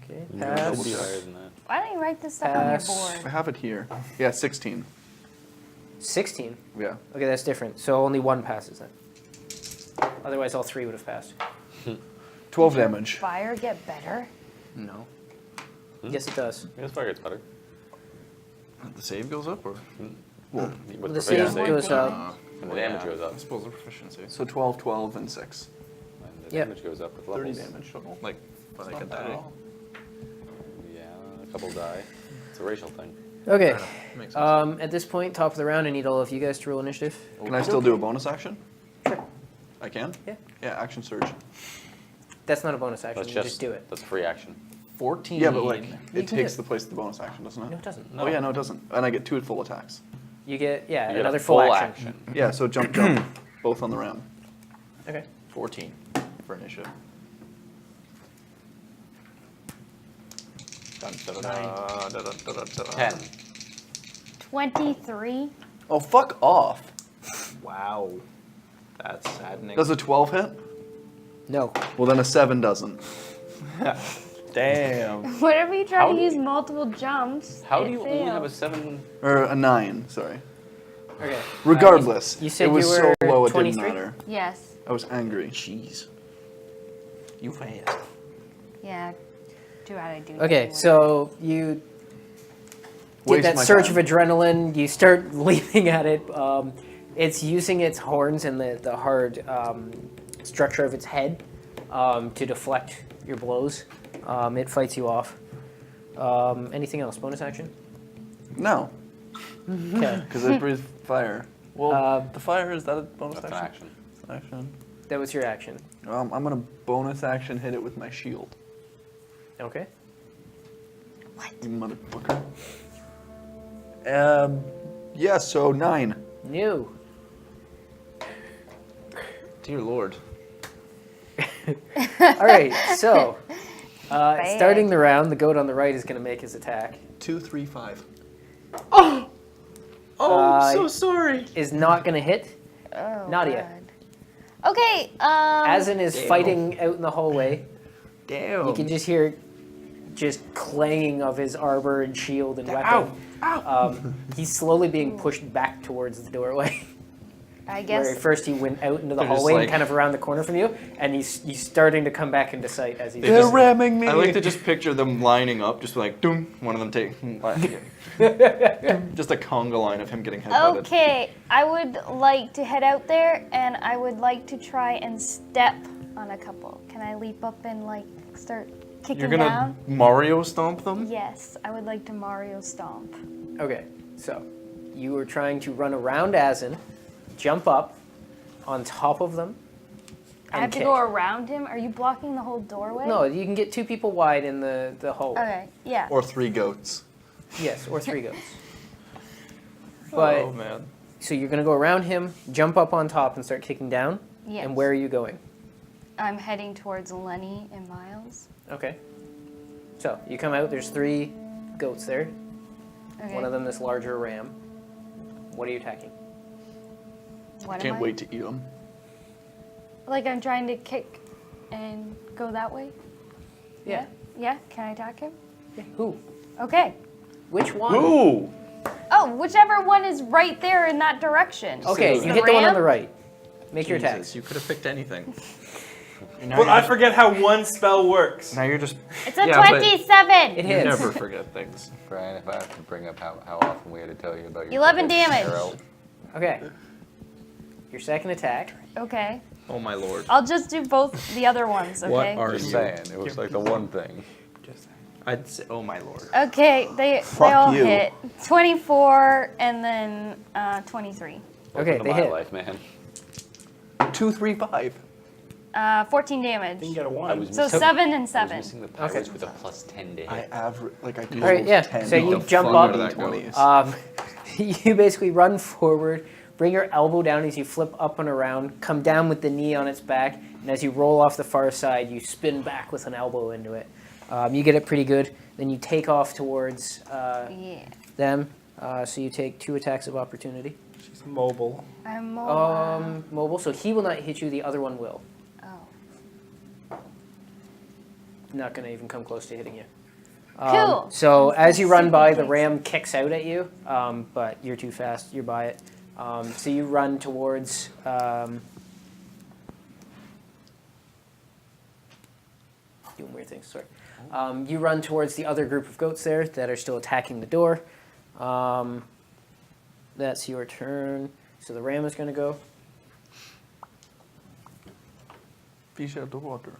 Okay. It'll be Pass. higher than that. Why don't you write this stuff on your Pass. I board? have it here. Yeah, 16. 16. Yeah. Okay, that's different. So only 1 passes then. Otherwise, all 3 would have passed. 12 damage. Fire get better? No. Yes, it does. This fire gets better. The save goes up or? Well, With The save proficiency, goes up. and the damage goes up. I suppose the proficiency. so 12, 12, and 6. And the Yep. damage goes up with 30 levels. damage total. Like, like a Not bad at die. all. Yeah, a couple die. It's a racial thing. Okay. Fair enough. Makes sense. At this point, top of the round, I need all of you guys to roll initiative. Can I still do a bonus action? Sure. I can? Yeah. Yeah, action surge. That's not a bonus action. That's You just do it. That's free action. 14. Yeah, but like, You it can takes do the place of the bonus action, doesn't it? No, it doesn't. Oh yeah, no, it doesn't. And I get 2 full attacks. You get You get a another full action. Yeah, so jump, jump, both on the round. Okay. 14 for initiative. Dun, dun, dun, Da, dun. da, da, da, da. 10. 23? Oh, fuck off. Wow. That's saddening. Does a 12 hit? No. Well, then a 7 doesn't. Damn. Whenever you try How to do use you- multiple jumps, How it do you only have a fails. 7? Or a 9, sorry. Okay. Regardless, you said it was you so were low it 23? didn't matter. Yes. I was angry. Jeez. You fast. Yeah. Too bad I do. Okay, anymore. so you get Waste that my surge time. of adrenaline. You start leaping at it. It's using its horns and the hard structure of its head to deflect your blows. It fights you off. Anything else? Bonus action? No, Okay. because I breathe fire. Well, the fire, is that a bonus That's an action? action. Action. That was your action. I'm going to bonus action hit it with my shield. Okay. You motherfucker. Yeah, so 9. New. Dear Lord. All right, so Bad. starting the round, the goat on the right is going to make his attack. 2, 3, 5. Oh, Uh, I'm so sorry. Is not going to hit. Oh, Nadia. God. Okay, Asin is Damn. fighting out in the hallway. Damn. You can just hear just clanging of his armor and shield and weapon. Ow. He's slowly being pushed back towards the doorway. I Where guess. at first he went out into the They're just hallway like- and kind of around the corner from you, and he's starting to come back into sight as he's. They're just- ramming me. I like to just picture them lining up, just like, doom, one of them take, just a conga line of him getting headbutted. Okay, I would like to head out there, and I would like to try and step on a couple. Can I leap up and like start kicking You're gonna down? Mario stomp them? Yes, I would like to Mario stomp. Okay, so you were trying to run around Asin, jump up on top of them, I and have to kick. go around him. Are you blocking the whole doorway? No, you can get 2 people wide in the hallway. Okay, yeah. Or 3 goats. Yes, or 3 goats. But Oh man. so you're gonna go around him, jump up on top, and start kicking down. Yes. And where are you going? I'm heading towards Lenny and Miles. Okay. So you come out. There's 3 goats there. Okay. One of them this larger ram. What are you attacking? What am Can't I? wait to eat them. Like I'm trying to kick and go that way? Yeah. Yeah? Can I attack him? Who? Okay. Which one? Ooh! Oh, whichever one is right there in that direction. Okay, Is you hit the one on the right. Make your Jesus, attacks. you could have picked anything. And now But you're I just- forget how one spell works. Now you're just. It's a Yeah, but 27. It You hits. never forget things. Brian, if I have to bring up how often we had to tell you about your 11 purple damage. arrow. Okay. Your second attack. Okay. Oh my lord. I'll just do both the other ones, okay? What are Just you? saying, it was like the one thing. I'd say, oh my lord. Okay, they Fuck all you. hit. 24 and then 23. Okay, Welcome to they my hit. life, man. 2, 3, 5. 14 You damage. get a I one. was So missing- 7 and I was 7. missing the pirates with a +10 to hit. I could All right, roll yeah. 10. So you the jump fuck up. out of that goat. 20s. You basically run forward, bring your elbow down as you flip up and around, come down with the knee on its back, and as you roll off the far side, you spin back with an elbow into it. You get it pretty good. Then you take off towards Yeah. them. So you take 2 attacks of opportunity. She's mobile. I'm mobile. Mobile, so he will not hit you. The other one will. Oh. Not going to even come close to hitting you. Cool. So as you run by, the Simple ram kicks out at you, but you're too fast. You're by it. So you run towards. Doing weird things. Sorry. You run towards the other group of goats there that are still attacking the door. That's your turn. So the ram is going to go. Fish out the water.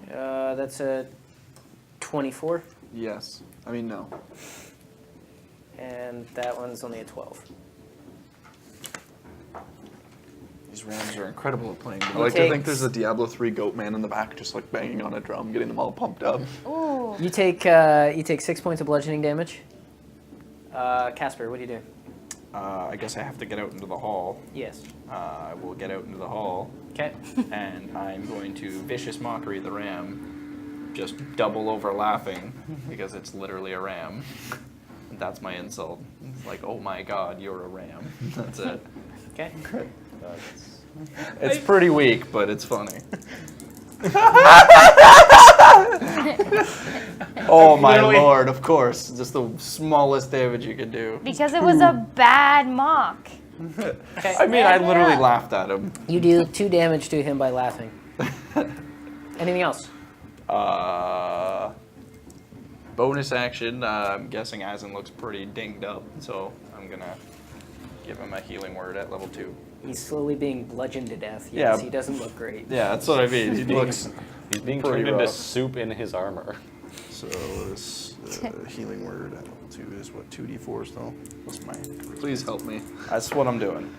That's a 24, Yes. I mean, no. and that one's only a 12. These rams are incredible at playing. I like to takes- think there's a Diablo 3 goat man in the back just like banging on a drum, getting them all pumped up. Ooh. You take 6 points of bludgeoning damage. Casper, what do you do? I guess I have to get out into the hall. Yes. I will get out into the hall, Okay. and I'm going to vicious mockery the ram, just double over laughing because it's literally a ram. And that's my insult. It's like, oh my god, you're a ram. That's it. Okay. It's pretty weak, but it's funny. Oh my Literally- lord, of course. Just the smallest damage you could do. Because it was a bad mock. I mean, I literally laughed at him. You do 2 damage to him by laughing. Anything else? Bonus action, I'm guessing Asin looks pretty dinged up, so I'm gonna give him a healing word at level 2. He's slowly being bludgeoned to death. Yeah. Yes, he doesn't look great. Yeah, that's what I mean. He looks He's being pretty turned into rough. soup in his armor. So this healing word at level 2 is what, 2d4 still? What's my... Please help me. That's what I'm doing.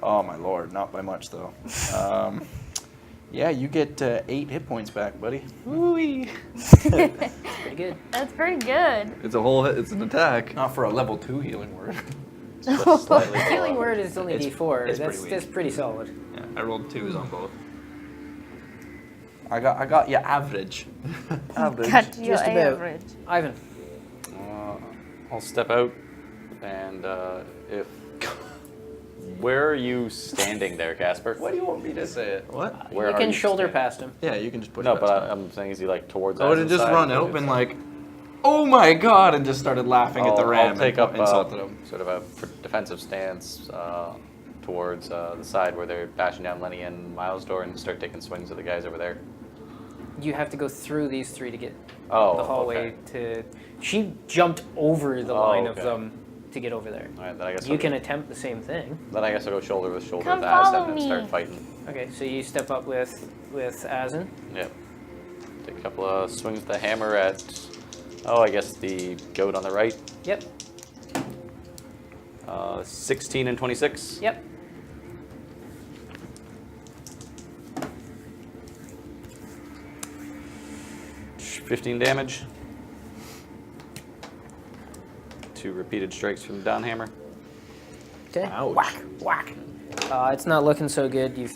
Oh my lord, not by much though. Yeah, you get 8 hit points back, buddy. Pretty good. That's pretty good. It's a whole hit. It's an attack. Not for a level 2 healing word. Slightly Healing below. word is only It's- D4. it's That's pretty weak. that's pretty solid. Yeah, I rolled 2s on both. I got you average. Average. Cut your Just about. average. Ivan. I'll step out, and if... Where are you standing there, Casper? What do you want me to say it? What? Where you are can you shoulder standing? past him. Yeah, you can just push No, past but him. I'm saying, is he like towards I would Asin's have just side? run Or out is and it- like oh my god, and just started laughing at the ram I'll take and up insulted him. sort of a defensive stance towards the side where they're bashing down Lenny and Miles' door and start taking swings at the guys over there. You have to go through these three to get Oh, the hallway okay. to. She jumped over the line okay. of them to get over there. All right, then I guess You I'll can go, attempt the same thing. then I guess I'll go shoulder with shoulder Come with follow Asden and start me. fighting. Okay, so you step up with Azen. Yep. Take a couple of swings with the hammer at, I guess the goat on the right. Yep. 16 and 26. Yep. $15 damage. 2 repeated strikes from the down hammer. Okay. Ouch. Whack, whack. It's not looking so good. You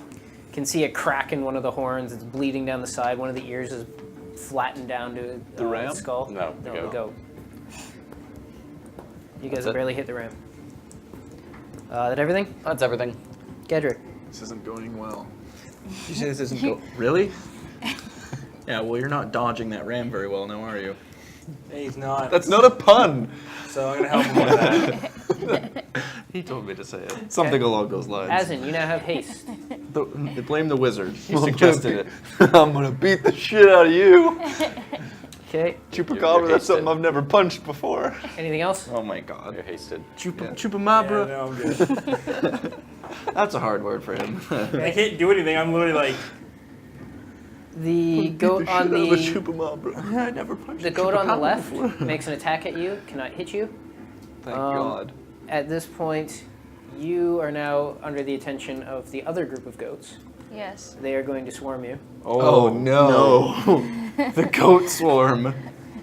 can see a crack in one of the horns. It's bleeding down the side. One of the ears is flattened down to The ram? its skull. No, the the goat. goat. You guys That's have it? barely hit the ram. That everything? That's everything. Gedrick. This isn't going well. You say this isn't go. Really? Yeah, well, you're not dodging that ram very well now, are you? He's not. That's not a pun. So I'm gonna help him with that. He told me to say it. Something along those lines. Azen, you now have haste. Blame the wizard. He suggested it. I'm gonna beat the shit out of you. Okay. Chupacabra, You're that's something hasted. I've never punched before. Anything else? Oh my god. You're hasted. Yeah, Chupamabra. no, I'm good. That's a hard word for him. I can't do anything. I'm literally like. The goat on the the Chupamabra. I never punched the a goat on the chupacabra left before. makes an attack at you. Cannot hit you. Thank Um, God. At this point, you are now under the attention of the other group of goats. Yes. They are going to swarm you. Oh, no. The goat swarm.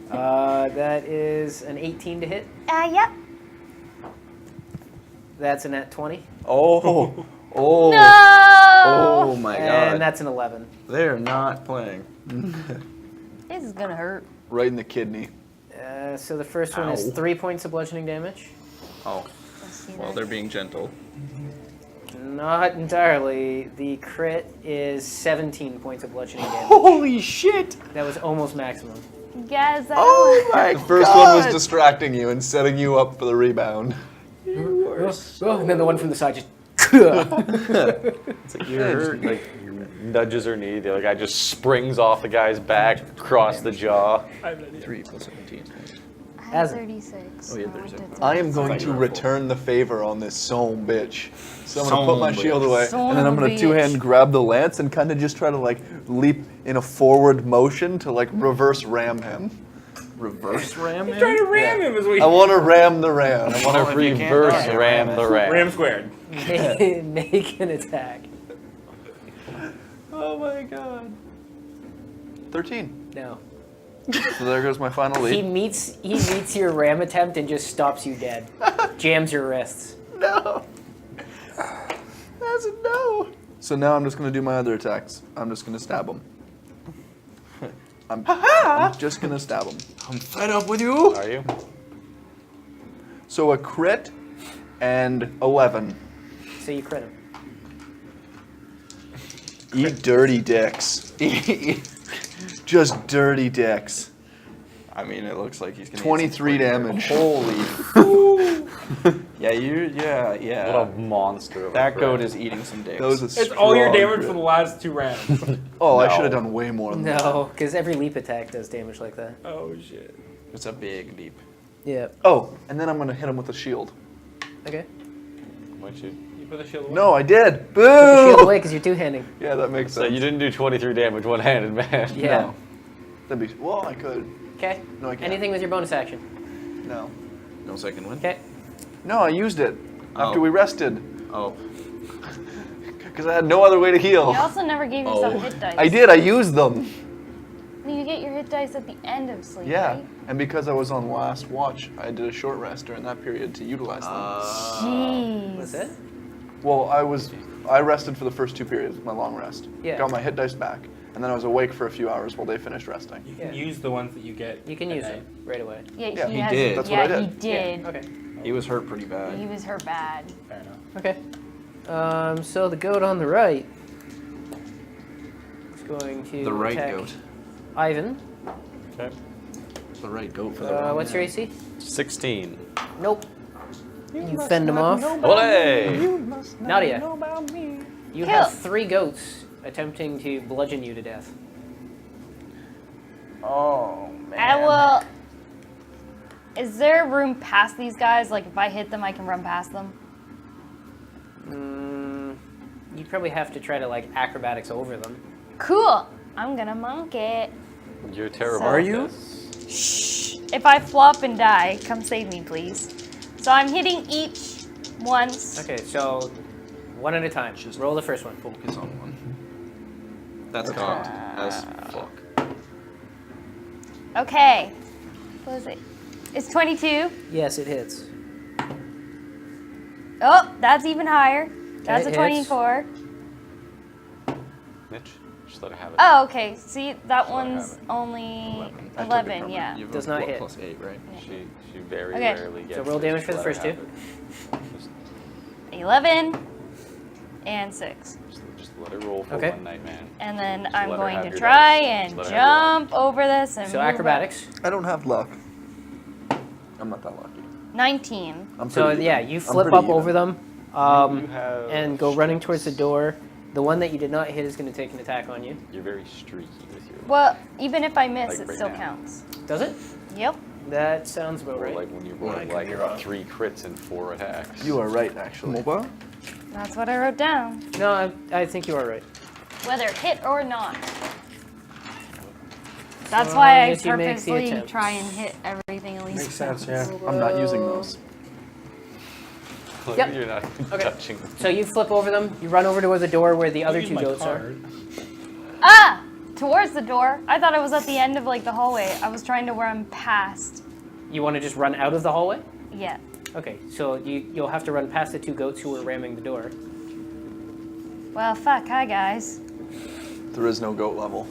That is an 18 to hit. Yep. That's a net 20. Oh. Oh. No! Oh my And god. that's an 11. They're not playing. This is gonna hurt. Right in the kidney. So the first one is Ow. 3 points of bludgeoning damage. Oh. Let's see Well, that. they're being gentle. Not entirely. The crit is 17 points of bludgeoning damage. Holy shit! That was almost maximum. Guys, Oh my The first god! one was distracting you and setting you up for the rebound. Oh, and then the one from the side just. It's like you're like nudges her knee. The other guy just springs off the guy's back, across the jaw. 3 plus 17. I have Azen. 36. Oh, yeah, so 36. that's I am it. going to return the favor on this son bitch. So I'm gonna Son put my bitch. shield away, Son and then I'm of a gonna two-hand bitch. grab the lance and kind of just try to like leap in a forward motion to like reverse ram him. Reverse ram him? Trying to ram him as we. I want to ram the ram. I want to if you can't reverse dodge it, ram ram the it. ram. Ram squared. Make an attack. Oh my god. 13. No. So there goes my final He lead. meets your ram attempt and just stops you dead. Jams your wrists. No. That's a no. So now I'm just gonna do my other attacks. I'm just gonna stab him. I'm just gonna stab him. I'm fed up with you. Are you? So a crit and 11. So you crit him. Eat dirty dicks. Just dirty dicks. I mean, it looks like he's gonna. 23 damage. Holy. Yeah, yeah. What a monster. Of That a goat friend. is eating some dicks. That was a It's all your strong damage crit. for the last 2 rounds. Oh, I No. should have done way more than that. No, because every leap attack does damage like that. Oh shit. It's a big leap. Yeah. Oh, and then I'm gonna hit him with a shield. Okay. What'd you? You put the shield away. No, I did. Put the shield Boo! away because you're two-handing. Yeah, that makes So sense. you didn't do 23 damage one-handed, man. Yeah. No. That'd be well. I could. Okay. No, I can't. Anything with your bonus action. No. No second win. Okay. No, I used it after Oh. we rested Oh. because I had no other way to heal. You also never gave yourself Oh. hit dice. I did. I used them. You get your hit dice at the end of sleep, Yeah, right? and because I was on last watch, I did a short rest during that period to utilize them. Jeez. That's it? Well, I rested for the first 2 periods, my long rest. Yeah. Got my hit dice back, and then I was awake for a few hours while they finished resting. You can Yeah. use the ones that you get. You can at use night. them right away. Yeah, Yeah, he he has, did. That's yeah, what I he did. did. Okay. He was hurt pretty bad. He was hurt bad. Fair enough. Okay. So the goat on the right is going to The right attack goat. Ivan. Okay. the right goat for the wrong What's your man. AC? 16. Nope. You fend them off. Olé! Nadia, you Kill. have 3 goats attempting to bludgeon you to death. Oh, man. I will. Is there room past these guys? Like, if I hit them, I can run past them? You'd probably have to try to, like, acrobatics over them. Cool. I'm gonna monk it. You're terrible. Are at you? this. Shh. If I flop and die, come save me, please. So I'm hitting each once. Okay, so one at a time. Just roll the first one. Focus on one. That's cocked as fuck. Okay. What is it? It's 22. Yes, it hits. Oh, that's even higher. That's It a hits. 24. Mitch, just let her have it. Oh, okay. See, that So I one's have it. only I took it 11, from her. yeah. You have a Does not what, hit. plus 8, right? She very Okay. rarely gets So roll it. damage Just for the let her first have two. it. Just, 11 and 6. just let her roll for Okay. one night, man. And then Just I'm let her going have to your try dice. and Let her have jump over this and So move acrobatics. I don't have luck. I'm not that lucky. up. 19. I'm So pretty yeah, even. you I'm flip pretty up even. over them You have and go running towards the strengths. door. The one that you did not hit is going to take an attack on you. You're very streaky with your. Well, even if I miss, Like it right still now. counts. Does it? Yep. That sounds about Or right. like when you roll like 3 crits and 4 attacks. You are right, actually. MOBA? That's what I wrote down. No, I think you are right. Whether hit or not. That's So why I yes, you make the purposely attempt. try and hit everything at least. Makes sense, yeah. I'm not using those. Yep. You're not Okay. touching. So you flip over them. You run over to the door where the other Use two my goats are. card. Ah! Towards the door. I thought it was at the end of like the hallway. I was trying to run past. You want to just run out of the hallway? Yeah. Okay, so you'll have to run past the 2 goats who are ramming the door. Well, fuck. Hi, guys. There is no goat level.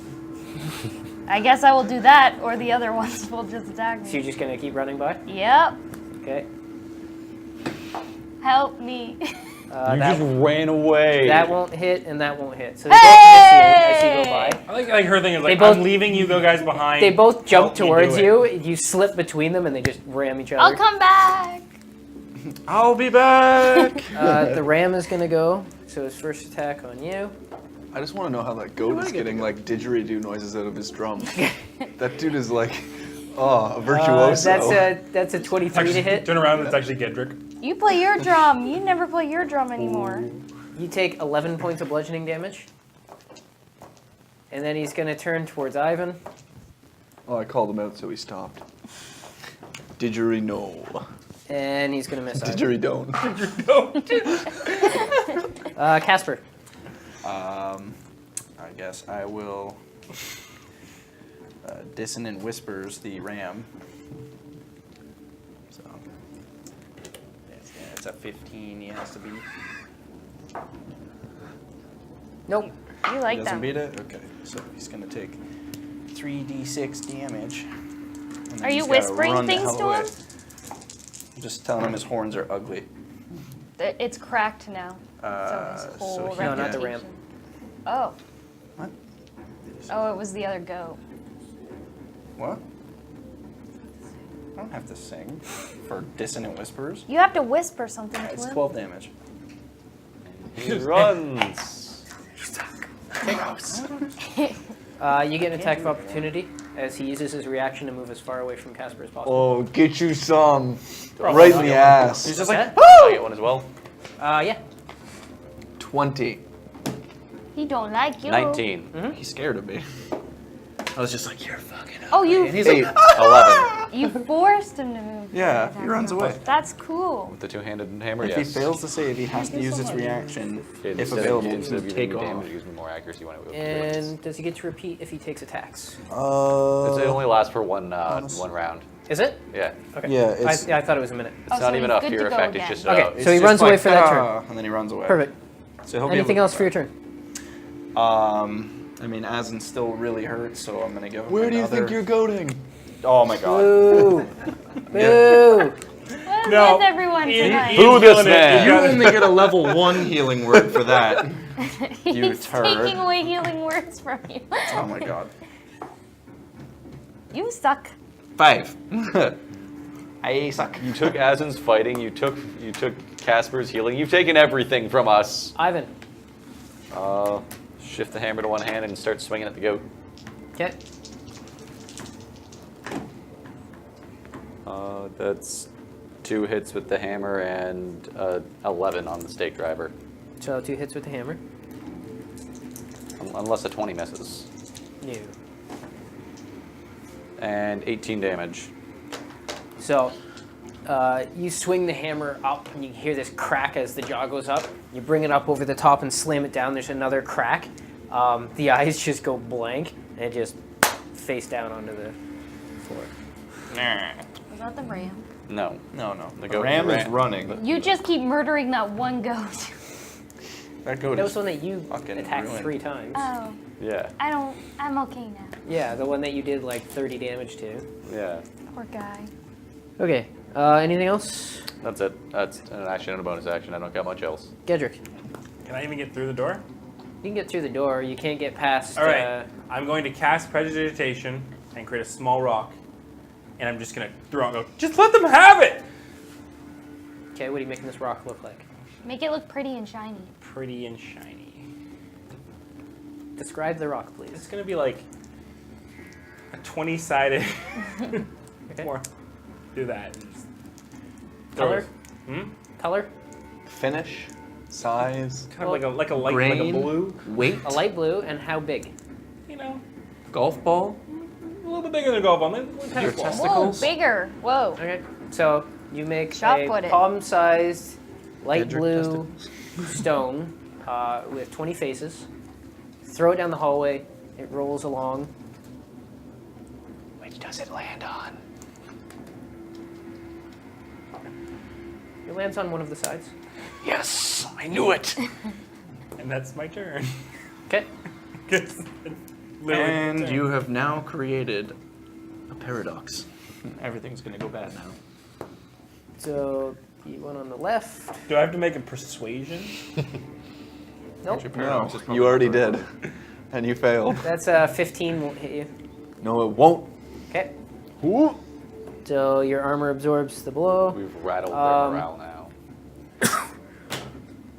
I guess I will do that, or the other ones will just attack So me. you're just gonna keep running by? Yep. Okay. Help me. You That, just ran away. that won't hit, and that won't hit. So they both miss you as you go by. I like her thing is like, They both- I'm leaving you go guys behind. They both jump Help me towards do you. You slip between them, and they just ram each other. I'll come back. I'll be back! The ram is gonna go. So his first attack on you. I just want to know how that goat is getting like didgeridoo noises out of his drum. That dude is like, a virtuoso. That's a 23 to hit. Turn around, it's actually Gedrick. You play your drum. You never play your drum anymore. You take 11 points of bludgeoning damage. And then he's gonna turn towards Ivan. Oh, I called him out, so he stopped. Didgeridoo. And he's gonna miss Ivan. Didgeridoo. Casper. I guess I will Dissonant Whispers the ram. So it's a 15. He has to be. Nope. You like Doesn't them. beat it. Okay, so he's gonna take 3d6 damage. And then Are you he's gotta whispering run the things hell to away. him? I'm just telling him his horns are ugly. It's cracked now. So his so whole he- No, not the ram. reputation. Oh. What? Oh, it was the other goat. What? I don't have to sing for Dissonant Whispers. You have to whisper something to It's him. 12 damage. He runs. You get an attack of opportunity as he uses his reaction to move as far away from Casper as possible. Oh, get you some. Right in the ass. He's just What's like, that? I get one as well. Yeah. 20. He don't like you. 19. he's scared of me. I was just like, you're fucking up. Oh, you And he's like, 11. you forced him to move. Yeah, Attack he runs him. away. That's cool. With the 2-handed hammer, If yes. he fails to save, he has to use his reaction, if available, Instead of to using take more off. damage, it gives me more accuracy when it goes. And does he get to repeat if he takes attacks? It only lasts for one round. Is it? Yeah. Okay. Yeah, it's- I thought it was a minute. It's Oh, so not even he's a good fear to go effect, again. it's just Okay. It's So he just runs away like, for that turn. "Ah," and then he runs away. Perfect. So he'll be Anything able else to for your go turn? back. I mean, Azen's still really hurt, so I'm gonna give him Where do you think another- you're goating? Oh my god. Boo! Boo! What's No. with everyone tonight? Boo this killing it. man. You You gotta- only get a level 1 healing word for that. You He's turd. taking away healing words from you. Oh my god. You suck. 5. I suck. You took Azin's fighting. You took Casper's healing. You've taken everything from us. Ivan. Shift the hammer to one hand and start swinging at the goat. Okay. That's 2 hits with the hammer and 11 on the stake driver. So 2 hits with the hammer. Unless a 20 misses. No. And 18 damage. So you swing the hammer up and you hear this crack as the jaw goes up. You bring it up over the top and slam it down. There's another crack. The eyes just go blank and just face down onto the floor. Was that the ram? No. No. The The goat ram is ran. running. You just keep murdering that one goat. That goat That was is the one that you fucking attacked ruined. 3 times. Oh, Yeah. I'm okay now. Yeah, the one that you did like 30 damage to. Yeah. Poor guy. Okay. Anything else? That's it. That's an action and a bonus action. I don't got much else. Gedrick. Can I even get through the door? You can get through the door. You can't get past. All right. I'm going to cast Prestidigitation and create a small rock, and I'm just gonna throw it and go. Just let them have it. Okay, what are you making this rock look like? Make it look pretty and shiny. Pretty and shiny. Describe the rock, It's please. gonna be like a 20-sided. Okay. More. Do that. And just Color? Hmm? Color? Finish, size. Kind of like a light, like a Grain. blue. Weight. A light blue, and how big? You know, Golf ball. a little bit bigger than a golf ball. Maybe one tennis Your ball. testicles. Whoa, bigger. Whoa. Okay. So you make Shot a put it. palm-sized light Gedrick blue stone with 20 faces. Throw it down the hallway. It rolls along. Which does it land on? It lands on one of the sides. Yes, I knew it. And that's my turn. Okay. It's literally And my turn. you have now created a paradox. Everything's gonna go bad now. So the one on the left. Do I have to make a persuasion? Nope. Your No, paradox is probably you already not did, and you failed. That's 15 won't hit you. No, it won't. Okay. Ooh. So your armor absorbs the blow. We've rattled their morale now.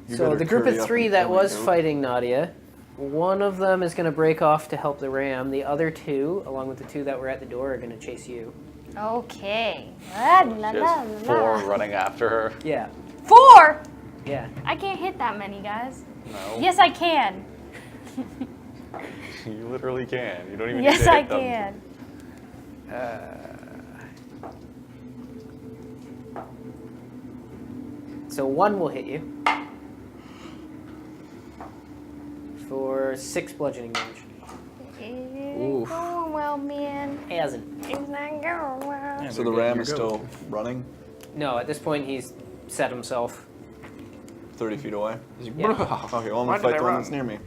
You So better the group curry of up 3 and that kill me, was goat. fighting Nadia, one of them is going to break off to help the ram. The other 2, along with the 2 that were at the door, are going to chase you. Okay. La, la, She la, has la. 4 running after her. Yeah. 4? Yeah. I can't hit that many, guys. No. Yes, I can. You literally can. You don't even need Yes, to I hit them. can. So 1 will hit you for 6 bludgeoning damage. It ain't going well, man. Hasn't. It's not going well. Yeah, So they're the getting ram your is goat. still running No, at this point he's set himself. 30 feet away. Yeah. Okay, well, I'm Why gonna did fight I the one run? that's near me.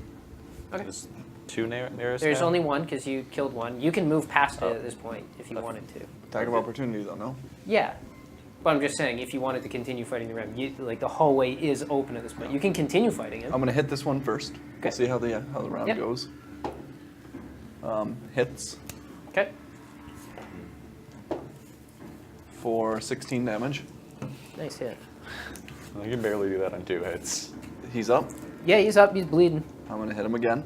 There's 2 nearest. There's now? only 1 because you killed 1. You can move past it at this point if you wanted to. Attack of opportunity, though, no? Yeah. But I'm just saying, if you wanted to continue fighting the ram, like the hallway is open at this point. You can continue fighting him. I'm gonna hit this one first. Okay. We'll see how the round Yep. goes. Hits Okay. for 16 damage. Nice hit. You can barely do that on 2 hits. He's up. Yeah, he's up. He's bleeding. I'm gonna hit him again.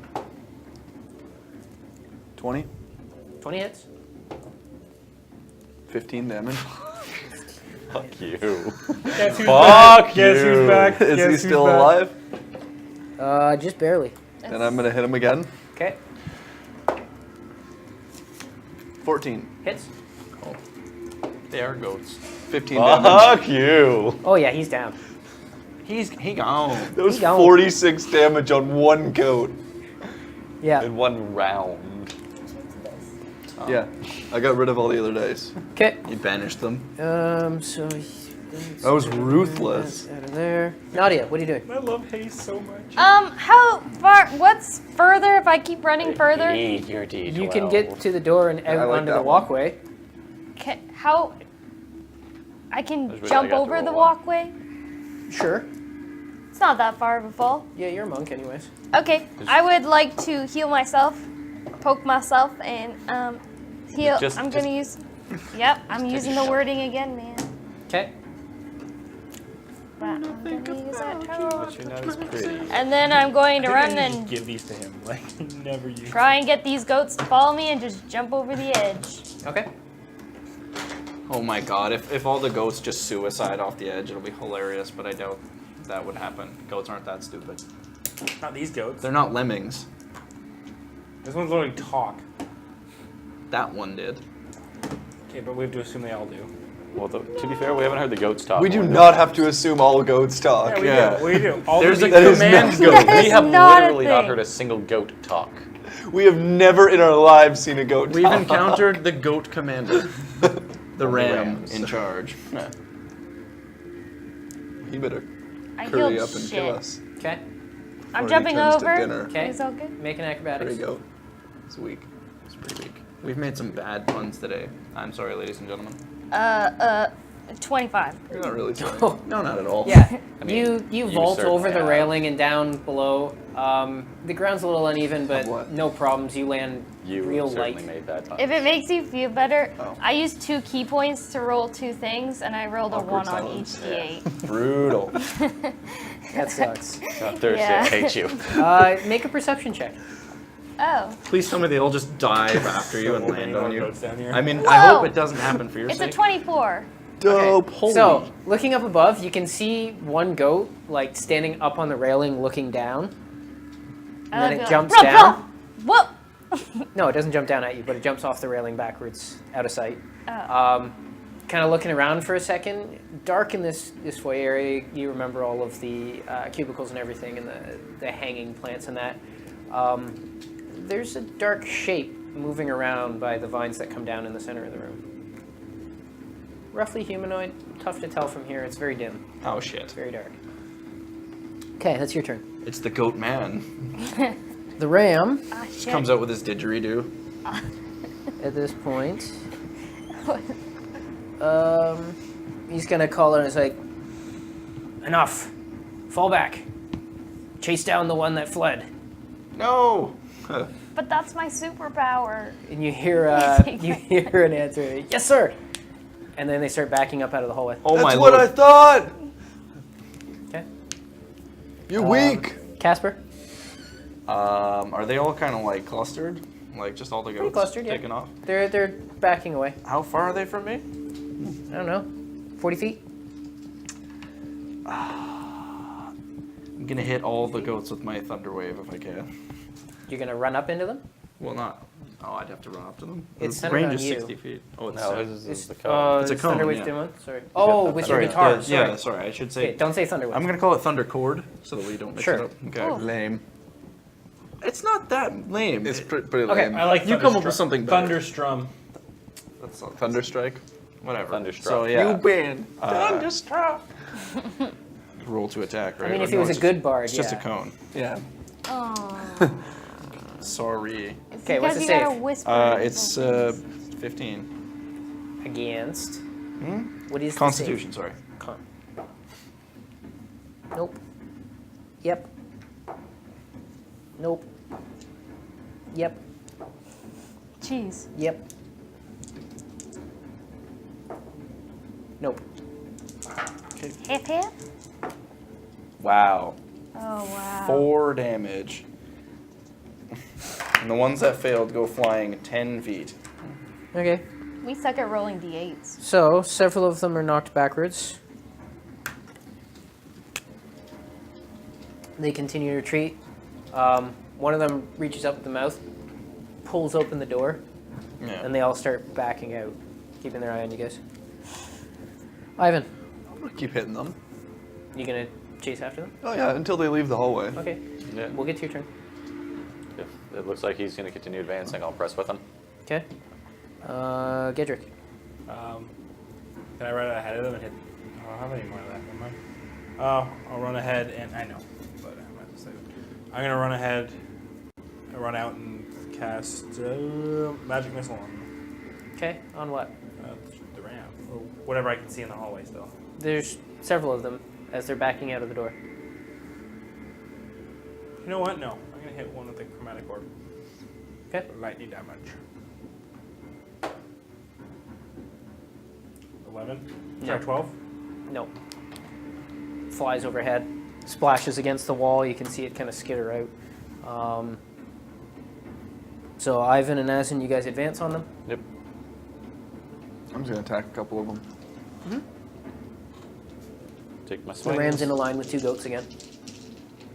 20, 20 hits. 15 damage. Fuck you. Guess who's Fuck back? Guess you. who's back? Is Guess he who's still back? alive? Just barely. And I'm gonna hit him again. Okay. 14, Hits. They are goats. 15 damage. Fuck you. Oh yeah, he's down. He gone. That was He gone. 46 damage on one goat. Yeah. In 1 round. Yeah, I got rid of all the other dice. Okay. You banished them. So That was ruthless. out of there. Nadia, what are you doing? I love haste so much. How far? What's further if I keep running further? Eat your D12. You can get to the door and out I like onto that the one. walkway. How? I can Just wish I jump got to over roll the one. walkway? Sure. It's not that far of a fall. Yeah, you're a monk, anyways. Okay, I would like to heal myself, poke myself, and heal. Just- I'm just- gonna use Yep, I'm using the wording again, man. Okay. But I'm gonna use that toad. But you're not as pretty. And then I'm going to I run think I need to and give these to him. Like, never use. try and get these goats to follow me and just jump over the edge. Okay. Oh my god, if all the goats just suicide off the edge, it'll be hilarious, but I doubt that would happen. Goats aren't that stupid. Not these goats. They're not lemmings. This one's learning talk. That one did. Okay, but we have to assume they all do. Well, to be fair, we haven't heard the goats talk. We do Or the- not have to assume all goats talk. Yeah, we do. All There's the a That is command not- goat. That We is have not a literally not thing. heard a single goat talk. We have never in our lives seen a goat We've talk. encountered the goat commander. The ram rams. in charge. He better I curry healed up and shit. kill us. Okay. I'm Or he jumping turns to over. dinner. Okay. Is all good? Make an There acrobatics. you go. It's weak. It's pretty weak. We've made some bad puns today. I'm sorry, ladies and gentlemen. 25. You're not really sorry. No, not at all. Yeah. I mean, you you vault over certainly the have. railing and down below. The ground's a little uneven, but what? no problems. You land You real certainly light. made bad puns. If it makes you feel better, Oh. I used 2 key points to roll 2 things, and I rolled a Awkward 1 on each silence. d8. Brutal. That sucks. On Thursday, Yeah. I hate you. Make a perception check. Oh, Please tell me they all just dive after you and So land many on you. goats down here. I mean, I hope Whoa. it doesn't happen for your it's a sake. 24. Dope. Okay, so, looking up above, you can see one goat, like, standing up on the railing looking down. And then it jumps down. Whoa! No, it doesn't jump down at you, but it jumps off the railing backwards, out of sight. Oh. Kind of looking around for a second. Dark in this foyer area. You remember all of the cubicles and everything, and the hanging plants and that. There's a dark shape moving around by the vines that come down in the center of the room. Roughly humanoid. Tough to tell from here. It's very dim. Oh shit. It's very dark. Okay, that's your turn. It's the goat man. The ram, Ah, shit. Comes out with his didgeridoo. at this point, he's gonna call and it's like, enough, fall back, chase down the one that fled. No! But that's my superpower. And you hear an answer, yes sir. And then they start backing up out of the hallway. Oh my That's what I lord. thought. Okay. You're weak. Casper. Are they all kind of like clustered? Like just all the Pretty goats clustered, yeah. taken off? They're backing away. How far are they from me? I don't know, 40 feet. I'm gonna hit all the goats with my thunder wave if I can. You're gonna run up into them. Well, not. Oh, I'd have to run up to them. It's The centered range on is you. 60 feet. Oh, it's No, this is the It's code. It's a cone, Thunderwave yeah. Demo? Sorry. Oh, with your sorry, guitar. yeah, Sorry. yeah, sorry. I should say. Okay, don't say Thunderwave. I'm gonna call it thunder chord so that we don't mix Sure. it up. Okay. Cool. Lame. It's not that lame. It's pretty Okay, lame. I like You come up with something better. Thunderstrum. That's Thunderstrike. whatever. Thunderstruck. So yeah, You ban. Thunderstruck. Roll to attack, right? I mean, Or if he no, was a it's good bard, It's just a yeah. cone. Yeah. Oh. Sorry. Okay, what's the you gotta save? whisper. It's 15. Against. What is Constitution, sorry. the save? Con. Nope. Yep. Nope. Yep. Jeez. Yep. Nope. Hip hip? Wow. Oh, wow. 4 damage. And the ones that failed go flying 10 feet. Okay. We suck at rolling d8s. So, several of them are knocked backwards. They continue to retreat. One of them reaches up the mouth, pulls open the door, Yeah. and they all start backing out, keeping their eye on you guys. Ivan, I'm gonna keep hitting them. you gonna chase after them? Oh yeah, until they leave the hallway. Okay, Yeah. we'll get to your turn. If it looks like he's going to continue advancing, I'll press with him. Okay. Gedrick. Can I run ahead of them and hit? I don't have any more of that. Never mind. I'll run ahead and I know, but I'm not to say it. I'm gonna run ahead, and run out and cast magic missile on Okay, on what? the ram or whatever I can see in the hallway still. There's several of them as they're backing out of the door. You know what? No, I'm gonna hit one with the chromatic orb. Okay. For lightning damage. 11? No. Sorry, 12? No. Flies overhead, splashes against the wall. You can see it kind of skitter out. So Ivan and Asin, you guys advance on them. Yep. I'm just gonna attack a couple of them. Take my The swing. ram's in a line with 2 goats again.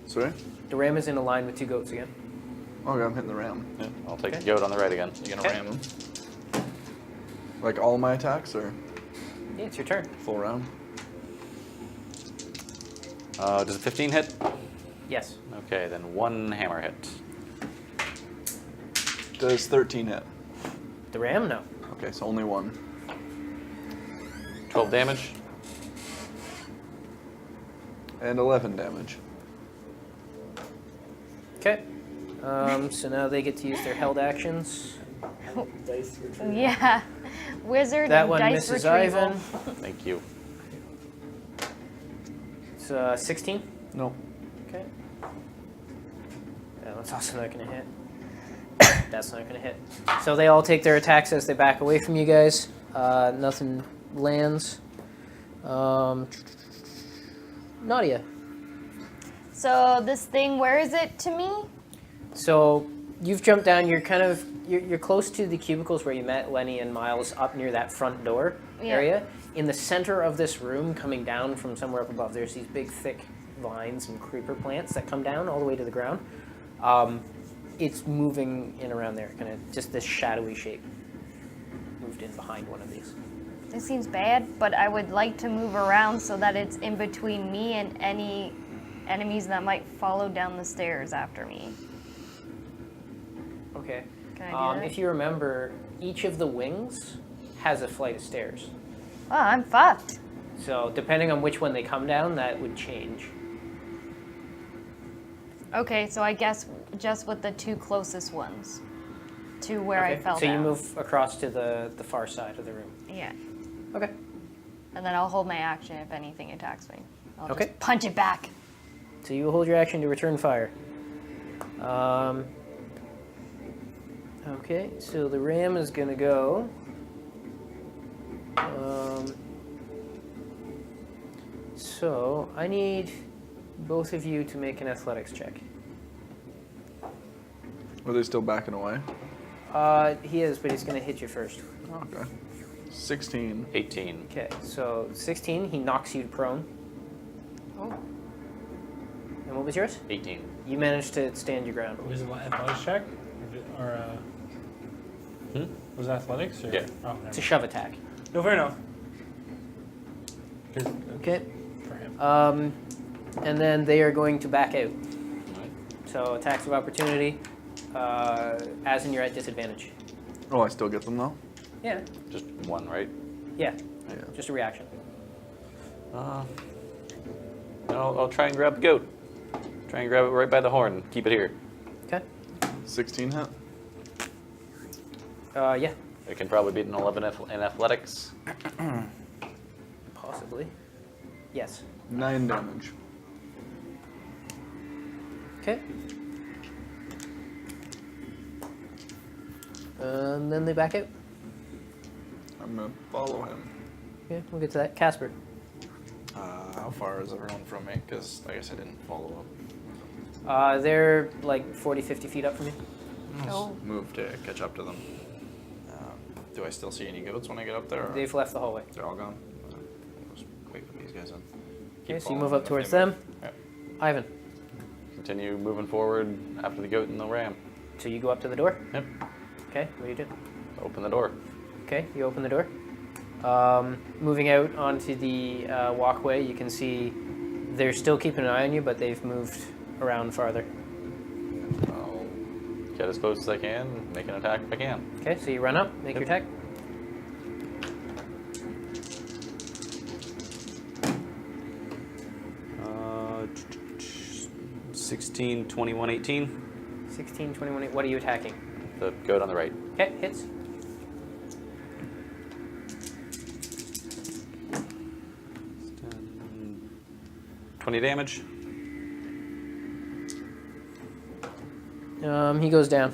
Sorry? The ram is in a line with 2 goats again. Okay, I'm hitting the ram. Yeah, I'll take Okay. the goat on the right again. You gonna Okay. ram him? Like all my attacks or Yeah, it's your turn. full round? Does a 15 hit? Yes. Okay, then 1 hammer hit. Does 13 hit? The ram, no. Okay, so only 1. 12 damage. And 11 damage. Okay. So now they get to use their held actions. Yeah. Wizard That and one dice misses retrieval. Ivan. Thank you. It's 16. No. Okay. That's also not going to hit. That's not going to hit. So they all take their attacks as they back away from you guys. Nothing lands. Nadia. So this thing, where is it to me? So you've jumped down. You're kind of you're close to the cubicles where you met Lenny and Miles, up near that front door Yeah. area. In the center of this room, coming down from somewhere up above, there's these big, thick vines and creeper plants that come down all the way to the ground. It's moving in around there, kind of just this shadowy shape. Moved in behind one of these. It seems bad, but I would like to move around so that it's in between me and any enemies that might follow down the stairs after me. Okay. Can I do that? If you remember, each of the wings has a flight of stairs. Oh, I'm fucked. So depending on which one they come down, that would change. Okay, so I guess just with the 2 closest ones to where I Okay, fell so down. you move across to the far side of the room. Yeah. Okay. And then I'll hold my action if anything attacks me. I'll Okay. just punch it back. So you will hold your action to return fire. Okay, so the ram is going to go. So I need both of you to make an athletics check. Are they still backing away? He is, but he's going to hit you first. Okay. 16. 18. Okay, so 16, he knocks you prone. Oh. And what was yours? 18. You managed to stand your ground. Was it athletics check? Was it athletics? Or? Yeah. Oh, never It's a mind. shove attack. No, fair enough. 'Cause Okay. for him. And then they are going to back out. Alright. So attacks of opportunity, as in you're at disadvantage. Oh, I still get them though? Yeah. Just 1, right? Yeah. Yeah. Just a reaction. I'll try and grab the goat. Try and grab it right by the horn. Keep it here. Okay. 16 hit? Yeah. It can probably beat an 11 in athletics. Possibly. Yes. 9 damage. Okay. And then they back out. I'm gonna follow him. Yeah, we'll get to that. Casper. How far is everyone from me? Because I guess I didn't follow up. They're like 40, 50 feet up from you. Oh. Move to catch up to them. Do I still see any goats when I get up there? Or They've left the hallway. they're all gone? I'll just wait with these guys then. Okay, Keep so you move following up towards if they them. move. Yep. Ivan. Continue moving forward after the goat and the ram. So you go up to the door? Yep. Okay, what do you do? Open the door. Okay, you open the door. Moving out onto the walkway, you can see they're still keeping an eye on you, but they've moved around farther. I'll get as close as I can, make an attack if I can. Okay, so you run up, make your attack. Uh, 16, 21, 18. 16, 21, what are you attacking? The goat on the right. Okay, hits. 20 damage. He goes down.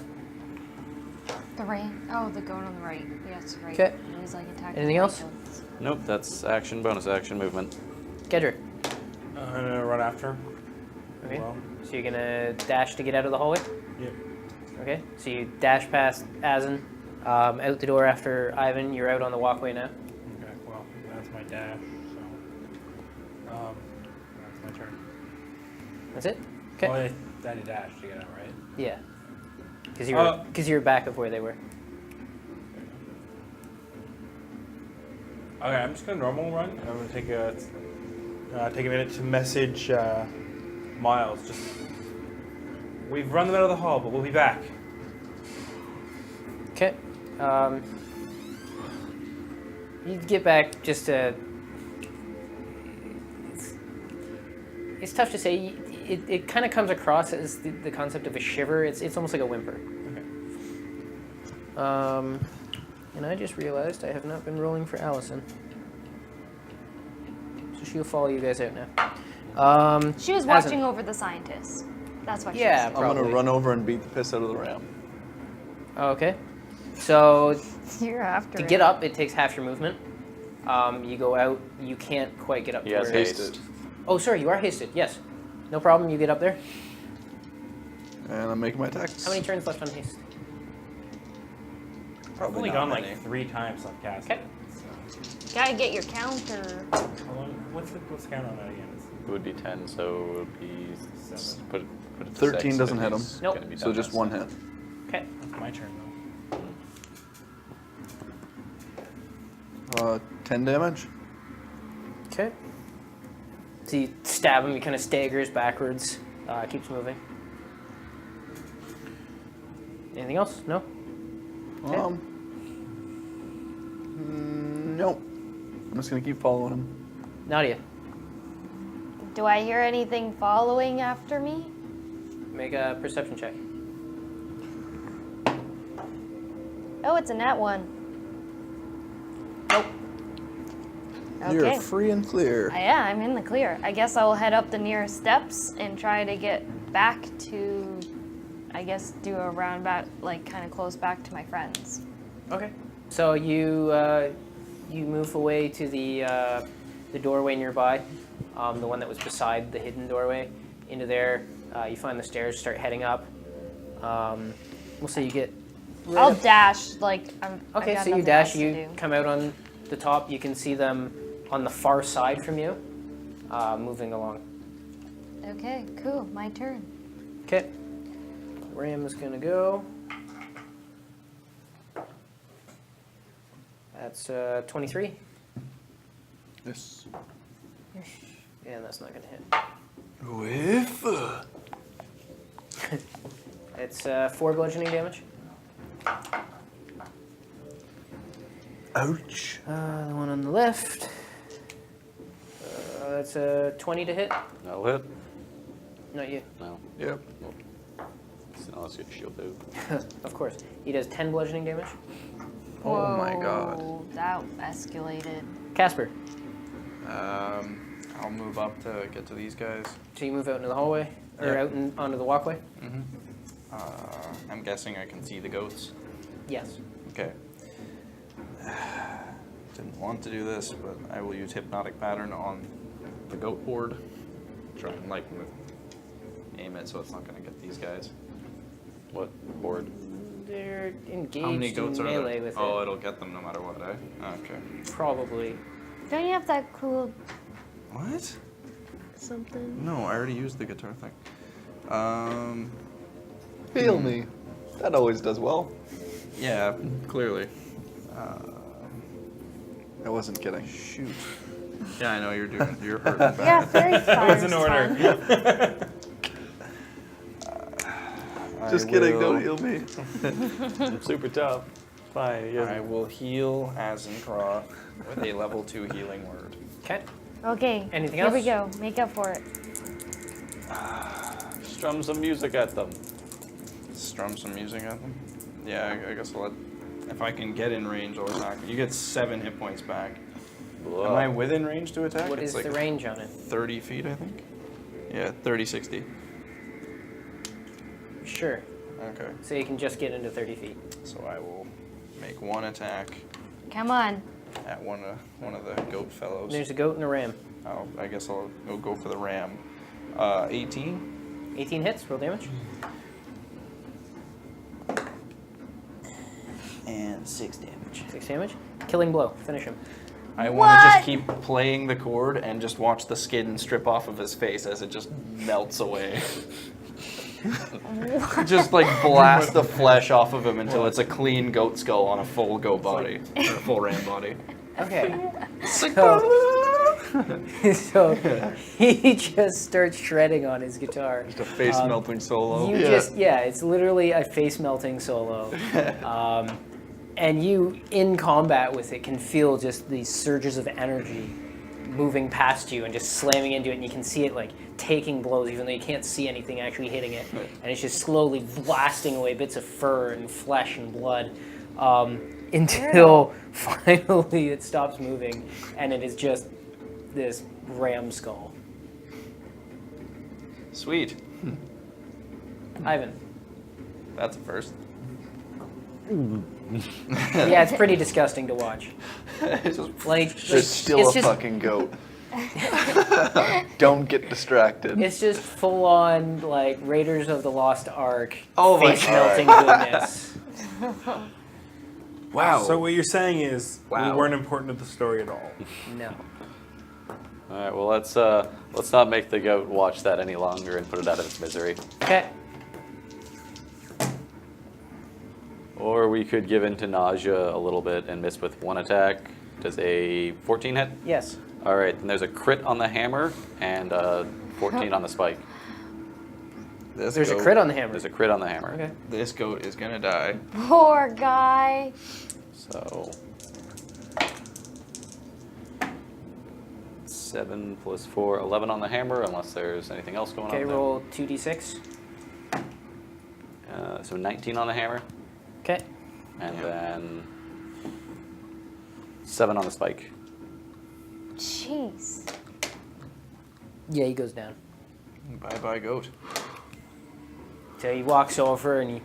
The rain. Oh, the goat on the right. Yes, right. 'Kay. He's like attacking. Anything the else? goats. Nope, that's action, bonus action, movement. Kedrick. I'm gonna run after him. Okay. Well, So you're gonna dash to get out of the hallway? yep. Okay. So you dash past Azen, out the door after Ivan. You're out on the walkway now. Okay, well, that's my dash, so. That's my turn. That's it? Okay. Oh, I had a dash to get out, right? Yeah. Because you're back of where they were. Okay, I'm just gonna normal run. And I'm gonna take a minute to message Miles. Just we've run them out of the hall, but we'll be back. Okay. You get back just to. It's tough to say. It kind of comes across as the concept of a shiver. It's almost like a whimper. Okay. And I just realized I have not been rolling for Allison. So she'll follow you guys out now. She was Azen. watching over the scientists. That's what she Yeah, was I'm gonna Probably. run over and beat the piss out of the ram. Okay. So doing. You're after to it. get up, it takes half your movement. You go out, you can't quite get up to Yes, where it is. Hasted. Oh, sorry, you are hasted. Yes. No problem, you get up there. And I'm making my attacks. How many turns left on haste? I've only gone like 3 times on cast. Okay. Gotta get your counter. What's the count on that again? It would be 10, so it would be... Seven. Put it to 13 6, doesn't but hit him. he's Nope. gonna be So done just this one time. hit. Okay. That's my turn though. 10 damage. Okay. So you stab him, he kind of staggers backwards, keeps moving. Anything else? No? Okay. Nope. I'm just gonna keep following him. Nadia, Do I hear anything following after me? make a perception check. Oh, it's a nat 1. Nope. You're Okay. free and clear. Yeah, I'm in the clear. I guess I'll head up the nearest steps and try to get back to, I guess, do a roundabout, like kind of close back to my friends. Okay. So you move away to the doorway nearby, the one that was beside the hidden doorway. Into there, you find the stairs, start heading up. We'll say you get. Right I'll up- dash, like, I've Okay, got so you nothing dash. else to You do. come out on the top. You can see them on the far side from you, moving along. Okay, cool. My turn. Okay. Ram is gonna go. That's 23. Yes. Yeah, that's not gonna hit. Whiff. It's 4 bludgeoning damage. Ouch. The one on the left. That's a 20 to hit. That'll hit. Not you. No. Yep. No, let's get shield out. Of course. He does 10 bludgeoning damage. Oh my god. Whoa, that escalated. Casper. I'll move up to get to these guys. So you move out into the hallway, or Yeah. out onto the walkway? Mm-hmm. I'm guessing I can see the goats. Yes. Okay. Didn't want to do this, but I will use Hypnotic Pattern on the goat board. Try and like aim it so it's not going to get these guys. What board? They're engaged How many goats in are melee there? with Oh, it. it'll get them no matter what, eh? Okay. Probably. Don't you have that cool What? something? No, I already used the guitar thing. Heal me. That always does well. Yeah, clearly. I wasn't kidding. Shoot. Yeah, I know you're hurting bad. Yeah, fairy fire was is in order. fun. Just kidding. Don't heal me. I'm super tough. Fine. I will heal Azencroft with a level 2 healing word. Okay. Okay. Anything Here we else? go. Make up for it. Strum some music at them. Strum some music at them. Yeah, I guess I'll let. If I can get in range, I'll attack. You get 7 hit points back. Whoa. Am I within range to attack? What It's is like the range on it? 30 feet, I think. Yeah, 30, 60. Sure. Okay. So you can just get into 30 feet. So I will make one attack Come on. at one of the goat fellows. There's a goat and a ram. I guess I'll go for the ram. 18. 18 hits, roll damage. And 6 damage. 6 damage. Killing blow. Finish him. I want to What? just keep playing the chord and just watch the skin strip off of his face as it just melts away. Just like blast the flesh off of him until it's a clean goat skull on a full goat body, or a full ram body. Okay. So he just starts shredding on his guitar. Just a face melting solo. You it's literally a face melting solo. And you, in combat with it, can feel just these surges of energy moving past you and just slamming into it, and you can see it like taking blows even though you can't see anything actually hitting it. And it's just slowly blasting away bits of fur and flesh and blood until finally it stops moving and it is just this ram skull. Sweet. Ivan. That's a first. Yeah, it's pretty disgusting to watch. It's just Like There's still it's a just, fucking goat. Don't get distracted. It's just full on like Raiders of the Lost Ark Oh my face melting goodness. wow. So what you're saying is Wow. we weren't important to the story at all. No. All right, well, let's not make the goat watch that any longer and put it out of its misery. Okay. Or we could give in to nausea a little bit and miss with one attack. Does a 14 hit? Yes. All right, then there's a crit on the hammer and 14 on the spike. This There's a goat- crit on the hammer. There's a crit on the hammer. Okay. This goat is gonna die. Poor guy. So 7 plus 4, 11 on the hammer, unless there's anything else going Okay, on. there. roll 2d6. So 19 on the hammer, Okay. and then 7 on the spike. Jeez. Yeah, he goes down. Bye bye goat. So he walks over and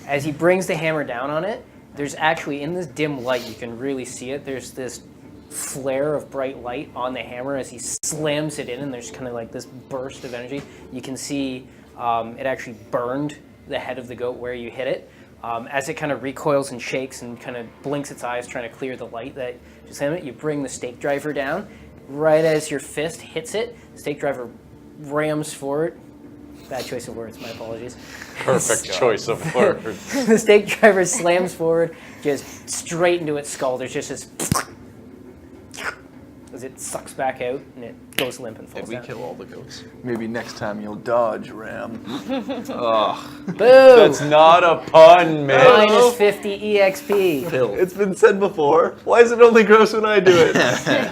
as he brings the hammer down on it, there's actually, in this dim light, you can really see it. There's this flare of bright light on the hammer as he slams it in, and there's kind of like this burst of energy. You can see it actually burned the head of the goat where you hit it. As it kind of recoils and shakes and kind of blinks its eyes trying to clear the light that just hit it, you bring the stake driver down. Right as your fist hits it, the stake driver rams forward. Bad choice of words, my apologies. Perfect choice of words. The stake driver slams forward, just straight into its skull. There's just this as it sucks back out and it goes limp and falls Did we down. kill all the goats? Maybe next time you'll dodge, Ram. Ugh. Boo! That's not a pun, man. Minus 50 EXP. Pill. It's been said before. Why is it only gross when I do it?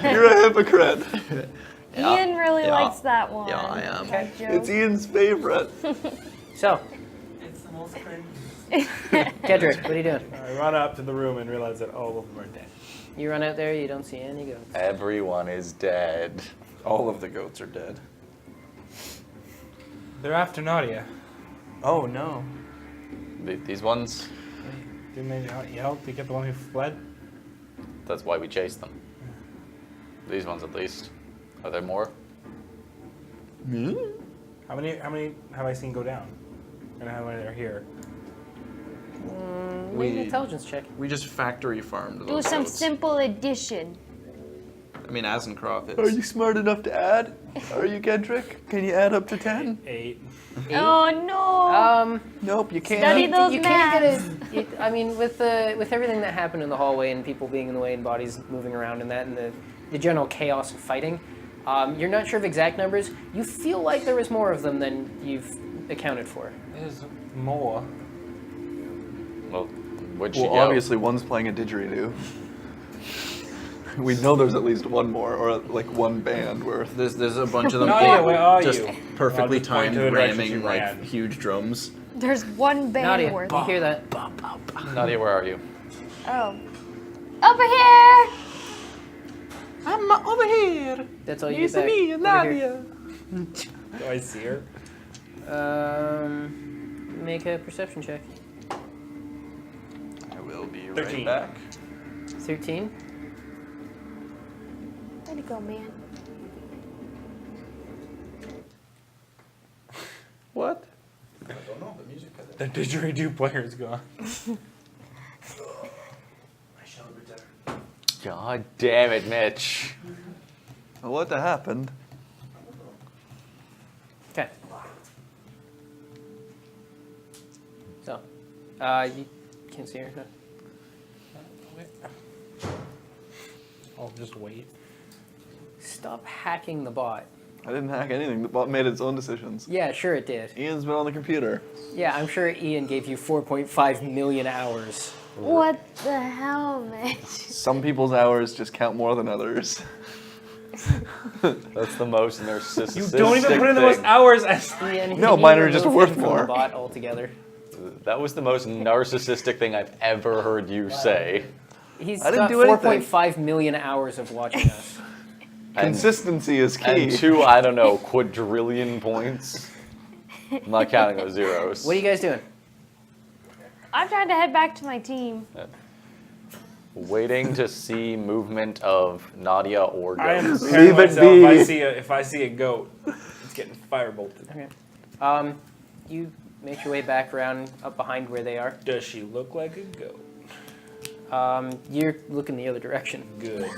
You're a hypocrite. Ian really Yeah. likes that one. Yeah, I am. That joke. It's Ian's favorite. So, It's the most cringe. Kedrick, what are you doing? I run up to the room and realize that all of them are dead. You run out there, you don't see any goats. Everyone is dead. All of the goats are dead. They're after Nadia. Oh no. These ones, Didn't they help to get the one who fled? that's why we chased them. These ones at least. Are there more? How many have I seen go down? And how many are here? Make an We- intelligence check. We just factory farmed Do those some goats. simple addition. I mean, Azencroft is. Are you smart enough to add? Are you, Kendrick? Can you add up to 10? 8. Oh no! Nope, you can't. Study those you can't maths. get I mean, with everything that happened in the hallway and people being in the way and bodies moving around and that and the general chaos of fighting, you're not sure of exact numbers. You feel like there was more of them than you've accounted for. There's more. Well, where'd she Well, go? obviously one's playing a didgeridoo. We know there's at least one more, or like one band worth. There's a bunch of them Nadia, where are just you? perfectly I'll just point timed to the direction ramming she like ran. huge drums. There's one band Nadia, worth. you hear that? Nadia, where are you? Oh. Over here! I'm over here. That's all you get back. Over here. Do I see her? make a perception check. I will be 13. right back. 13. Way to go, man. What? I don't know. The music cut The didgeridoo player is gone. God damn it, Mitch. What happened? Okay. So, you can't see her. No. I'll just wait. Stop hacking the bot. I didn't hack anything. The bot made its own decisions. Yeah, sure it did. Ian's been on the computer. Yeah, I'm sure Ian gave you 4.5 million hours. What the hell, Mitch? Some people's hours just count more than others. That's the most narcissistic You don't even put in the most thing. hours as. Ian, No, can mine you are just remove worth him from more. the bot altogether. That was the most narcissistic thing I've ever heard you say. He's I didn't got do anything. 4.5 million hours of watching us. Consistency is key. And 2, I don't know, quadrillion points. I'm not counting those zeros. What are you guys doing? I'm trying to head back to my team. Waiting to see movement of Nadia or I am Ghost. preparing Leave it myself be. if I see a goat, it's getting firebolted. Okay. You make your way back around up behind where they are. Does she look like a goat? You're looking the other direction. Good.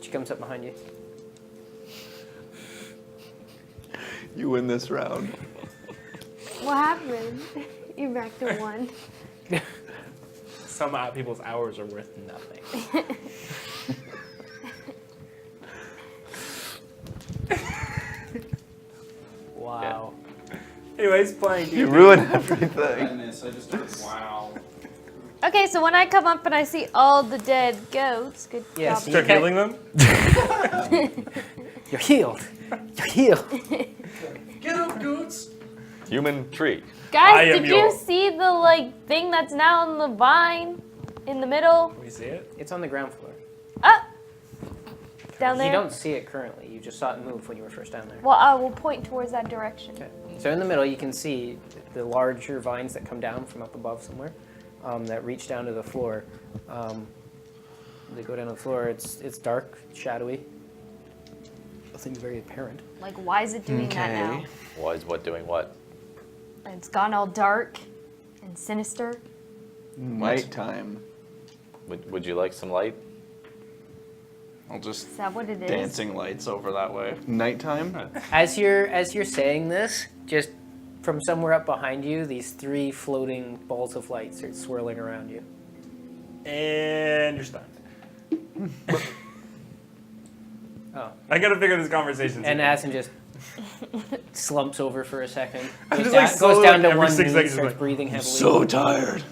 She comes up behind you. You win this round. What happened? You're back to 1. Some people's hours are worth nothing. Wow. Anyways, playing. You ruin everything. this. I just heard wow. Okay, so when I come up and I see all the dead goats, good Yes, job. Start healing them. You're healed. You're healed. Get up, goats! Human tree. I Guys, am did you your- see the thing that's now on the vine in the middle? Can we see it? It's on the ground floor. Ah! Down there? You don't see it currently. You just saw it move when you were first down there. Well, I will point towards that direction. Okay. So in the middle, you can see the larger vines that come down from up above somewhere, that reach down to the floor. They go down to the floor. It's dark, shadowy. Nothing very apparent. Like, why is it doing that now? Was what doing what? It's gone all dark and sinister. Nighttime. Would you like some light? I'll just Is that what it is? dancing lights over that way. Nighttime? As you're saying this, just from somewhere up behind you, these 3 floating balls of light start swirling around you. And you're stunned. Oh. I gotta figure this conversation. And Asin just slumps over for a second. I'm Goes just, like, down, slowly, goes down to every 1 6 knee, seconds, starts like, breathing heavily. So tired.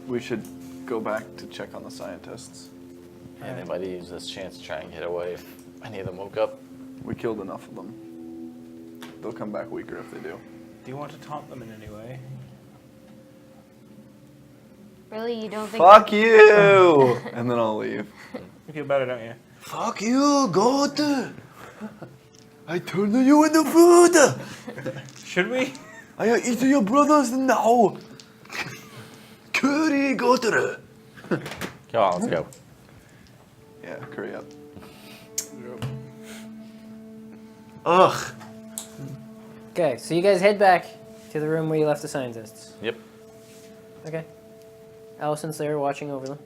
We should go back to check on the scientists. Anybody use this chance to try and get away if any of them woke up? We killed enough of them. They'll come back weaker if they do. Do you want to taunt them in any way? Really? You don't think? Fuck you! And then I'll leave. You feel better, don't you? Fuck you, goat! I turn you into food! Should we? I eat your brothers now! Curry goat! Come on, let's go. Yeah, curry up. Ugh. Okay, so you guys head back to the room where you left the scientists. Yep. Okay. Allison's there watching over them.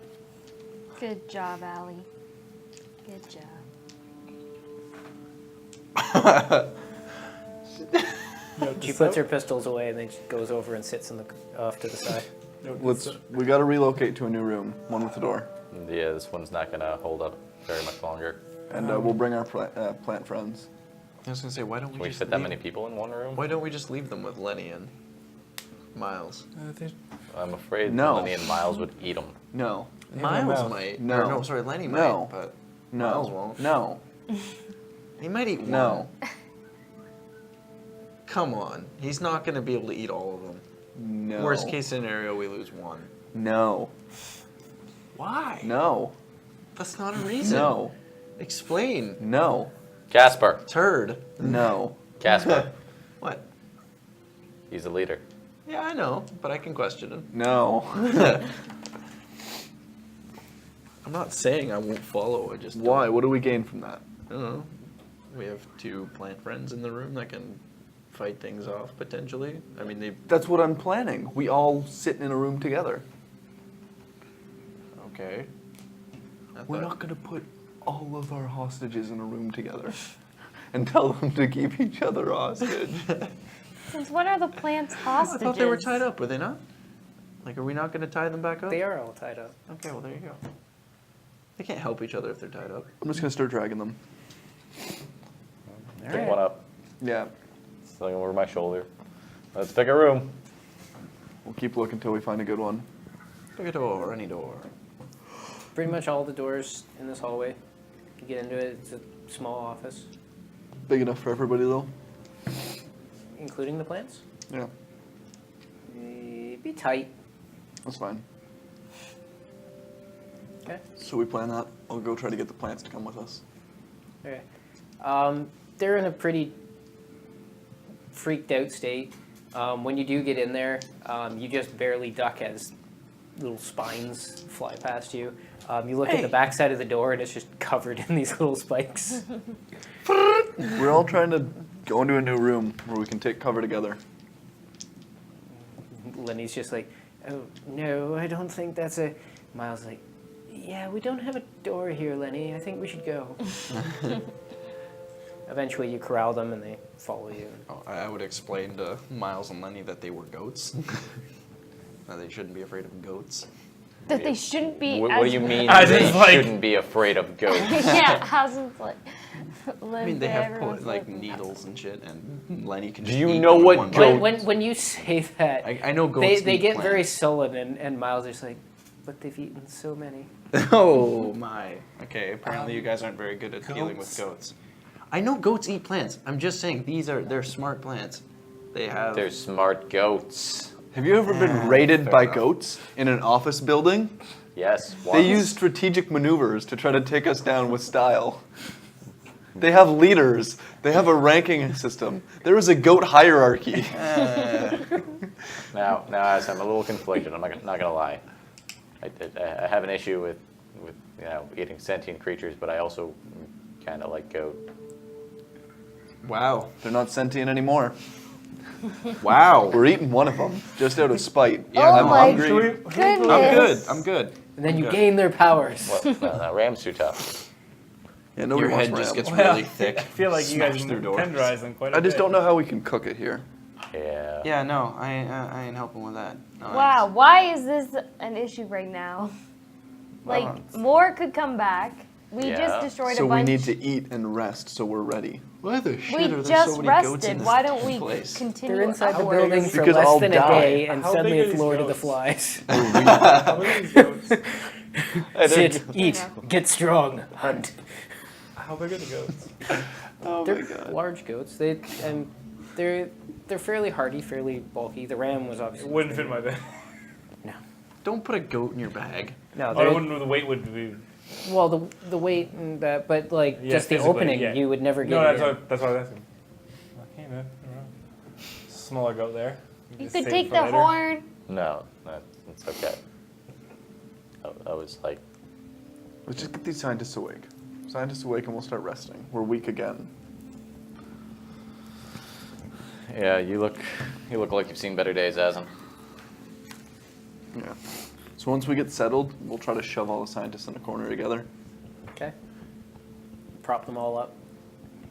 Good job, Allie. Good job. She puts her pistols away and then she goes over and sits off to the side. We gotta relocate to a new room, one with a door. Yeah, this one's not gonna hold up very much longer. And we'll bring our plant friends. I was gonna say, why don't Can we we just fit that leave- many people in one room? Why don't we just leave them with Lenny and Miles? I'm afraid No. Lenny and Miles would eat them. No. Miles might. No. Or no, sorry, Lenny might. No. But No. Miles won't. No. He might eat one. No. Come on, he's not gonna be able to eat all of them. No. Worst case scenario, we lose one. No. Why? No. That's not a reason. No. Explain. No. Casper. Turd. No. Casper. What? He's the leader. Yeah, I know, but I can question him. No. I'm not saying I won't follow. I just Why? What do we gain from that? I don't know. We have 2 plant friends in the room that can fight things off potentially. I mean, they. That's what I'm planning. We all sit in a room together. Okay. We're not going to put all of our hostages in a room together and tell them to keep each other hostage. Since when are the plants I hostages? thought they were tied up. Were they not? Like, are we not going to tie them back up? They are all tied up. Okay, well, there you go. They can't help each other if they're tied up. I'm just going to start dragging them. Pick one up. Yeah. Sling him over my shoulder. Let's pick a room. We'll keep looking until we find a good one. Pick a door, any door. Pretty much all the doors in this hallway. You get into it, it's a small office, Big enough for everybody, though? including the plants. Yeah. Be tight. That's fine. Okay. So we plan that. I'll go try to get the plants to come with us. Okay. They're in a pretty freaked out state. When you do get in there, you just barely duck as little spines fly past you. You look at the back side of the door and it's just covered in these little spikes. We're all trying to go into a new room where we can take cover together. Lenny's just like, oh, no, I don't think that's a... Miles like, yeah, we don't have a door here, Lenny. I think we should go. Eventually you corral them and they follow you. Oh, I would explain to Miles and Lenny that they were goats. That they shouldn't be afraid of goats. That they shouldn't be. What do you mean I they just like- shouldn't be afraid of ghosts? Yeah, how's like. I mean, they have like needles and shit, and Lenny can. Just you eat know them what one goat- bite. When you say that, I know goats. they eat get very plants. sullen and Miles is like, but they've eaten so many. Oh my. Okay, apparently you guys aren't very good at dealing with goats. I know goats eat plants. I'm just saying they're smart plants. They have. They're smart goats. Have you ever been raided by goats in an office building? Yes. They once. use strategic maneuvers to try to take us down with style. They have leaders. They have a ranking system. There is a goat hierarchy. Now, as I'm a little conflicted, I'm not gonna lie. I have an issue with eating sentient creatures, but I also kind of like goat. Wow. They're not sentient anymore. Wow. We're eating one of them just out of spite. Yeah, Oh I'm my hungry. goodness. I'm good. And then you gain their powers. Well, no, Ram's too tough. Yeah, nobody Your wants head just ram. gets Well, really thick. I feel like you guys Smash through doors. tenderize them quite a I bit. just don't know how we can cook it here. Yeah. Yeah, no, I ain't helping with that. No, Wow, why is this an issue right now? Like, more could come back. We Yeah. just destroyed So a we bunch. need to eat and rest so we're ready. Why the shit We are there just so many goats in rested. this Why don't we place? continue They're inside the upwards? building for Because I'll less than a die. day, and How suddenly big are it's these Lord of the goats? Flies. How big are these goats? Sit, eat, get strong, hunt. How big are the goats? Oh They're my god. large goats. They're fairly hardy, fairly bulky. The ram was It obviously wouldn't fit in my bag. Don't put a goat in your bag. No, Oh, I they're, wouldn't know the weight would be. well, the weight and that, but like Yeah, just the physically, opening, yeah. you would never get. No, it that's in. what I was asking. Okay, man. Smaller goat there. You Just could save take it the for later. horn. No, it's okay. I was like, Let's just get these scientists awake. Scientists awake and we'll start resting. We're weak again. yeah, you look like you've seen better days, Asin. Yeah. So once we get settled, we'll try to shove all the scientists in a corner together. Okay. Prop them all up.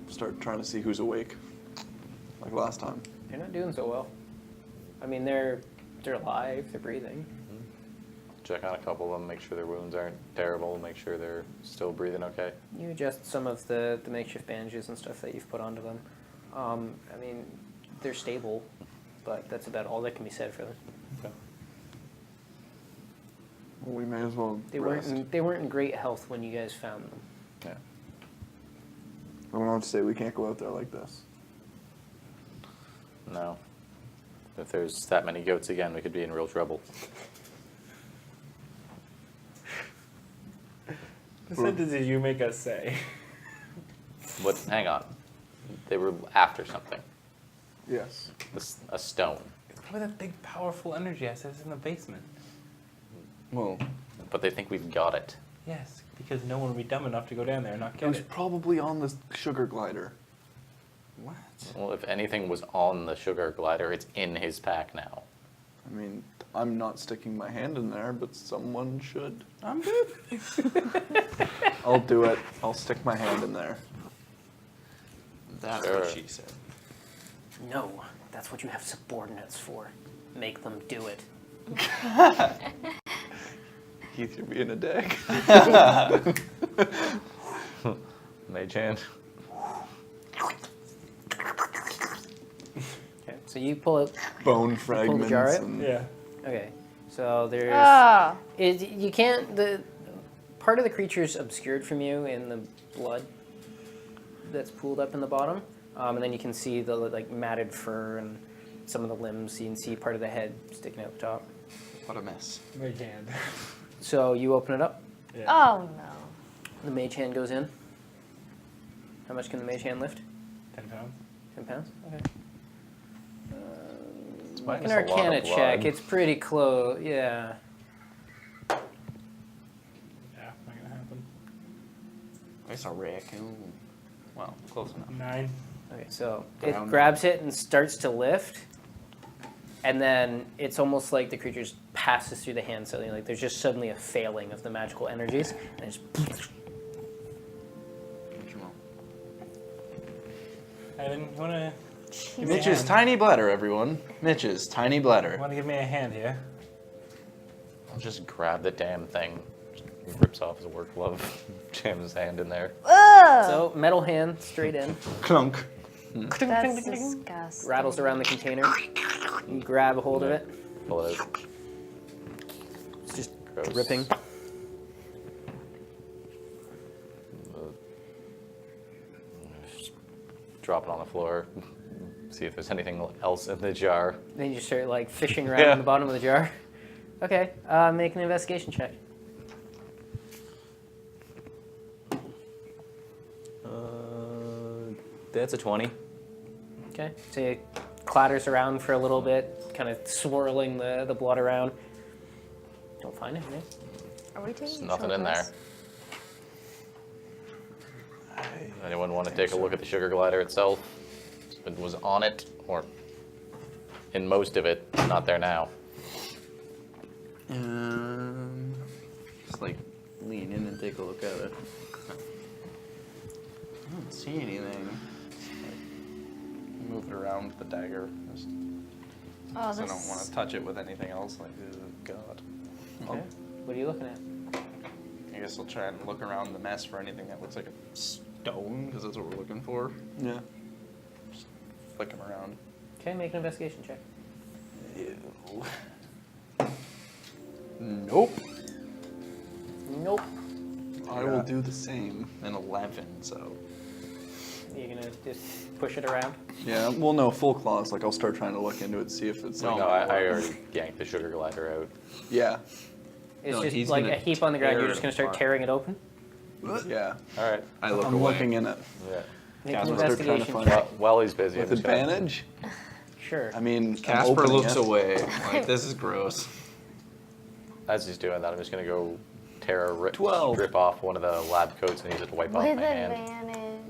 Start trying to see who's awake. Like last time. They're not doing so well. I mean, they're alive. They're breathing. Check on a couple of them, make sure their wounds aren't terrible, make sure they're still breathing okay. You adjust some of the makeshift bandages and stuff that you've put onto them. I mean, they're stable, but that's about all that can be said for them. Well, we may as well They rest. weren't in great health when you guys found them. Yeah. I went on to say we can't go out there like this. No. If there's that many goats again, we could be in real trouble. What sentence did you make us say? Hang on. They were after something. Yes. A stone. It's probably that big, powerful energy assets in the basement. Well, But they think we've got it. Yes, because no one would be dumb enough to go down there and not it get was it. probably on the sugar glider. What? Well, if anything was on the sugar glider, it's in his pack now. I mean, I'm not sticking my hand in there, but someone should. I'm good. I'll do it. I'll stick my hand in there. That's Sure. what she said. No, that's what you have subordinates for. Make them do it. Heath, you're being a dick. Mage hand. Okay, so you pull it. Bone pull the fragments. jar out? And Yeah. Okay, so there's. Ah, You can't. The part of the creature's obscured from you in the blood that's pooled up in the bottom, and then you can see the like matted fur and some of the limbs. You can see part of the head sticking out the top. What a mess. Mage hand. So you open it up. Yeah. oh no. The mage hand goes in. How much can the mage hand lift? 10 pounds. 10 pounds. Okay. Make minus an a lot of Arcana check. blood. It's pretty close. Yeah. Yeah, not gonna happen. It's a raccoon. Well, close enough. 9. Okay, so Down. it grabs it and starts to lift, and then it's almost like the creature just passes through the hand suddenly. Like there's just suddenly a failing of the magical energies, and it's Evan, you wanna Mitch's tiny bladder, everyone. Mitch's tiny bladder. give me a hand here? I'll just grab the damn thing. Just rips off his work glove, jams his hand in there. Ugh. so metal hand straight in, Clunk. That's disgusting. rattles around the container. You grab a hold of it. Pull it out. It's just Gross. dripping. Just drop it on the floor. See if there's anything else in the jar. Then you start like fishing around Yeah. in the bottom of the jar. Okay, make an investigation check. That's a 20. Okay, so it clatters around for a little bit, kind of swirling the blood around. Don't find anything. Are we taking There's a nothing short in there. rest? Anyone want to take a look at the sugar glider itself? If it was on it, or in most of it, not there now. Just like lean in and take a look at it. I don't see anything. Like, move it around with the dagger. Just, Oh, 'cause I this. don't want to touch it with anything else. Like, God. Okay, what are you looking at? I guess I'll try and look around the mess for anything that looks like a stone, because that's what we're looking for. Yeah. Flick them around. Okay, make an investigation check. Nope. Nope. I will do the same. An 11, so. You're gonna just push it around. Yeah, well, no, full claws. Like, I'll start trying to look into it, see if it's like. No, I already yanked the sugar glider out. Yeah. It's No, just he's like gonna a heap on the ground. You're tear just gonna start apart. tearing it open. Yeah. All right. I look I'm away. looking in it. Yeah. Make an I'll start trying to investigation find check. out. While he's busy, With I'm just gonna- advantage? Sure. I mean, I'm Casper opening looks it. away. Like, this is gross. As he's doing that, I'm just gonna go tear a 12. strip off one of the lab coats and use it to wipe off With my hand. advantage.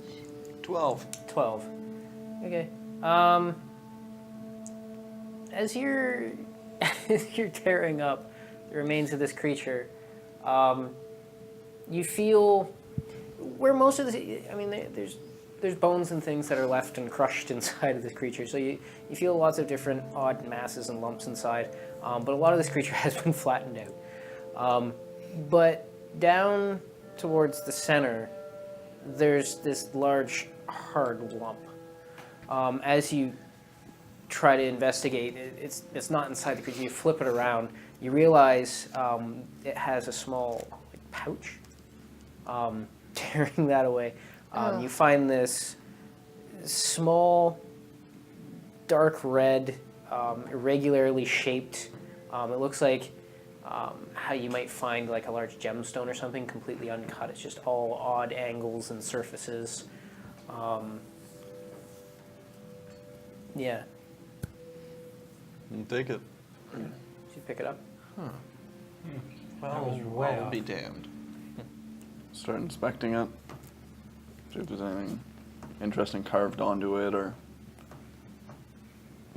12. 12. Okay. As you're as you're tearing up the remains of this creature, you feel where most of the I mean there's bones and things that are left and crushed inside of this creature. So you feel lots of different odd masses and lumps inside, but a lot of this creature has been flattened out. But down towards the center, there's this large hard lump. As you try to investigate, it's not inside the creature. You flip it around, you realize it has a small pouch. Tearing that away, you find this small, dark red, irregularly shaped. It looks like how you might find like a large gemstone or something, completely uncut. It's just all odd angles and surfaces. Yeah. Take it. So you pick it up. Well, I'll be damned. Start inspecting it. See if there's anything interesting carved onto it or.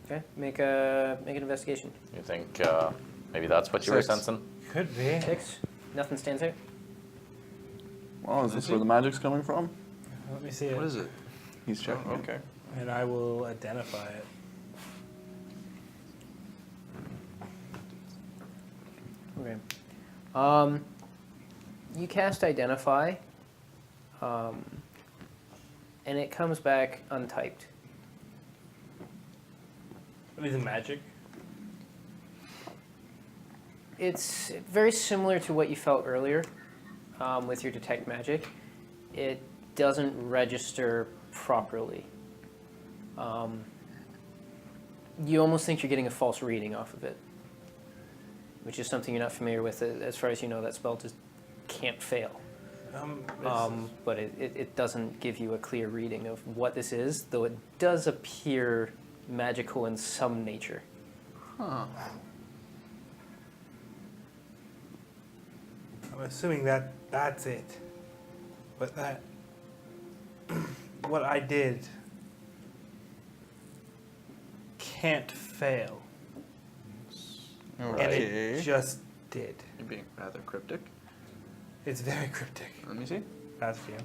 Okay. Make an investigation. You think maybe that's what you were 6. sensing? Could be. 6. Nothing stands out. Well, is this where the magic's coming from? Let me see it. What is it? He's checking. Oh, okay. And I will identify it. Okay. You cast Identify, and it comes back untyped. Is it magic? It's very similar to what you felt earlier with your Detect Magic. It doesn't register properly. You almost think you're getting a false reading off of it, which is something you're not familiar with. As far as you know, that spell just can't fail. But it doesn't give you a clear reading of what this is, though it does appear magical in some nature. Huh. I'm assuming that that's it. But that, what I did can't fail. And Okay. it just did. You're being rather cryptic. It's very cryptic. Let me see. That's for you.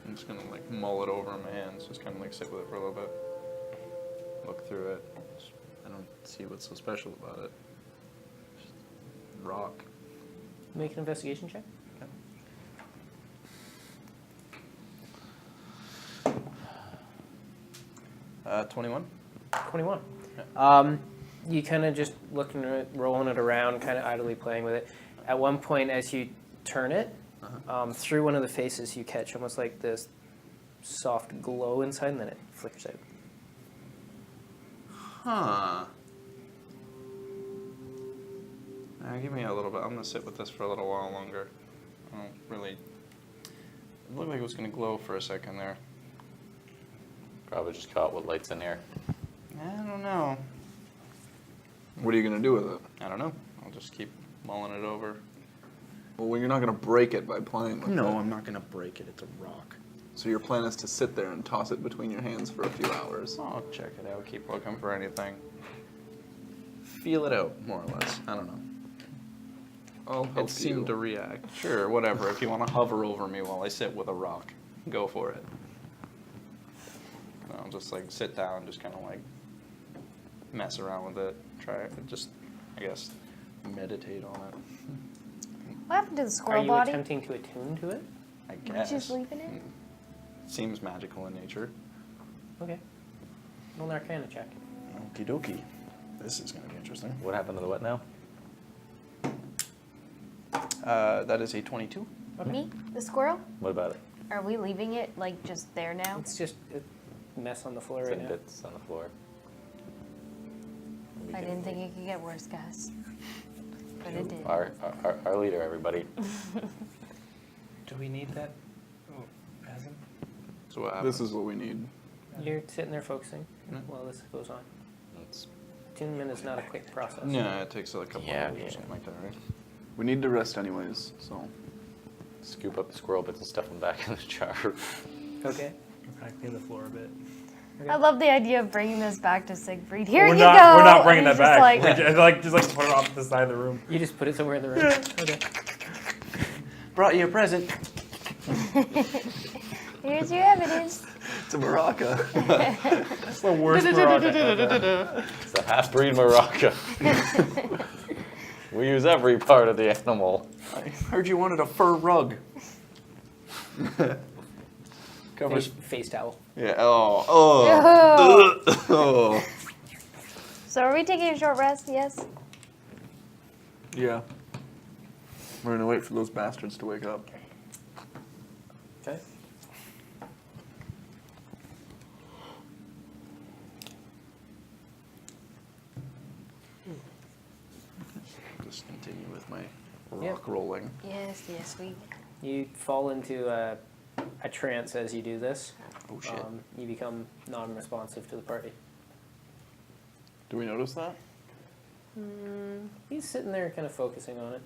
I'm just gonna like mull it over in my hands, just kind of like sit with it for a little bit, look through it. I don't see what's so special about it. Just rock. Make an investigation check. 21. 21. You kind of just looking at it, rolling it around, kind of idly playing with it. At one point, as you turn it, through one of the faces, you catch almost like this soft glow inside, and then it flickers out. Huh. Give me a little bit. I'm gonna sit with this for a little while longer. I don't really. It looked like it was gonna glow for a second there. Probably just caught what light's in here. I don't know. What are you gonna do with it? I don't know. I'll just keep mulling it over. Well, you're not gonna break it by playing with it. No, I'm not gonna break it. It's a rock. So your plan is to sit there and toss it between your hands for a few hours. I'll check it out. Keep looking for anything. Feel it out, more or less. I don't know. I'll help It seemed to react. Sure, whatever. If you want to hover over me while I sit with a rock, go for it. I'll just like sit down, just kind of like mess around with it. Try it. Just, I guess, meditate on it. What happened to the Are squirrel you body? attempting to attune to it? I You're guess. just leaving it? Seems magical in nature. Okay. Roll an Arcana check. Okie dokie. This is going to be interesting. What happened to the what now? That is a 22. Me? The squirrel? What about it? Are we leaving it, like, just there now? It's just a mess on the floor It's right in now. bits on the floor. We I can- didn't think it could get worse, guys. But it did. Our leader, everybody. Do we need that? Oh, Basim? So what happens? This is what we need. You're sitting there focusing Yeah. while this goes on. It's, Attunement is not a quick process. Yeah, it takes like a couple Yeah, hours yeah. or something like that, right? We need to rest anyways, so. scoop up the squirrel bits and stuff them back in the jar. Okay. I'm gonna clean the floor a bit. I love the idea of bringing this back to Siegfried. Here we're you not, go. We're not bringing And that he's back. just We're just put it off to the side of the room. You just put it somewhere in the room. Okay. Brought you a present. Here's your evidence. It's a maraca. It's the worst maraca ever. It's a half-breed maraca. We use every part of the animal. I heard you wanted a fur rug. Covers. Face towel. Yeah. Oh. So are we taking a short rest? Yes? Yeah. We're gonna wait for those bastards to wake up. Okay. Just continue with my Yep. rock rolling. Yes, yes, we... You fall into a trance as you do this. Oh shit. You become non-responsive to the party. Do we notice that? He's sitting there kind of focusing on it.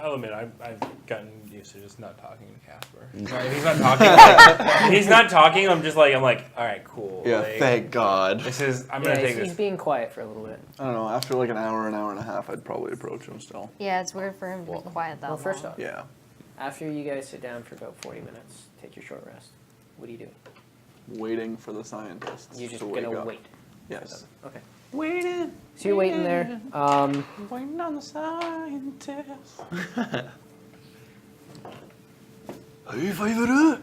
I'll admit, I've gotten used to just not talking to Casper. If he's not talking, if he's not talking, I'm like, all right, cool. Yeah, like, thank God. I'm gonna take he's this. being quiet for a little bit. I don't know, after like an hour and a half, I'd probably approach him still. Yeah, it's weird for him to be quiet that Well, first long. off, Yeah. after you guys sit down for about 40 minutes, take your short rest. What are you doing? Waiting for the scientists You're just to wake gonna up. wait. Yes. Okay. Waiting. So you're waiting there. Waiting on the scientists. Hey, favor.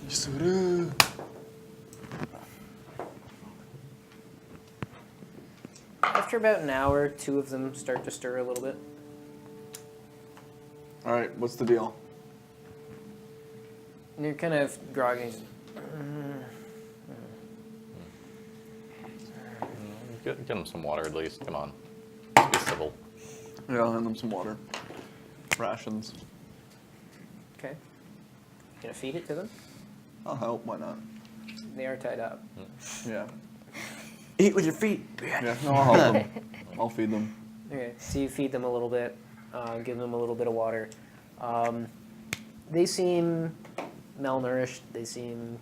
Suru. After about an hour, two of them start to stir a little bit. All right, what's the deal? And you're kind of groggy. Get him some water at least. Come on. Let's be civil. Yeah, I'll hand them some water. Rations. Okay. Gonna feed it to them? I'll help, why not? They are tied up. Yeah. Eat with your feet. Yeah, no, I'll help them. I'll feed them. Okay, so you feed them a little bit, give them a little bit of water. They seem malnourished. They seem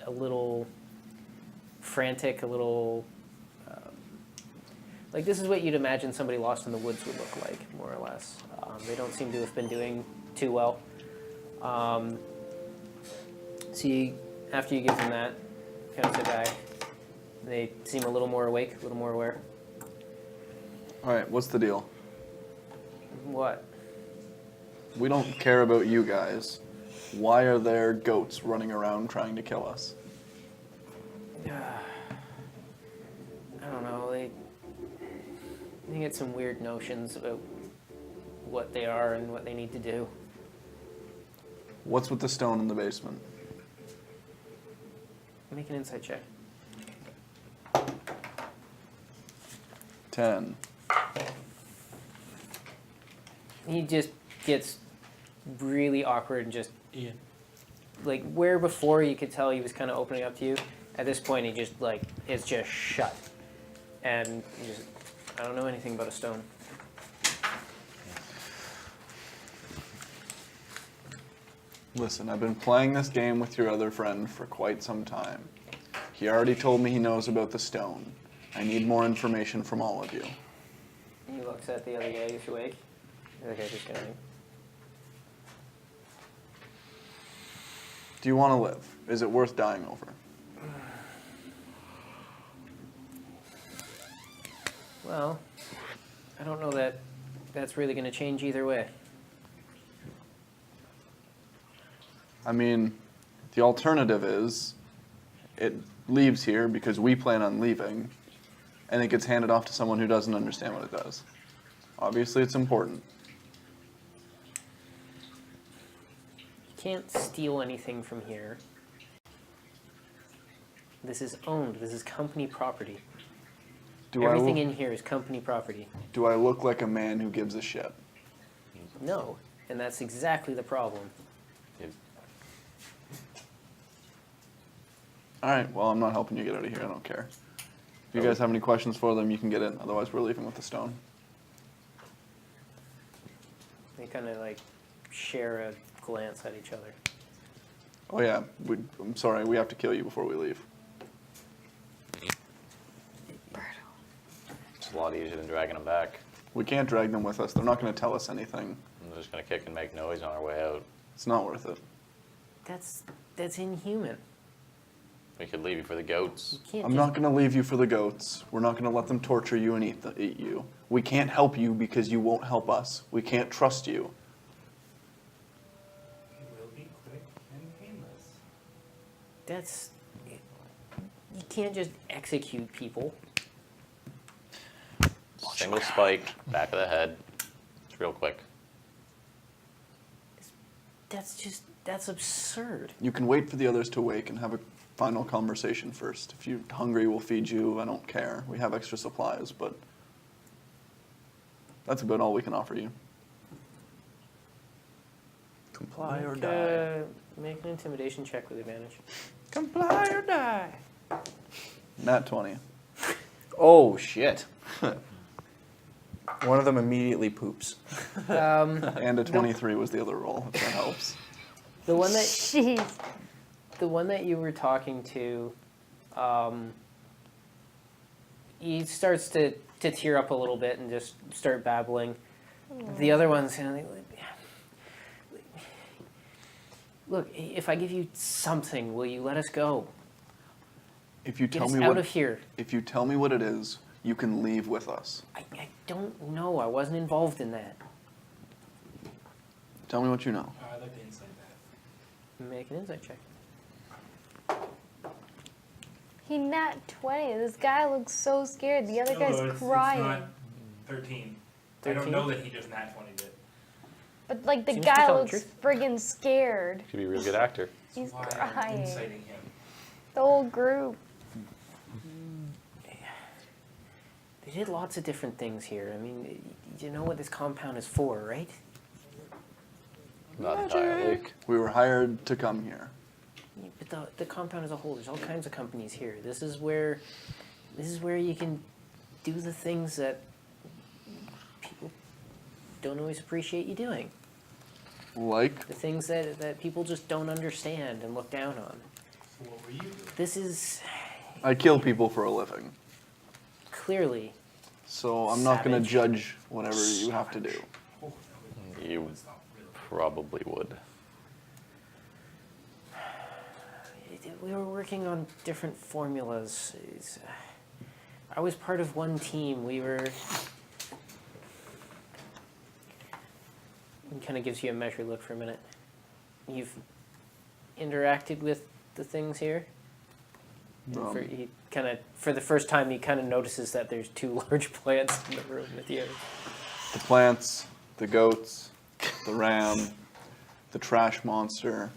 a little frantic, a little like this is what you'd imagine somebody lost in the woods would look like, more or less. They don't seem to have been doing too well. So you, after you give them that, kind of sit back. They seem a little more awake, a little more aware. All right, what's the deal? What? We don't care about you guys. Why are there goats running around trying to kill us? I don't know. They get some weird notions about what they are and what they need to do. What's with the stone in the basement? Make an insight check. 10. He just gets really awkward and just Ian. like where before you could tell he was kind of opening up to you. At this point, he just like is just shut, and he just I don't know anything about a stone. Listen, I've been playing this game with your other friend for quite some time. He already told me he knows about the stone. I need more information from all of you. He looks at the other guy who's awake. The other guy just kind of. Do you want to live? Is it worth dying over? Well, I don't know that that's really going to change either way. I mean, the alternative is it leaves here because we plan on leaving, and it gets handed off to someone who doesn't understand what it does. Obviously, it's important. You can't steal anything from here. This is owned. This is company property. Everything in here is company property. Do I look like a man who gives a shit? No, and that's exactly the problem. All right, well, I'm not helping you get out of here. I don't care. If you guys have any questions for them, you can get in. Otherwise, we're leaving with the stone. They kind of like share a glance at each other. Oh, yeah. I'm sorry. We have to kill you before we leave. It's a lot easier than dragging them back. We can't drag them with us. They're not going to tell us anything. I'm just going to kick and make noise on our way out. It's not worth it. That's inhuman. We could leave you for the goats. You can't I'm just, not going to leave you for the goats. We're not going to let them torture you and eat you. We can't help you because you won't help us. We can't trust you. It will be quick and painless. That's you can't just execute people. Single spike, back of the head. It's real quick. That's absurd. You can wait for the others to wake and have a final conversation first. If you're hungry, we'll feed you. I don't care. We have extra supplies, but that's about all we can offer you. Comply or Make, die. Make an intimidation check with advantage. Comply or die. Nat 20. Oh, shit. One of them immediately poops. And a 23 was the other roll, if that helps. The one that Jeez. the one that you were talking to, he starts to tear up a little bit and just start babbling. The other one's kind of like, look, if I give you something, will you let us go? If you Get tell us me out what of here. If you tell me what it is, you can leave with us. I don't know. I wasn't involved in that. Tell me what you know. I'd like to insight that. Make an insight check. He nat 20. This guy looks so scared. The other guy's crying. It's not 13. I 13? don't know that he just nat 20'd it. But like the Seems to guy tell the looks truth. friggin' scared. Could be a real good actor. He's Why I'm crying. inciting him. The whole group. They did lots of different things here. I mean, you know what this compound is for, right? Not entirely. We were hired to come here. But the compound as a whole, there's all kinds of companies here. This is where you can do the things that people don't always appreciate you doing. Like, The things that people just don't understand and look down on. So what were you doing? This is I kill people for a living. clearly, So I'm not going to Savage. judge whatever you have to do. Oh, You that's not really. probably would. we were working on different formulas. I was part of one team. We were... He kind of gives you a measured look for a minute. You've interacted with the things here? Um, For the first time, he kind of notices that there's two large plants in the room with you. The plants, the goats, the ram, the trash monster,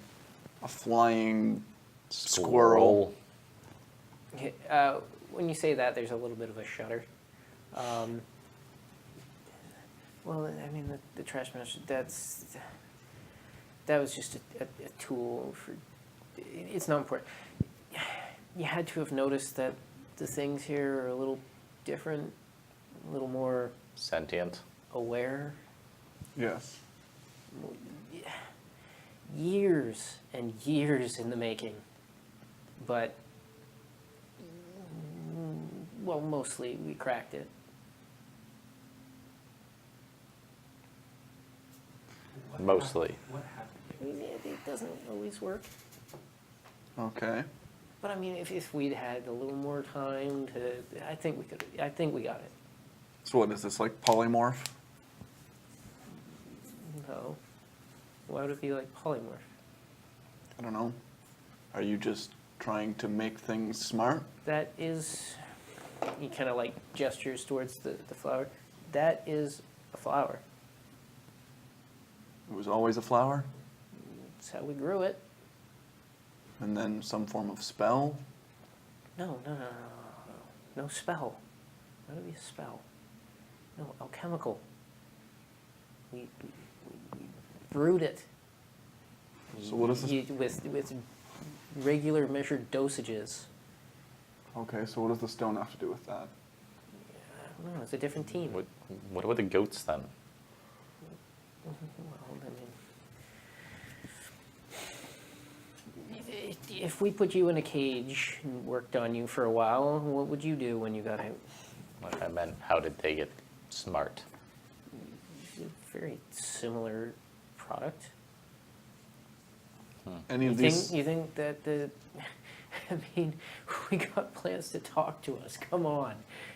a flying squirrel. When you say that, there's a little bit of a shudder. Well, I mean, the trash monster, that was just a tool for... It's not important. You had to have noticed that the things here are a little different, a little more Sentient. aware. Yes. Years and years in the making. But, well, mostly we cracked it. Mostly. What happened? I mean, it doesn't always work. Okay. But I mean, if we'd had a little more time to, I think we got it. So what is this, like polymorph? No. Why would it be like polymorph? I don't know. Are you just trying to make things smart? That is, he kind of like gestures towards the flower. That is a flower. It was always a flower? That's how we grew it. And then some form of spell? No. No spell. Why would it be a spell? No, alchemical. We brewed it. So what is this? With regular measured dosages. Okay, so what does the stone have to do with that? I don't know, it's a different team. What about the goats then? Well, I mean, if we put you in a cage and worked on you for a while, what would you do when you got out? Like I meant, how did they get smart? A very similar product. Any You of think, these? you think that the... I mean, we got plans to talk to us. Come on.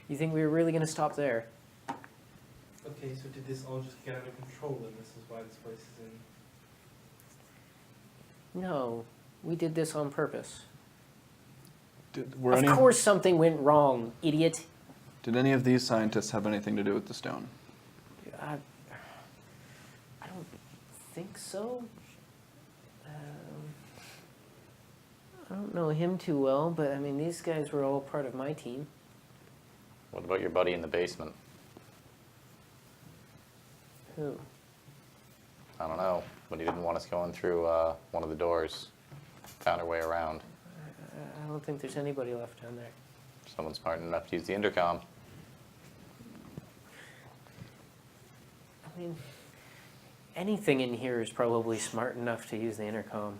You think we were really going to stop there? Okay, so did this all just get out of control and this is why this place is in... No. We did this on purpose. Were Of any, course something went wrong, idiot. Did any of these scientists have anything to do with the stone? I don't think so. I don't know him too well, but I mean, these guys were all part of my team. What about your buddy in the basement? Who? I don't know, but he didn't want us going through one of the doors. Found our way around. don't think there's anybody left down there. Someone smart enough to use the intercom. I mean, anything in here is probably smart enough to use the intercom.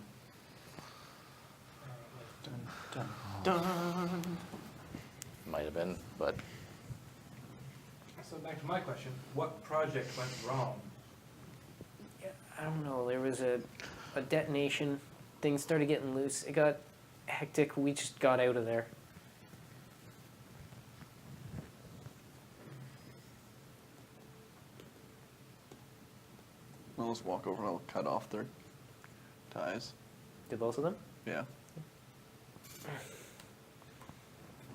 Might have been, but So back to my question, what project went wrong? Yeah, I don't know. There was a detonation. Things started getting loose. It got hectic. We just got out of there. I'll just walk over and I'll cut off their ties. Did both of them? Yeah.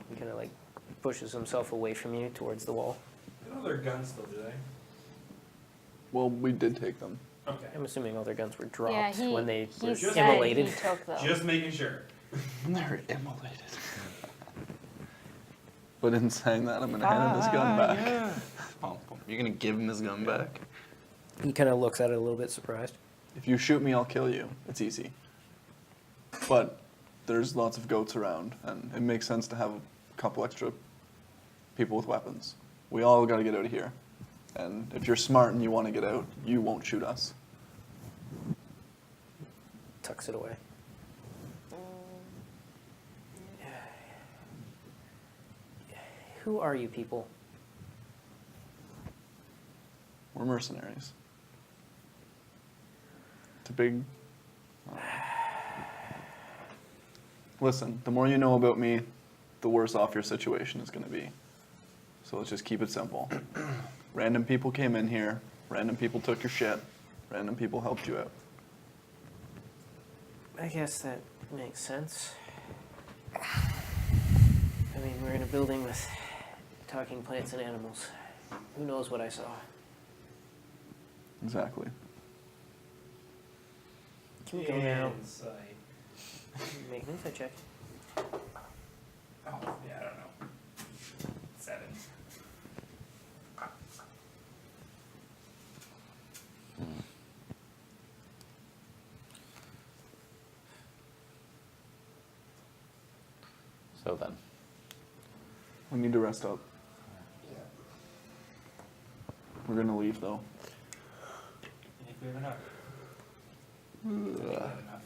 He kind of like pushes himself away from you towards the wall. They don't have their guns still, do they? Well, we did take them. Okay. I'm assuming all their guns were Yeah, dropped when they were he said immolated. he took them. Just making sure. They're immolated. But in saying that, I'm going to hand him his gun back. You're gonna give him his gun back? He kind of looks at it a little bit surprised. If you shoot me, I'll kill you. It's easy. But there's lots of goats around, and it makes sense to have a couple extra people with weapons. We all got to get out of here. And if you're smart and you want to get out, you won't shoot us. Tucks it away. Who are you people? We're mercenaries. It's a big... Listen, the more you know about me, the worse off your situation is going to be. So let's just keep it simple. Random people came in here, random people took your shit, random people helped you out. I guess that makes sense. I mean, we're in a building with talking plants and animals. Who knows what I saw? Exactly. Can we go now? Inside. Make an insight check. Oh, yeah, I don't know. 7. so then. We need to rest up. Yeah. We're going to leave, though. And if we have enough. I think we have enough.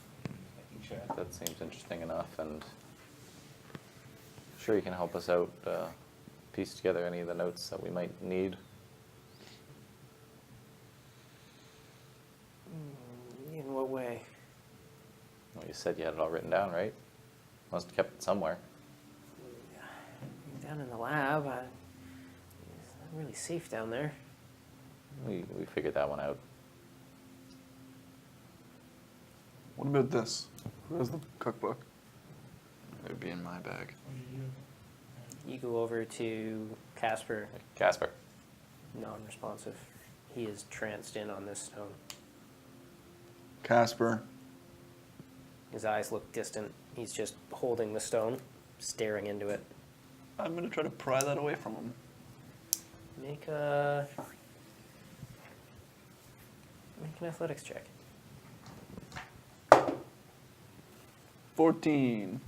Making sure. That seems interesting enough, and sure you can help us out, piece together any of the notes that we might need. In what way? Well, you said you had it all written down, right? Must have kept it somewhere. Down in the lab. It's not really safe down there. We figured that one out. What about this? Who has the cookbook? It would be in my bag. You go over to Casper, Casper. non-responsive. He is tranced in on this stone. Casper. His eyes look distant. He's just holding the stone, staring into it. I'm going to try to pry that away from him. Make an athletics check. 14.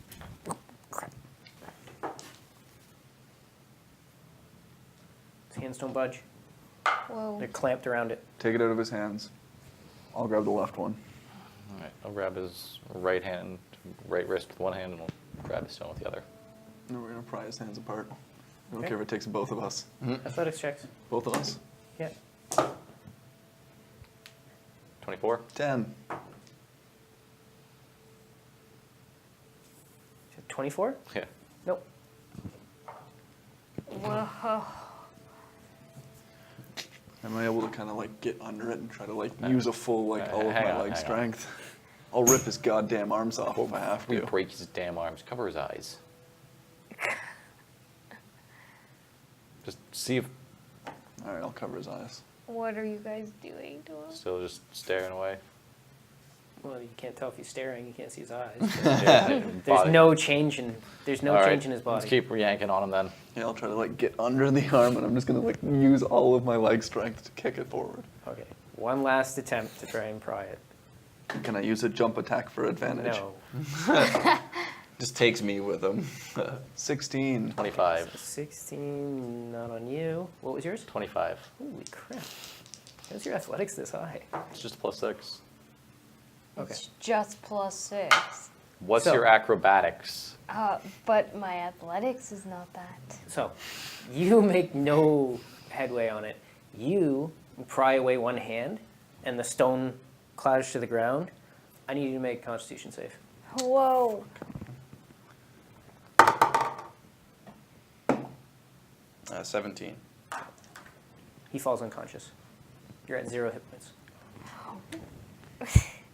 His hands don't budge. Whoa. They're clamped around it. Take it out of his hands. I'll grab the left one. All right, I'll grab his right wrist with one hand, and we'll grab the stone with the other. And we're going to pry his hands apart. I don't Okay. care if it takes both of us. Athletics checks. Both of us? Yeah. 24? 10. 24? Yeah. Nope. Whoa. Am I able to kind of like get under it and try to like use a full like all of hang my on, leg hang on. strength? I'll rip his goddamn arms off if I have We to. break his damn arms, cover his eyes. Just see if All right, I'll cover his eyes. What are you guys doing to him? still just staring away. Well, you can't tell if he's staring. You can't see his eyes. There's There's no change in his body. Let's keep yanking on him then. Yeah, I'll try to like get under the arm and I'm just gonna like use all of my leg strength to kick it forward. Okay. One last attempt to try and pry it. Can I use a jump attack for advantage? No. Just takes me with him. 16. 25. 16, not on you. What was yours? 25. Holy crap. How's your athletics this high? It's just +6. Okay. It's just +6. What's So- your acrobatics? But my athletics is not that. So, you make no headway on it. You pry away one hand, and the stone clatters to the ground. I need you to make a Constitution save. Whoa. 17. He falls unconscious. You're at 0 hit points.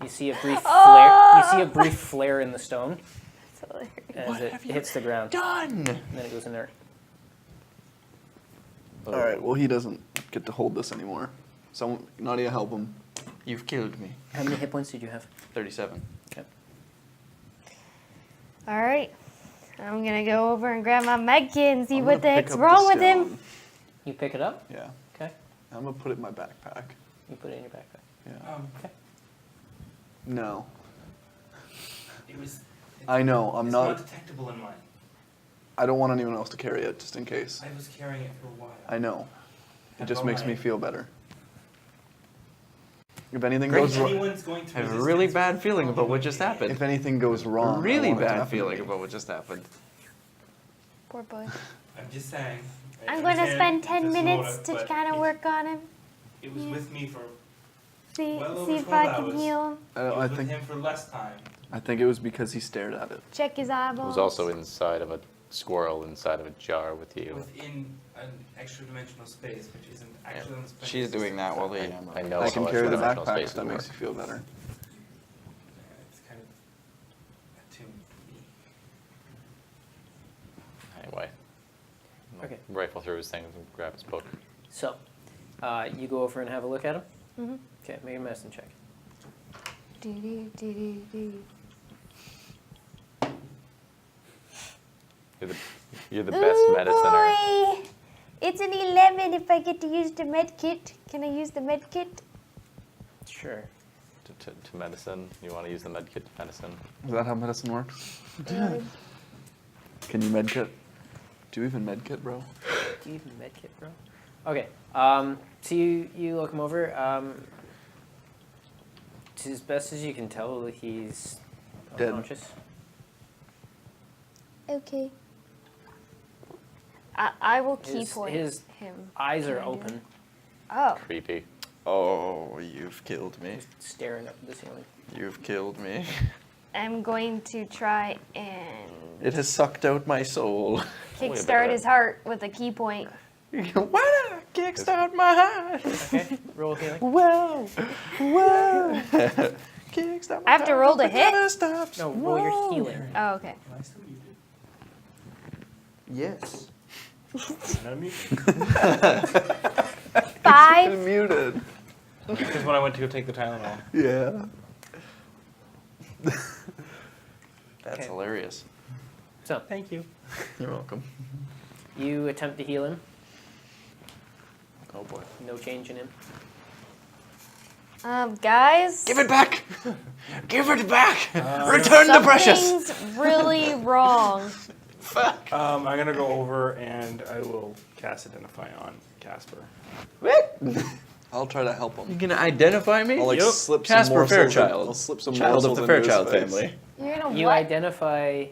You see a brief flare. You see a brief flare in the stone That's hilarious. as What it have you hits the ground, Done! and then it goes inert. All right, well, he doesn't get to hold this anymore. So, Nadia, help him. You've killed me. How many hit points did you have? 37. Okay. All right. I'm going to go over and grab my med kit and see I'm what the gonna pick heck's up wrong the with him. stone. You pick it up. Yeah. Okay. I'm going to put it in my backpack. You put it in your backpack. Yeah. Okay. No. It was. I know, I'm it's not. detectable in mine. I don't want anyone else to carry it, just in case. I was carrying it for a while. I know. It Have just all makes my- me feel better. If anything If goes wrong, anyone's going to I have a resistance, really bad we'll feeling probably about what be just me. happened. if anything goes wrong, I Really want it to bad happen to feeling me. about what just happened. Poor boy. I'm just saying. I I'm going to understand spend 10 it's a minutes motive, to but kind of it- work on him. It was with me for. See, Well see over if I 12 can hours. heal him. It I was with think him for less time. I think it was because he stared at it. Check his It eyeballs. was also inside of a squirrel inside of a jar with you. Within an extra dimensional space, which isn't actually in the space. She's doing that while I, the I know I can how carry the extra-dimensional backpack if spaces that makes work. you feel better. Yeah, it's kind of attuned to me. Anyway. Okay. Rifle through his things and grab his book. So, you go over and have a look at him. Mhm. Okay, make a medicine check. Do-do-do-do-do. You're the best Ooh, mediciner. boy. It's an 11 if I get to use the med kit. Can I use the med kit? Sure. To medicine. You want to use the med kit to medicine. Is that how medicine works? Yeah. Can you medkit? Do you even medkit, bro? Do you even medkit, bro? Okay. So you look him over. To as best as you can tell, he's Dead. unconscious. Okay. I will key His- point his him. Eyes are Can I do open, Oh. Creepy. Oh, you've killed me. staring up at the ceiling. You've killed me. I'm going to try and It has sucked out my soul. kickstart his heart with a key point. Wow! Kickstart my heart! Okay, roll healing. Whoa! Whoa! Kickstart my I have to roll to heart, hit? never stops. No, roll your Whoa. healing. Oh, okay. Am I still muted? Yes. Am I muted? 5. Muted. Because when I went to go take the Tylenol. Yeah. That's Okay. hilarious. So Thank you. You're welcome. you attempt to heal him. Oh boy. No change in him. Guys. Give it back! Give it back! Return the precious! Something's really wrong. Fuck! I'm gonna go over and I will cast Identify on Casper. I'll try to help You him. gonna identify me? I'll like Yep. slip Casper some morsels. Fairchild. I'll slip some Child of morsels the into his Fairchild face. family. You're gonna You what? identify.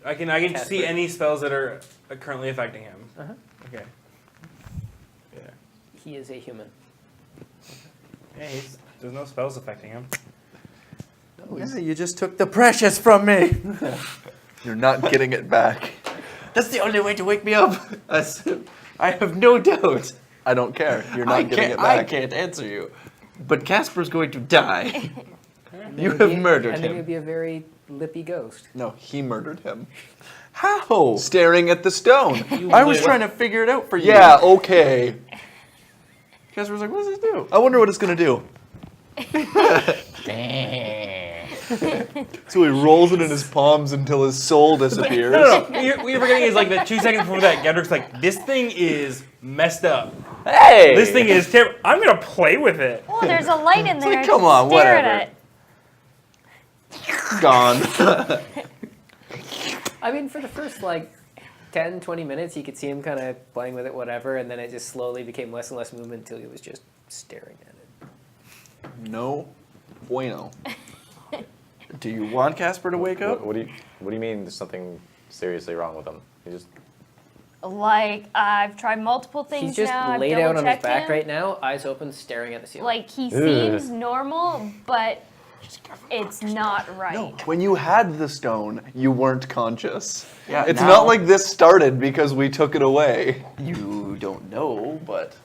I can Casper. see any spells that are currently affecting him. Uh-huh. Okay. Yeah. He is a human. Yeah, there's no spells affecting him. Yeah, you just took the precious from me! You're not getting it back. That's the only way to wake me up! I have no doubt. I don't care. You're not getting it I back. can't answer you. But Casper's going to die. And You then have he'd be- murdered And then him. he'd be a very lippy ghost. No, he murdered him. How? Staring at the stone. I was trying to figure it out for you. Yeah, okay. Casper's like, what does this do? I wonder what it's gonna do. So he rolls it in his palms until his soul disappears. No. What you're forgetting is like the 2 seconds before that, Gedrick's like, this thing is messed up. Hey! This thing is terrible. I'm gonna play with it. Oh, there's a light in there. like, come on, Stare whatever. at it. Gone. I mean, for the first, like, 10, 20 minutes, you could see him kind of playing with it, whatever, and then it just slowly became less and less movement until he was just staring at it. No bueno. Do you want Casper to wake up? What do you mean there's something seriously wrong with him? He just Like, I've tried multiple things He's just now. I've laid out on his double-checked back him. right now, eyes open, staring at the ceiling. Like, he seems normal, but it's not right. No, when you had the stone, you weren't conscious. Yeah, It's now- not like this started because we took it away. You don't know, but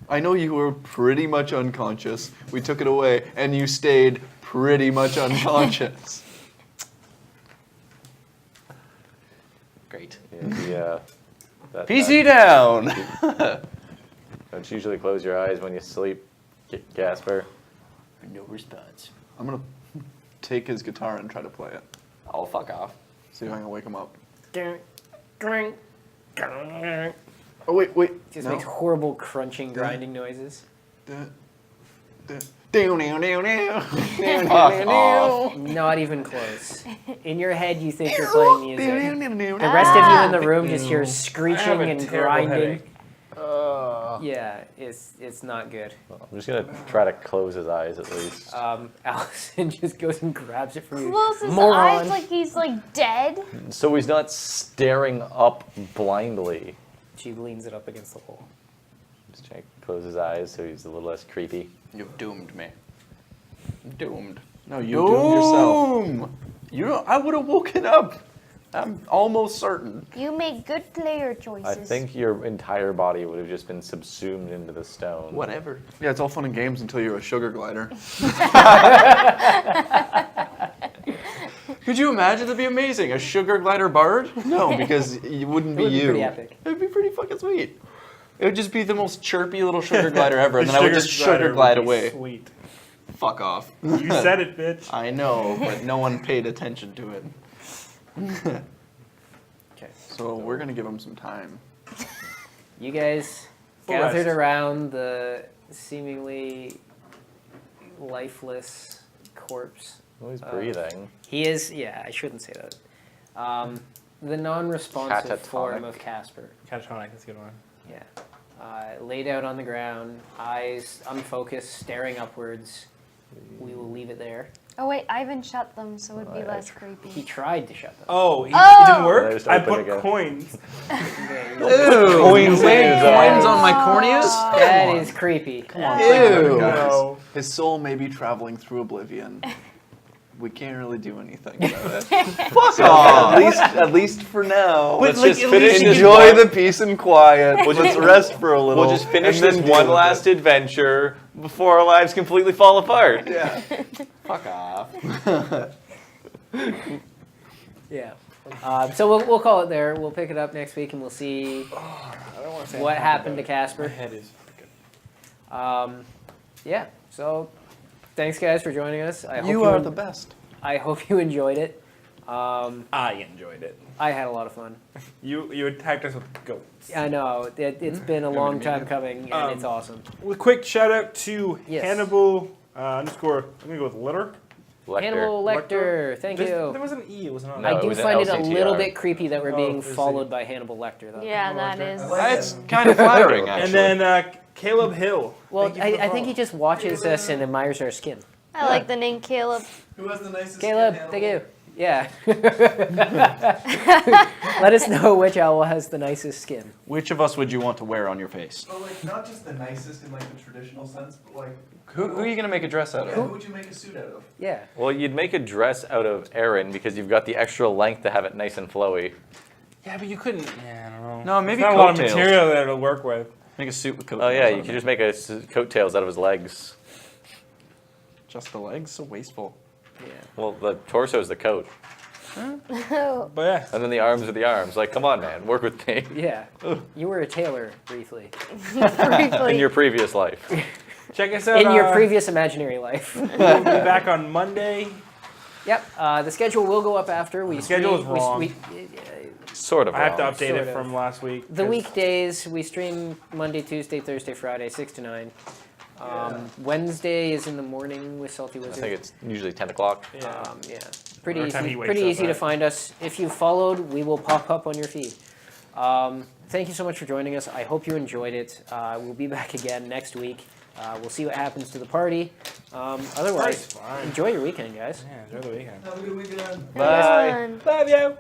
I know you were pretty much unconscious. We took it away, and you stayed pretty much unconscious. great. yeah. PC down. Don't you usually close your eyes when you sleep, Casper? No response. I'm gonna take his guitar and try to play it. I'll fuck off. See if I can wake him up. Just Oh, wait. No. makes horrible crunching, grinding noises. Fuck off. Not even close. In your head, you think you're playing music. The rest of you in the room just hear screeching and grinding. Yeah, it's not good. I'm just gonna try to close his eyes at least. Allison just goes and grabs it from you. Close his Moron. eyes like he's, like, dead. So he's not staring up blindly. She leans it up against the wall. Just trying to close his eyes so he's a little less creepy. You've doomed me. Doomed. No, you doomed yourself. Doom. You know, I would have woken up. I'm almost certain. You make good player choices. I think your entire body would have just been subsumed into the stone. Whatever. Yeah, it's all fun and games until you're a sugar glider. Could you imagine? That'd be amazing. A sugar glider bard? No, because it wouldn't It be would be you. pretty epic. It'd be pretty fucking sweet. It would just be the most chirpy little sugar glider ever, and then I would just sugar glide away. Sweet. Fuck off. You said it, bitch. I know, but no one paid attention to it. Okay. So we're gonna give him some time. You guys Full gathered rest. around the seemingly lifeless corpse. Oh, he's breathing. He is, yeah, I shouldn't say that. The non-responsive Catatonic. form of Casper. Catatonic, that's a good one. Yeah. Laid out on the ground, eyes unfocused, staring upwards. We will leave it there. Oh, wait, Ivan shut them, so it would be Right. less creepy. He tried to shut them. Oh, it Oh! didn't work? They just I open put again. coins. Okay, Ew! Coins in his eyes. on my corneas? that is creepy. Come on, Ew. No. His soul may be traveling through oblivion. We can't really do anything about it. Fuck off. At least for now. Let's like, just at finish least this Enjoy one. the peace and quiet. Let's rest for a little. We'll just finish and then this deal one with last it. adventure before our lives completely fall apart. Yeah. Fuck off. Yeah. So we'll call it there. We'll pick it up next week and we'll see what happened to My Casper. head is. Yeah. So thanks guys for joining us. I hope You are the best. I hope you enjoyed it. I enjoyed it. I had a lot of fun. You attacked us with goats. I know it's been a long time coming and it's awesome. With a quick shout out to Yes. Hannibal underscore. I'm gonna go with Litter. Lecter. Hannibal Lecter, thank There you. was an E. It wasn't on. No, I it do was an find it a LCTR. little bit creepy that we're Oh, being let's see. followed by Hannibal Lecter, though. Yeah, that is. That's kind of flattering, actually. And then Caleb Hill. Well, Thank you for the I think he follow. just watches us and admires our skin. I like the name Caleb. Who has the nicest Caleb, thank you. Yeah. Let us know which owl has the nicest skin. Which of us would you want to wear on your face? But like, not just the nicest in like the traditional sense, but like, Who are you going to make a dress out who of? would you make a suit out of? Yeah. Well, you'd make a dress out of Aaron because you've got the extra length to have it nice and flowy. Yeah, but you couldn't Yeah, I don't know. No, maybe There's not a lot of coattails. material there to work with. make a suit with coat. Oh yeah, you could just make a coattails out of his legs. Just the legs, so wasteful. Yeah. Well, the torso is the coat, Oh, But yeah. and then the arms are the arms. Like, come on, man, work with me. Yeah. You were a tailor briefly. briefly. In your previous life. Check us out. In your previous imaginary life. We'll be back on Monday. Yep. The schedule will go up after. We schedule is stream- wrong. Sort of. I have to wrong. update Sort it of. from last week. The 'cause- weekdays, we stream Monday, Tuesday, Thursday, Friday, 6 to 9. Wednesday is in the morning with Salty I Wizard. think it's usually 10 o'clock. Yeah. Yeah. pretty Every time easy. he wakes Pretty up, easy to right? find us. If you followed, we will pop up on your feed. Thank you so much for joining us. I hope you enjoyed it. We'll be back again next week. We'll see what happens to the party. Otherwise, Fine. enjoy your weekend, guys. Yeah, enjoy the weekend. Have a good Bye. one. Love you.